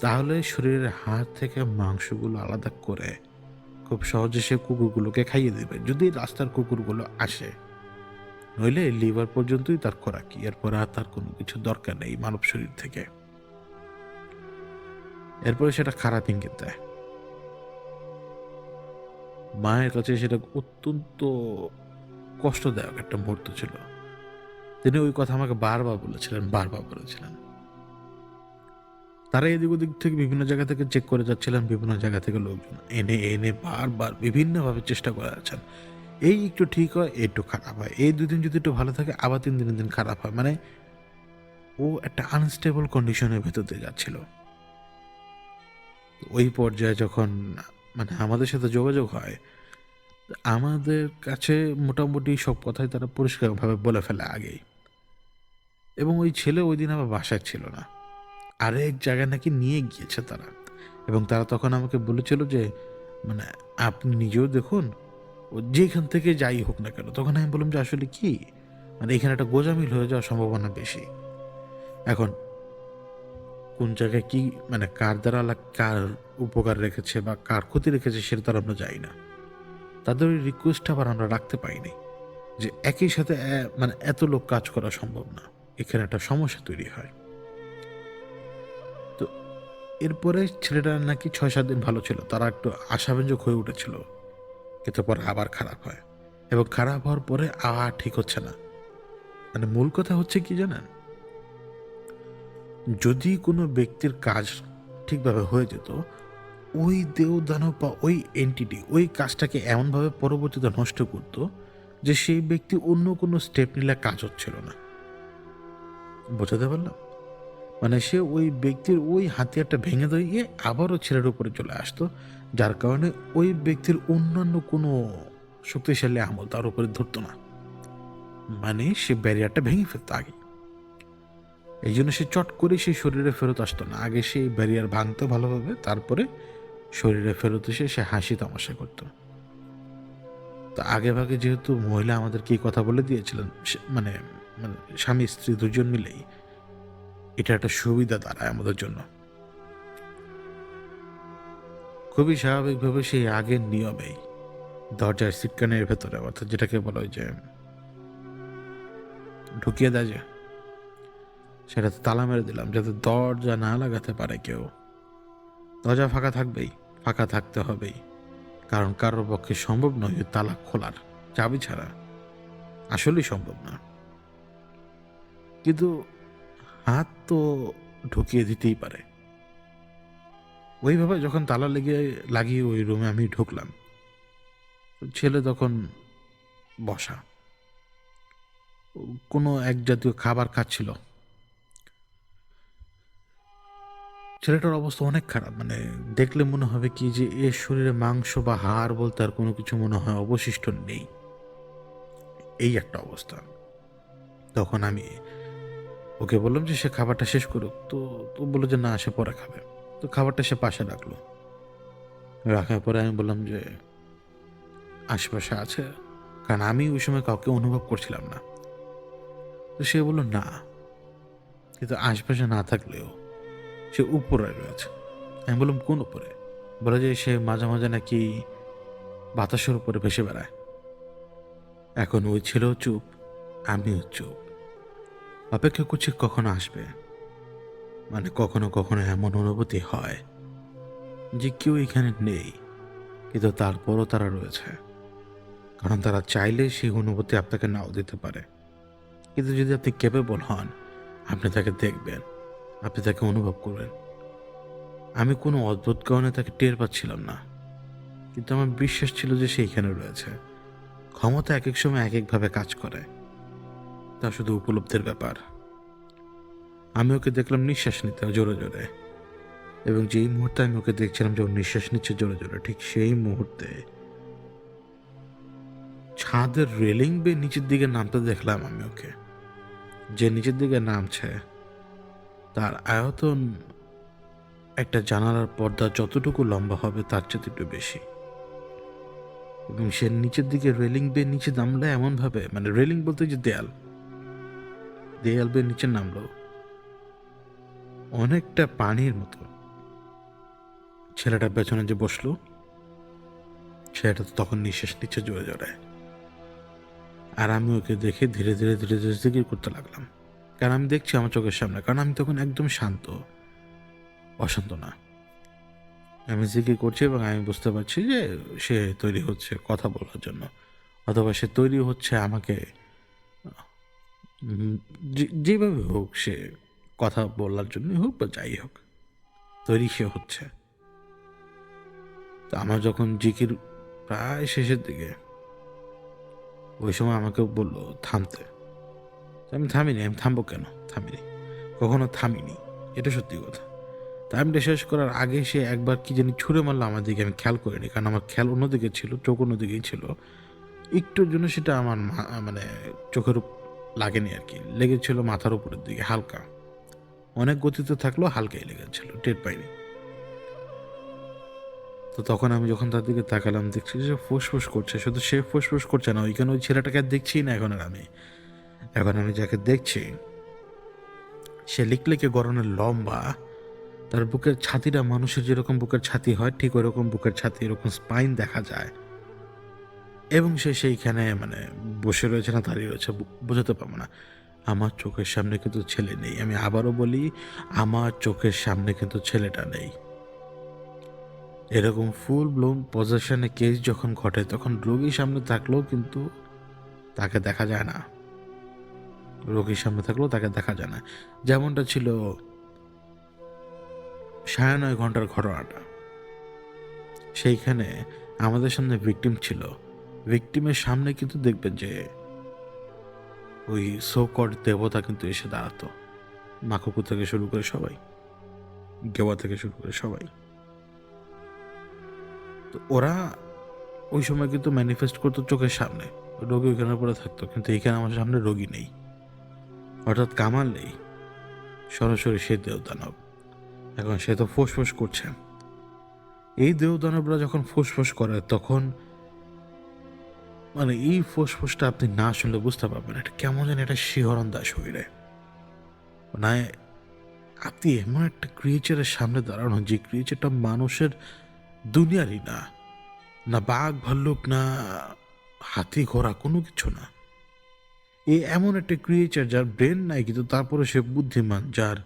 তাহলে শরীরের হাড় থেকে মাংসগুলো আলাদা করে খুব সহজে সে কুকুরগুলোকে খাইয়ে দেবে, যদি রাস্তার কুকুরগুলো আসে। নইলে লিভার পর্যন্তই তার খোরাকি, এরপর আর তার কোনো কিছু দরকার নেই মানব শরীর থেকে। এরপরে সেটা খারাপ ইঙ্গিত দেয়। মায়ের কাছে সেটা অত্যন্ত কষ্টদায়ক একটা মুহূর্ত ছিল। তিনি ওই কথা আমাকে বারবার বলেছিলেন। তারা এদিক ওদিক থেকে বিভিন্ন জায়গা থেকে চেক করে যাচ্ছিলেন, বিভিন্ন জায়গা থেকে লোকজন এনে এনে বারবার বিভিন্নভাবে চেষ্টা করে যাচ্ছেন। এই একটু ঠিক হয়, একটু খারাপ হয়, এই 2 দিন যদি একটু ভালো থাকে, আবার 3 দিনের দিন খারাপ হয়। মানে ও একটা আনস্টেবল কন্ডিশনের ভেতর দিয়ে যাচ্ছিল। ওই পর্যায়ে যখন মানে আমাদের সাথে যোগাযোগ হয়, আমাদের কাছে মোটামুটি সব কথাই তারা পরিষ্কারভাবে বলে ফেলে আগেই। এবং ওই ছেলে ওই দিন আবার বাসায় ছিল না, আরেক জায়গায় নাকি নিয়ে গিয়েছে তারা। এবং তারা তখন আমাকে বলেছিল যে মানে আপনি নিজেও দেখুন, ও যেখান থেকে যাই হোক না কেন। তখন আমি বললাম যে আসলে কি, মানে এখানে একটা গোজামিল হয়ে যাওয়ার সম্ভাবনা বেশি। এখন কোন জায়গায় কি মানে কার দ্বারা কার উপকার রেখেছে বা কার ক্ষতি রেখেছে সেটা তো আর আমরা জানি না। তাদের ওই রিকোয়েস্ট আবার আমরা রাখতে পাইনি যে একই সাথে মানে এত লোক কাজ করা সম্ভব না। এখানে একটা সমস্যা তৈরি হয়। তো এরপরে ছেলেটা নাকি ৬-৭ দিন ভালো ছিল। তারা একটু আশাব্যঞ্জক হয়ে উঠেছিল। কিন্তু পরে আবার খারাপ হয়। এবং খারাপ হওয়ার পরে আর ঠিক হচ্ছে না। মানে মূল কথা হচ্ছে কি জানেন? যদি কোনো ব্যক্তির কাজ ঠিকভাবে হয়ে যেত, ওই দেও-দানব বা ওই এন্টিটি ওই কাজটাকে এমনভাবে পরবর্তীতে নষ্ট করত যে সেই ব্যক্তি অন্য কোনো স্টেপ নিলে কাজ হচ্ছিল না। বোঝাতে পারলাম? মানে সে ওই ব্যক্তির ওই হাতিয়ারটা ভেঙে দিয়ে আবারও ছেলের উপরে চলে আসতো। যার কারণে ওই ব্যক্তির অন্যান্য কোনো শক্তিশালী আমল তার উপরে ধরতো না। মানে সে ব্যারিয়ারটা ভেঙে ফেলতো আগে। এইজন্য সে চট করে সেই শরীরে ফেরত আসতো না। আগে সেই ব্যারিয়ার ভাঙতো ভালোভাবে, তারপরে শরীরে ফেরত এসে সে হাসি তামাশা করত। তো আগেভাগে যেহেতু মহিলা আমাদেরকে এই কথা বলে দিয়েছিলেন, মানে মানে স্বামী স্ত্রী দুজন মিলেই, এটা একটা সুবিধা দাঁড়ায় আমাদের জন্য। খুবই স্বাভাবিকভাবে সেই আগের নিয়মেই দরজার সিটকানের ভেতরে, অর্থাৎ যেটাকে বলা হয় যে ঢুকিয়ে দেয় যে, সেটাতে তালা মেরে দিলাম যাতে দরজা না লাগাতে পারে কেউ। দরজা ফাঁকা থাকবেই, ফাঁকা থাকতে হবেই, কারণ কারোর পক্ষে সম্ভব নয় ওই তালা খোলার চাবি ছাড়া। আসলেই সম্ভব না। কিন্তু হাত তো ঢুকিয়ে দিতেই পারে। ওইভাবে যখন তালা লাগিয়ে ওই রুমে আমি ঢুকলাম, ছেলে তখন বসা কোনো এক জাতীয় খাবার খাচ্ছিল। ছেলেটার অবস্থা অনেক খারাপ। মানে দেখলে মনে হবে কি যে এর শরীরে মাংস বা হাড় বলতে আর কোনো কিছু মনে হয় অবশিষ্ট নেই, এই একটা অবস্থা। তখন আমি ওকে বললাম যে সে খাবারটা শেষ করুক। তো তো বললো যে না, সে পরে খাবে। তো খাবারটা সে পাশে রাখলো। রাখার পরে আমি বললাম যে আশেপাশে আছে, কারণ আমি ওই সময় কাউকে অনুভব করছিলাম না। তো সে বললো না, কিন্তু আশেপাশে না থাকলেও সে উপরে রয়েছে। আমি বললাম কোন উপরে? বলে যে সে মাঝে মাঝে নাকি বাতাসের উপরে ভেসে বেড়ায়। এখন ওই ছেলেও চুপ, আমিও চুপ। অপেক্ষা করছি কখন আসবে। মানে কখনো কখনো এমন অনুভূতি হয় যে কেউ এখানে নেই, কিন্তু তারপরও তারা রয়েছে। কারণ তারা চাইলে সেই অনুভূতি আপনাকে নাও দিতে পারে। কিন্তু যদি আপনি ক্যাপেবল হন, আপনি তাকে দেখবেন, আপনি তাকে অনুভব করবেন। আমি কোনো অদ্ভুত কারণে তাকে টের পাচ্ছিলাম না, কিন্তু আমার বিশ্বাস ছিল যে সে এখানে রয়েছে। ক্ষমতা এক এক সময় এক একভাবে কাজ করে, তা শুধু উপলব্ধির ব্যাপার। আমি ওকে দেখলাম নিঃশ্বাস নিতে জোরে জোরে, এবং যেই মুহূর্তে আমি ওকে দেখছিলাম যে ওর নিঃশ্বাস নিচ্ছে জোরে জোরে, ঠিক সেই মুহূর্তে ছাদের রেলিং বেয়ে নিচের দিকে নামতে দেখলাম আমি ওকে। যে নিচের দিকে নামছে তার আয়তন একটা জানালার পর্দা যতটুকু লম্বা হবে তার চেয়ে একটু বেশি। এবং সে নিচের দিকে রেলিং বেয়ে নিচে নামলে এমনভাবে, মানে রেলিং বলতে যে দেয়াল, দেয়াল বেয়ে নিচে নামলো অনেকটা পানির মতো। ছেলেটার পেছনে যে বসলো ছেলেটা তো তখন নিঃশ্বাস নিচ্ছে জোরে জোরে। আর আমি ওকে দেখে ধীরে ধীরে ধীরে ধীরে জিকির করতে লাগলাম, কারণ আমি দেখছি আমার চোখের সামনে, কারণ আমি তখন একদম শান্ত, অশান্ত না। আমি জিকির করছি এবং আমি বুঝতে পারছি যে সে তৈরি হচ্ছে কথা বলার জন্য, অথবা সে তৈরি হচ্ছে আমাকে যেভাবে হোক সে কথা বলার জন্য হোক বা যাই হোক, তৈরি সে হচ্ছে। তো আমার যখন জিকির প্রায় শেষের দিকে, ওই সময় আমাকে বললো থামতে। আমি থামিনি। আমি থামবো কেন? থামিনি, কখনো থামিনি, এটা সত্যি কথা। টাইমটা শেষ করার আগে সে একবার কি জানি ছুঁড়ে মারলো আমার দিকে। আমি খেয়াল করিনি, কারণ আমার খেয়াল অন্যদিকে ছিল, চোখ অন্যদিকেই ছিল। একটুর জন্য সেটা আমার মানে চোখের লাগেনি আর কি, লেগেছিল মাথার উপরের দিকে হালকা। অনেক গতিতে থাকলেও হালকাই লেগেছিল, টের পাইনি। তো তখন আমি যখন তার দিকে তাকালাম, দেখছি যে ফুসফুস করছে। শুধু সে ফুসফুস করছে না, ওইখানে ওই ছেলেটাকে আর দেখছি না এখন। আর এখন আমি যাকে দেখছি সে লিকলিকে গড়নের লম্বা, তার বুকের ছাতিটা মানুষের যেরকম বুকের ছাতি হয় ঠিক ওইরকম বুকের ছাতি, এরকম স্পাইন দেখা যায়। এবং সে সেইখানে মানে বসে রয়েছে না দাঁড়িয়ে রয়েছে বোঝাতে পারবো না। আমার চোখের সামনে কিন্তু ছেলে নেই। আমি আবারও বলি, আমার চোখের সামনে কিন্তু ছেলেটা নেই। এরকম ফুল ব্লোন পজেশনে কেস যখন ঘটে তখন রোগীর সামনে থাকলেও কিন্তু তাকে দেখা যায় না। রোগীর সামনে থাকলেও তাকে দেখা যায় না। যেমনটা ছিল ৯.৫ ঘন্টার ঘটনাটা। সেইখানে আমাদের সামনে ভিকটিম ছিল। ভিকটিমের সামনে কিন্তু দেখবেন যে ওই সো কল্ড দেবতা কিন্তু এসে দাঁড়াতো। মাকুকু থেকে শুরু করে সবাই, গেওয়া থেকে শুরু করে সবাই। তো ওরা ওই সময় কিন্তু ম্যানিফেস্ট করতো চোখের সামনে। রোগী ওইখানে পড়ে থাকতো, কিন্তু এখানে আমার সামনে রোগী নেই, অর্থাৎ কামাল নেই, সরাসরি সে দেবদানব। এখন সে তো ফোঁস করছে। এই দেবদানবরা যখন ফোঁস করে তখন মানে এই ফোঁসটা আপনি না শুনলে বুঝতে পারবেন এটা কেমন যেন একটা শিহরণ দেয় শরীরে। মানে আপনি এমন একটা ক্রিয়েচারের সামনে দাঁড়ানো যে ক্রিয়েচারটা মানুষের দুনিয়ারই না, না বাঘ ভাল্লুক না হাতি ঘোড়া, কোনো কিছু না। এমন একটা ক্রিয়েচার যার ব্রেন নাই কিন্তু তারপরে সে বুদ্ধিমান, যার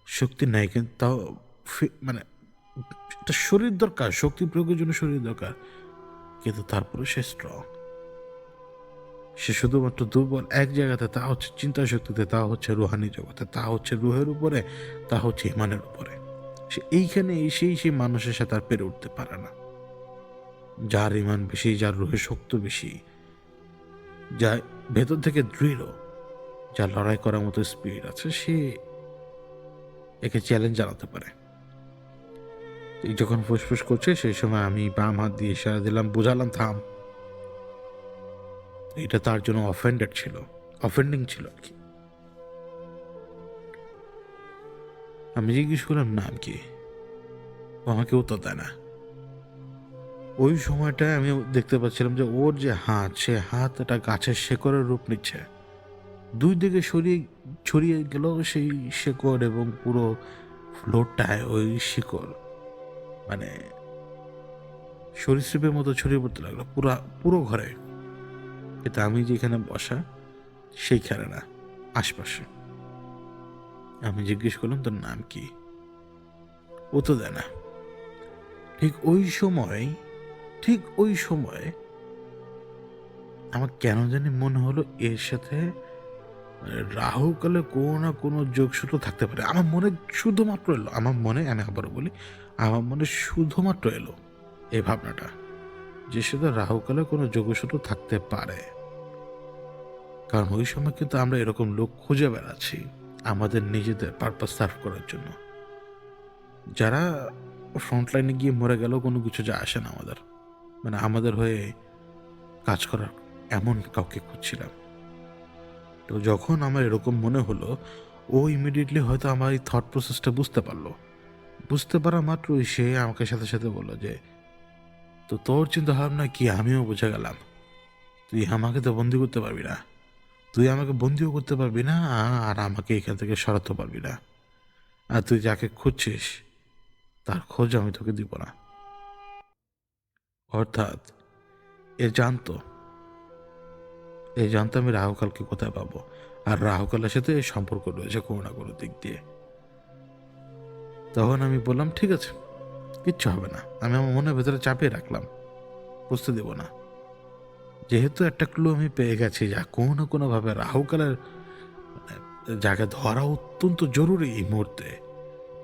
শক্তি নাই কিন্তু তাও মানে একটা শরীর দরকার, শক্তি প্রয়োগের জন্য শরীর দরকার, কিন্তু তারপরে সে স্ট্রং। সে শুধুমাত্র দুর্বল এক জায়গাতে, তা হচ্ছে চিন্তা শক্তিতে, তা হচ্ছে রুহানি জগতে, তা হচ্ছে রুহের উপরে, তা হচ্ছে ইমানের উপরে। সে এইখানে সেই মানুষের সাথে আর পেরে উঠতে পারে না। যার ইমান বেশি, যার রুহের শক্তি বেশি, যা ভেতর থেকে দৃঢ়, যার লড়াই করার মতো স্পিরিট আছে, সে একে চ্যালেঞ্জ জানাতে পারে। যখন ফুসফুস করছে সেই সময় আমি বাম হাত দিয়ে ইশারা দিলাম, বুঝালাম থাম। এটা তার জন্য অফেন্ডিং ছিল আর কি। আমি জিজ্ঞেস করলাম নাম কি, ও আমাকে উত্তর দেয় না। ওই সময়টায় আমি দেখতে পাচ্ছিলাম যে ওর যে হাত, সে হাত একটা গাছের শেকড়ের রূপ নিচ্ছে। দুই দিকে ছড়িয়ে গেল সেই শেকড়, এবং পুরো ফ্লোরটায় ওই শিকড় মানে সরীসৃপের মতো ছড়িয়ে পড়তে লাগলো পুরো ঘরে। কিন্তু আমি যেখানে বসা সেইখানে না, আশপাশে। আমি জিজ্ঞেস করলাম তোর নাম কি, ও তো দেয় না। ঠিক ওই সময় আমার কেন জানি মনে হলো এর সাথে রাহুকালে কোনো না কোনো যোগসূত্র থাকতে পারে। আমার মনে শুধুমাত্র এলো, আমি আবারও বলি, আমার মনে শুধুমাত্র এলো এই ভাবনাটা যে সাথে রাহুকালে কোনো যোগসূত্র থাকতে পারে। কারণ ওই সময় কিন্তু আমরা এরকম লোক খুঁজে বেড়াচ্ছি আমাদের নিজেদের পারপাস সার্ভ করার জন্য, যারা ফ্রন্টলাইনে গিয়ে মরে গেলেও কোনো কিছু যায় আসে না আমাদের, মানে আমাদের হয়ে কাজ করার এমন কাউকে খুঁজছিলাম। তো যখন আমার এরকম মনে হলো, ও ইমিডিয়েটলি হয়তো আমার এই থট প্রসেসটা বুঝতে পারা মাত্রই সে আমাকে সাথে সাথে বললো যে তো তোর চিন্তা ভাবনা কি, আমিও বুঝে গেলাম। তুই আমাকে তো বন্দি করতে পারবি না, তুই আমাকে বন্দিও করতে পারবি না, আর আমাকে এখান থেকে সরাতে পারবি না। আর তুই যাকে খুঁজছিস তার খোঁজ আমি তোকে দিব না। অর্থাৎ এ জানতো আমি রাহুকালকে কোথায় পাবো, আর রাহুকালের সাথে এই সম্পর্ক রয়েছে কোনো না কোনো দিক দিয়ে। তখন আমি বললাম ঠিক আছে, কিচ্ছু হবে না। আমি আমার মনের ভেতরে চাপিয়ে রাখলাম, বুঝতে দেব না। যেহেতু একটা ক্লু আমি পেয়ে গেছি যা কোনো না কোনোভাবে রাহুকালের মানে যাকে ধরা অত্যন্ত জরুরি এই মুহূর্তে,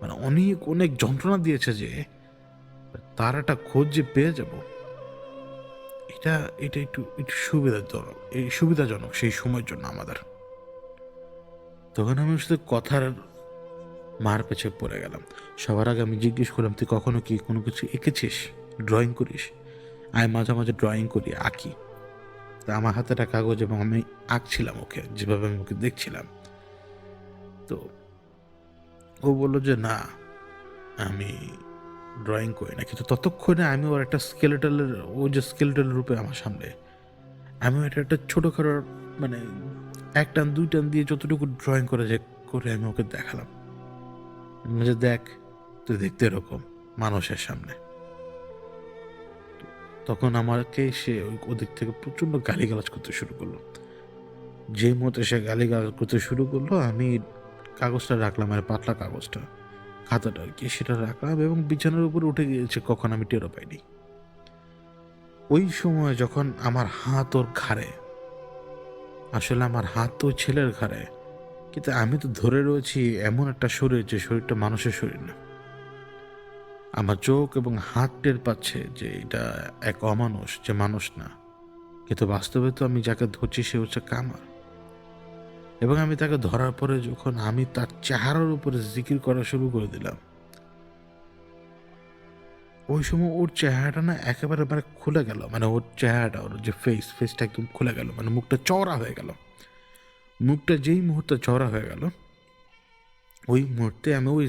মানে অনেক যন্ত্রণা দিয়েছে, যে তার একটা খোঁজ যে পেয়ে যাব, এটা এটা একটু একটু সুবিধাজনক সেই সময়ের জন্য আমাদের। তখন আমি শুধু কথার মার পেছে পড়ে গেলাম। সবার আগে আমি জিজ্ঞেস করলাম তুই কখনো কি কোনো কিছু এঁকেছিস, ড্রয়িং করিস? আমি মাঝে মাঝে ড্রয়িং করি, আঁকি। তা আমার হাতে একটা কাগজ এবং আমি আঁকছিলাম ওকে, যেভাবে আমি ওকে দেখছিলাম। তো ও বললো যে না, আমি ড্রয়িং করি না। কিন্তু ততক্ষণে আমি ওর একটা স্কেলেটাল রূপে আমার সামনে, আমি এটা একটা ছোটোখাটো মানে 1 টান 2 টান দিয়ে যতটুকু ড্রয়িং করে আমি ওকে দেখালাম যে দেখ তুই দেখতে এরকম মানুষের সামনে। তখন আমাকে সে ওদিক থেকে প্রচণ্ড গালিগালাজ করতে শুরু করলো। যেই মুহূর্তে সে গালিগালাজ করতে শুরু করলো, আমি কাগজটা রাখলাম, আর পাতলা কাগজটা, খাতাটা আর কি, সেটা রাখলাম এবং বিছানার উপরে উঠে গিয়েছে কখন আমি টেরও পাইনি। ওই সময় যখন আমার হাত ওর ঘাড়ে, আসলে আমার হাত তো ওই ছেলের ঘাড়ে, কিন্তু আমি তো ধরে রয়েছি এমন একটা শরীর যে শরীরটা মানুষের শরীর না। আমার চোখ এবং হাত টের পাচ্ছে যে এটা এক অমানুষ, যে মানুষ না। কিন্তু বাস্তবে তো আমি যাকে ধরছি সে হচ্ছে কামার। এবং আমি তাকে ধরার পরে যখন আমি তার চেহারার উপরে জিকির করা শুরু করে দিলাম, ওই সময় ওর চেহারাটা না একেবারে মানে খুলে গেল, মানে ওর চেহারাটা, ওর যে ফেসটা একদম খুলে গেল, মানে মুখটা চওড়া হয়ে গেল। মুখটা যেই মুহূর্তে চওড়া হয়ে গেল, ওই মুহূর্তে আমি ওই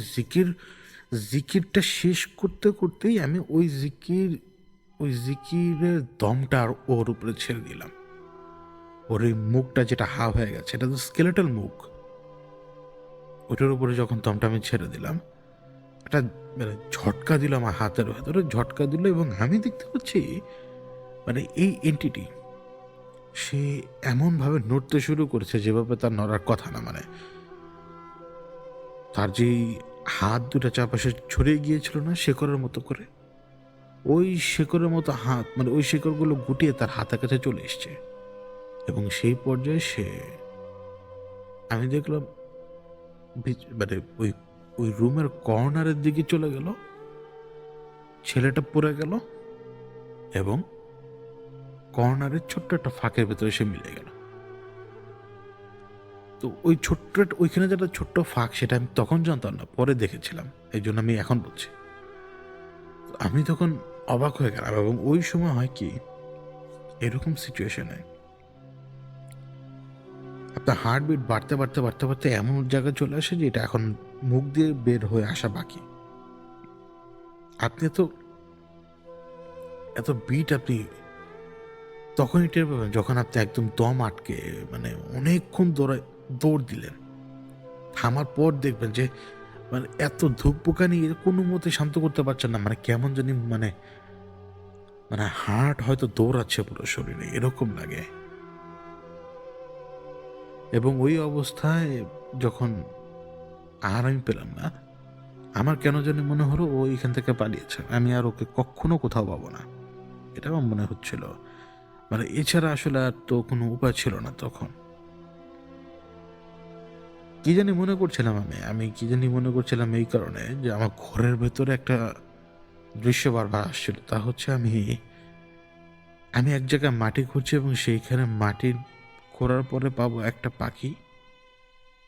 জিকিরটা শেষ করতে করতেই আমি ওই জিকিরের দমটা আর ওর উপরে ছেড়ে দিলাম। ওর এই মুখটা যেটা হা হয়ে গেছে, এটা তো স্কেলেটাল মুখ, ওটার উপরে যখন দমটা আমি ছেড়ে দিলাম, একটা মানে ঝটকা দিল আমার হাতের ভেতরে, ঝটকা দিল এবং আমি দেখতে পাচ্ছি মানে এই এন্টিটি সে এমনভাবে নড়তে শুরু করেছে যেভাবে তার নড়ার কথা না। মানে তার যেই হাত দুটা চারপাশে ছড়িয়ে গিয়েছিল না শেকড়ের মতো করে, ওই শেকড়ের মতো হাত, মানে ওই শেকড়গুলো গুটিয়ে তার হাতের কাছে চলে এসছে। এবং সেই পর্যায়ে আমি দেখলাম মানে ওই ওই রুমের কর্নারের দিকে চলে গেল, ছেলেটা পড়ে গেল এবং কর্নারের ছোট্ট একটা ফাঁকের ভেতরে সে মিলে গেল। তো ওই ওইখানে যেটা ছোট্ট ফাঁক, সেটা আমি তখন জানতাম না, পরে দেখেছিলাম, এই জন্য আমি এখন বলছি। আমি তখন অবাক হয়ে গেলাম। এবং ওই সময় হয় কি, এরকম সিচুয়েশনে আপনার হার্টবিট বাড়তে বাড়তে বাড়তে বাড়তে এমন জায়গায় চলে আসে যে এটা এখন মুখ দিয়ে বের হয়ে আসা বাকি। আপনি এত বিট আপনি তখনই টের পাবেন যখন আপনি একদম দম আটকে মানে অনেকক্ষণ দৌড় দিলেন। থামার পর দেখবেন যে মানে এত ধুকপুকানি কোনো মতে শান্ত করতে পারছেন না, মানে কেমন জানি মানে মানে হার্ট হয়তো দৌড়াচ্ছে পুরো শরীরে, এরকম লাগে। এবং ওই অবস্থায় যখন আর আমি পেলাম না, আমার কেন জানি মনে হলো ও এখান থেকে পালিয়েছে, আমি আর ওকে কখনো কোথাও পাবো না, এটা আমার মনে হচ্ছিল। মানে এছাড়া আসলে আর তো কোনো উপায় ছিল না তখন। কি জানি মনে করছিলাম আমি কি জানি মনে করছিলাম এই কারণে যে আমার ঘরের ভেতরে একটা দৃশ্য বারবার আসছিল, তা হচ্ছে আমি আমি এক জায়গায় মাটি খুঁড়ছি এবং সেইখানে মাটির খোঁড়ার পরে পাবো একটা পাখি,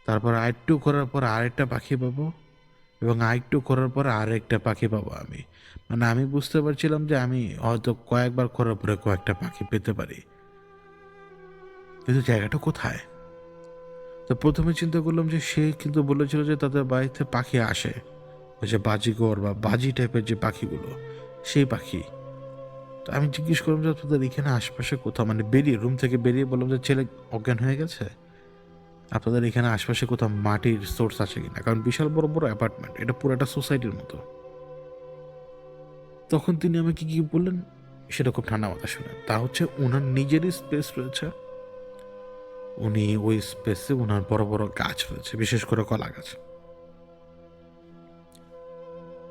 তারপর আরেকটু খোঁড়ার পর আরেকটা পাখি পাবো, এবং আরেকটু খোঁড়ার পরে আরেকটা পাখি পাবো আমি। মানে আমি বুঝতে পারছিলাম যে আমি হয়তো কয়েকবার খোঁড়ার পরে কয়েকটা পাখি পেতে পারি, কিন্তু জায়গাটা কোথায়? তো প্রথমে চিন্তা করলাম যে সে কিন্তু বলেছিল যে তাদের বাড়িতে পাখি আসে, ওই যে বাজিগর বা বাজি টাইপের যে পাখিগুলো, সেই পাখি। তো আমি জিজ্ঞেস করলাম যে আপনাদের এখানে আশপাশে কোথাও, মানে বেরিয়ে রুম থেকে বেরিয়ে বললাম যে ছেলে অজ্ঞান হয়ে গেছে, আপনাদের এখানে আশপাশে কোথাও মাটির সোর্স আছে কিনা, কারণ বিশাল বড় বড় অ্যাপার্টমেন্ট, এটা পুরো একটা সোসাইটির মতো। তখন তিনি আমাকে কি বললেন সেটা খুব ঠান্ডা মাথা শুনেন, তা হচ্ছে ওনার নিজেরই স্পেস রয়েছে, উনি ওই স্পেসে ওনার বড় বড় গাছ রয়েছে, বিশেষ করে কলা গাছ।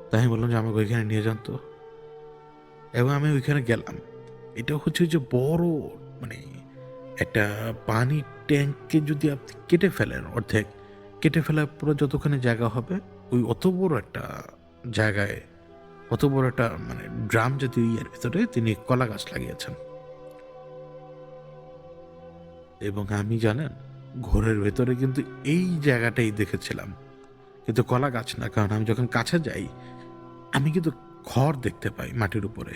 তাই আমি বললাম যে আমাকে ওইখানে নিয়ে যান তো, এবং আমি ওইখানে গেলাম। এটা হচ্ছে যে বড় মানে একটা পানির ট্যাঙ্ককে যদি আপনি কেটে ফেলেন, অর্ধেক কেটে ফেলার পরে যতখানি জায়গা হবে, ওই অত বড় একটা জায়গায়, অত বড় একটা মানে ড্রাম জাতীয় ইয়ের ভিতরে তিনি কলা গাছ লাগিয়েছেন। এবং আমি জানেন ঘরের ভেতরে কিন্তু এই জায়গাটাই দেখেছিলাম, কিন্তু কলা গাছ না, কারণ আমি যখন কাছে যাই আমি কিন্তু খড় দেখতে পাই মাটির উপরে।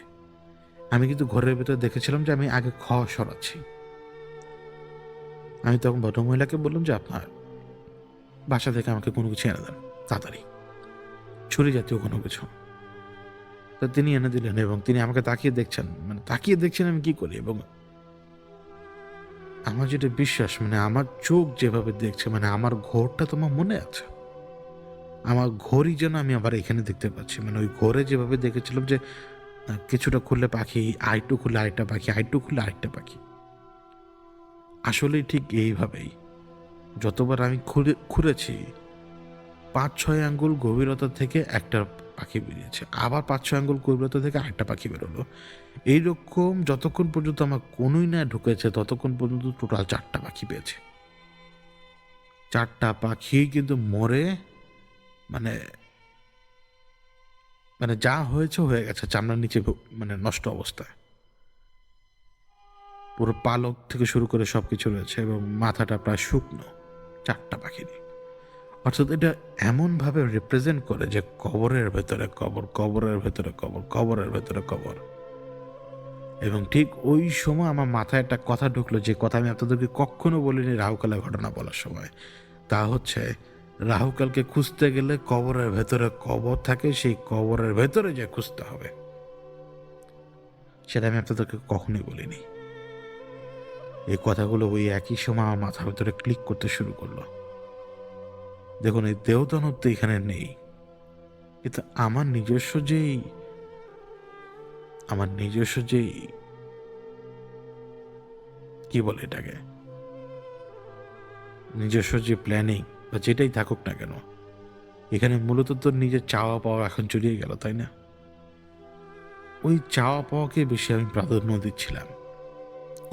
আমি কিন্তু ঘরের ভেতরে দেখেছিলাম যে আমি আগে খড় সরাচ্ছি। আমি তখন ভদ্রমহিলাকে বললাম যে আপনার বাসা থেকে আমাকে কোনো কিছু এনে দেন তাড়াতাড়ি, ছুরি জাতীয় কোনো কিছু। তো তিনি এনে দিলেন এবং তিনি আমাকে তাকিয়ে দেখছেন, মানে তাকিয়ে দেখছেন আমি কি করি। এবং আমার যেটা বিশ্বাস, মানে আমার চোখ যেভাবে দেখছে, মানে আমার ঘোরটা তোমার মনে আছে, আমার ঘড়ি যেন আমি আবার এখানে দেখতে পাচ্ছি। মানে ওই ঘরে যেভাবে দেখেছিলাম যে কিছুটা খুললে পাখি, আরেকটু খুললে আরেকটা পাখি, আরেকটু খুললে আরেকটা পাখি, আসলেই ঠিক এইভাবেই যতবার আমি খুঁড়েছি ৫-৬ আঙ্গুল গভীরতা থেকে একটা পাখি বেরিয়েছে, আবার ৫-৬ আঙ্গুল গভীরতা থেকে আরেকটা পাখি বেরোলো। এইরকম যতক্ষণ পর্যন্ত আমার কোনোই না ঢুকেছে ততক্ষণ পর্যন্ত টোটাল ৪টা পাখি পেয়েছে। ৪টা পাখি কিন্তু মরে মানে মানে যা হয়েছে হয়ে গেছে, চামড়ার নিচে মানে নষ্ট অবস্থায়। পুরো পালক থেকে শুরু করে সবকিছু রয়েছে এবং মাথাটা প্রায় শুকনো ৪টা পাখিরই। অর্থাৎ এটা এমনভাবে রিপ্রেজেন্ট করে যে কবরের ভেতরে কবর, কবরের ভেতরে কবর, কবরের ভেতরে কবর। এবং ঠিক ওই সময় আমার মাথায় একটা কথা ঢুকলো, যে কথা আমি আপনাদেরকে কখনো বলিনি রাহুকালের ঘটনা বলার সময়। তা হচ্ছে, রাহুকালকে খুঁজতে গেলে কবরের ভেতরে কবর থাকে, সেই কবরের ভেতরে যে খুঁজতে হবে। সেটা আমি আপনাদেরকে কখনোই বলিনি। এই কথাগুলো ওই একই সময় আমার মাথার ভেতরে ক্লিক করতে শুরু করলো। দেখুন, এই দেহদানব তো এখানে নেই, কিন্তু আমার নিজস্ব যেই কি বলে এটাকে, নিজস্ব যে প্ল্যানিং বা যেটাই থাকুক না কেন, এখানে মূলত তো নিজের চাওয়া পাওয়া এখন জড়িয়ে গেল, তাই না? ওই চাওয়া পাওয়াকে বেশি আমি প্রাধান্য দিচ্ছিলাম।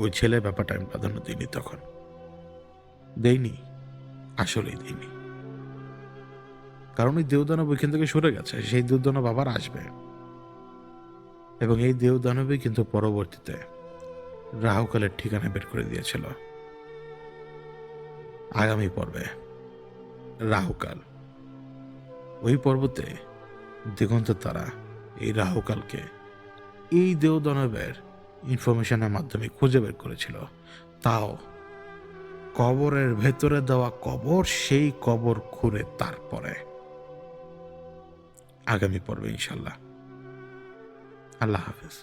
ওই ছেলের ব্যাপারটা আমি প্রাধান্য দিইনি তখন। দেইনি, আসলেই দেইনি। কারণ ওই দেহদানব ওইখান থেকে সরে গেছে, সেই দেহদানব আবার আসবে। এবং এই দেহদানবই কিন্তু পরবর্তীতে রাহুকালের ঠিকানা বের করে দিয়েছিল। আগামী পর্বে রাহুকাল, ওই পর্বতে দিগন্ত তারা এই রাহুকালকে এই দেহদানবের ইনফরমেশনের মাধ্যমে খুঁজে বের করেছিল। তাও কবরের ভেতরে দেওয়া কবর, সেই কবর খুঁড়ে তারপরে। আগামী পর্বে ইনশাল্লাহ। আল্লাহ হাফেজ।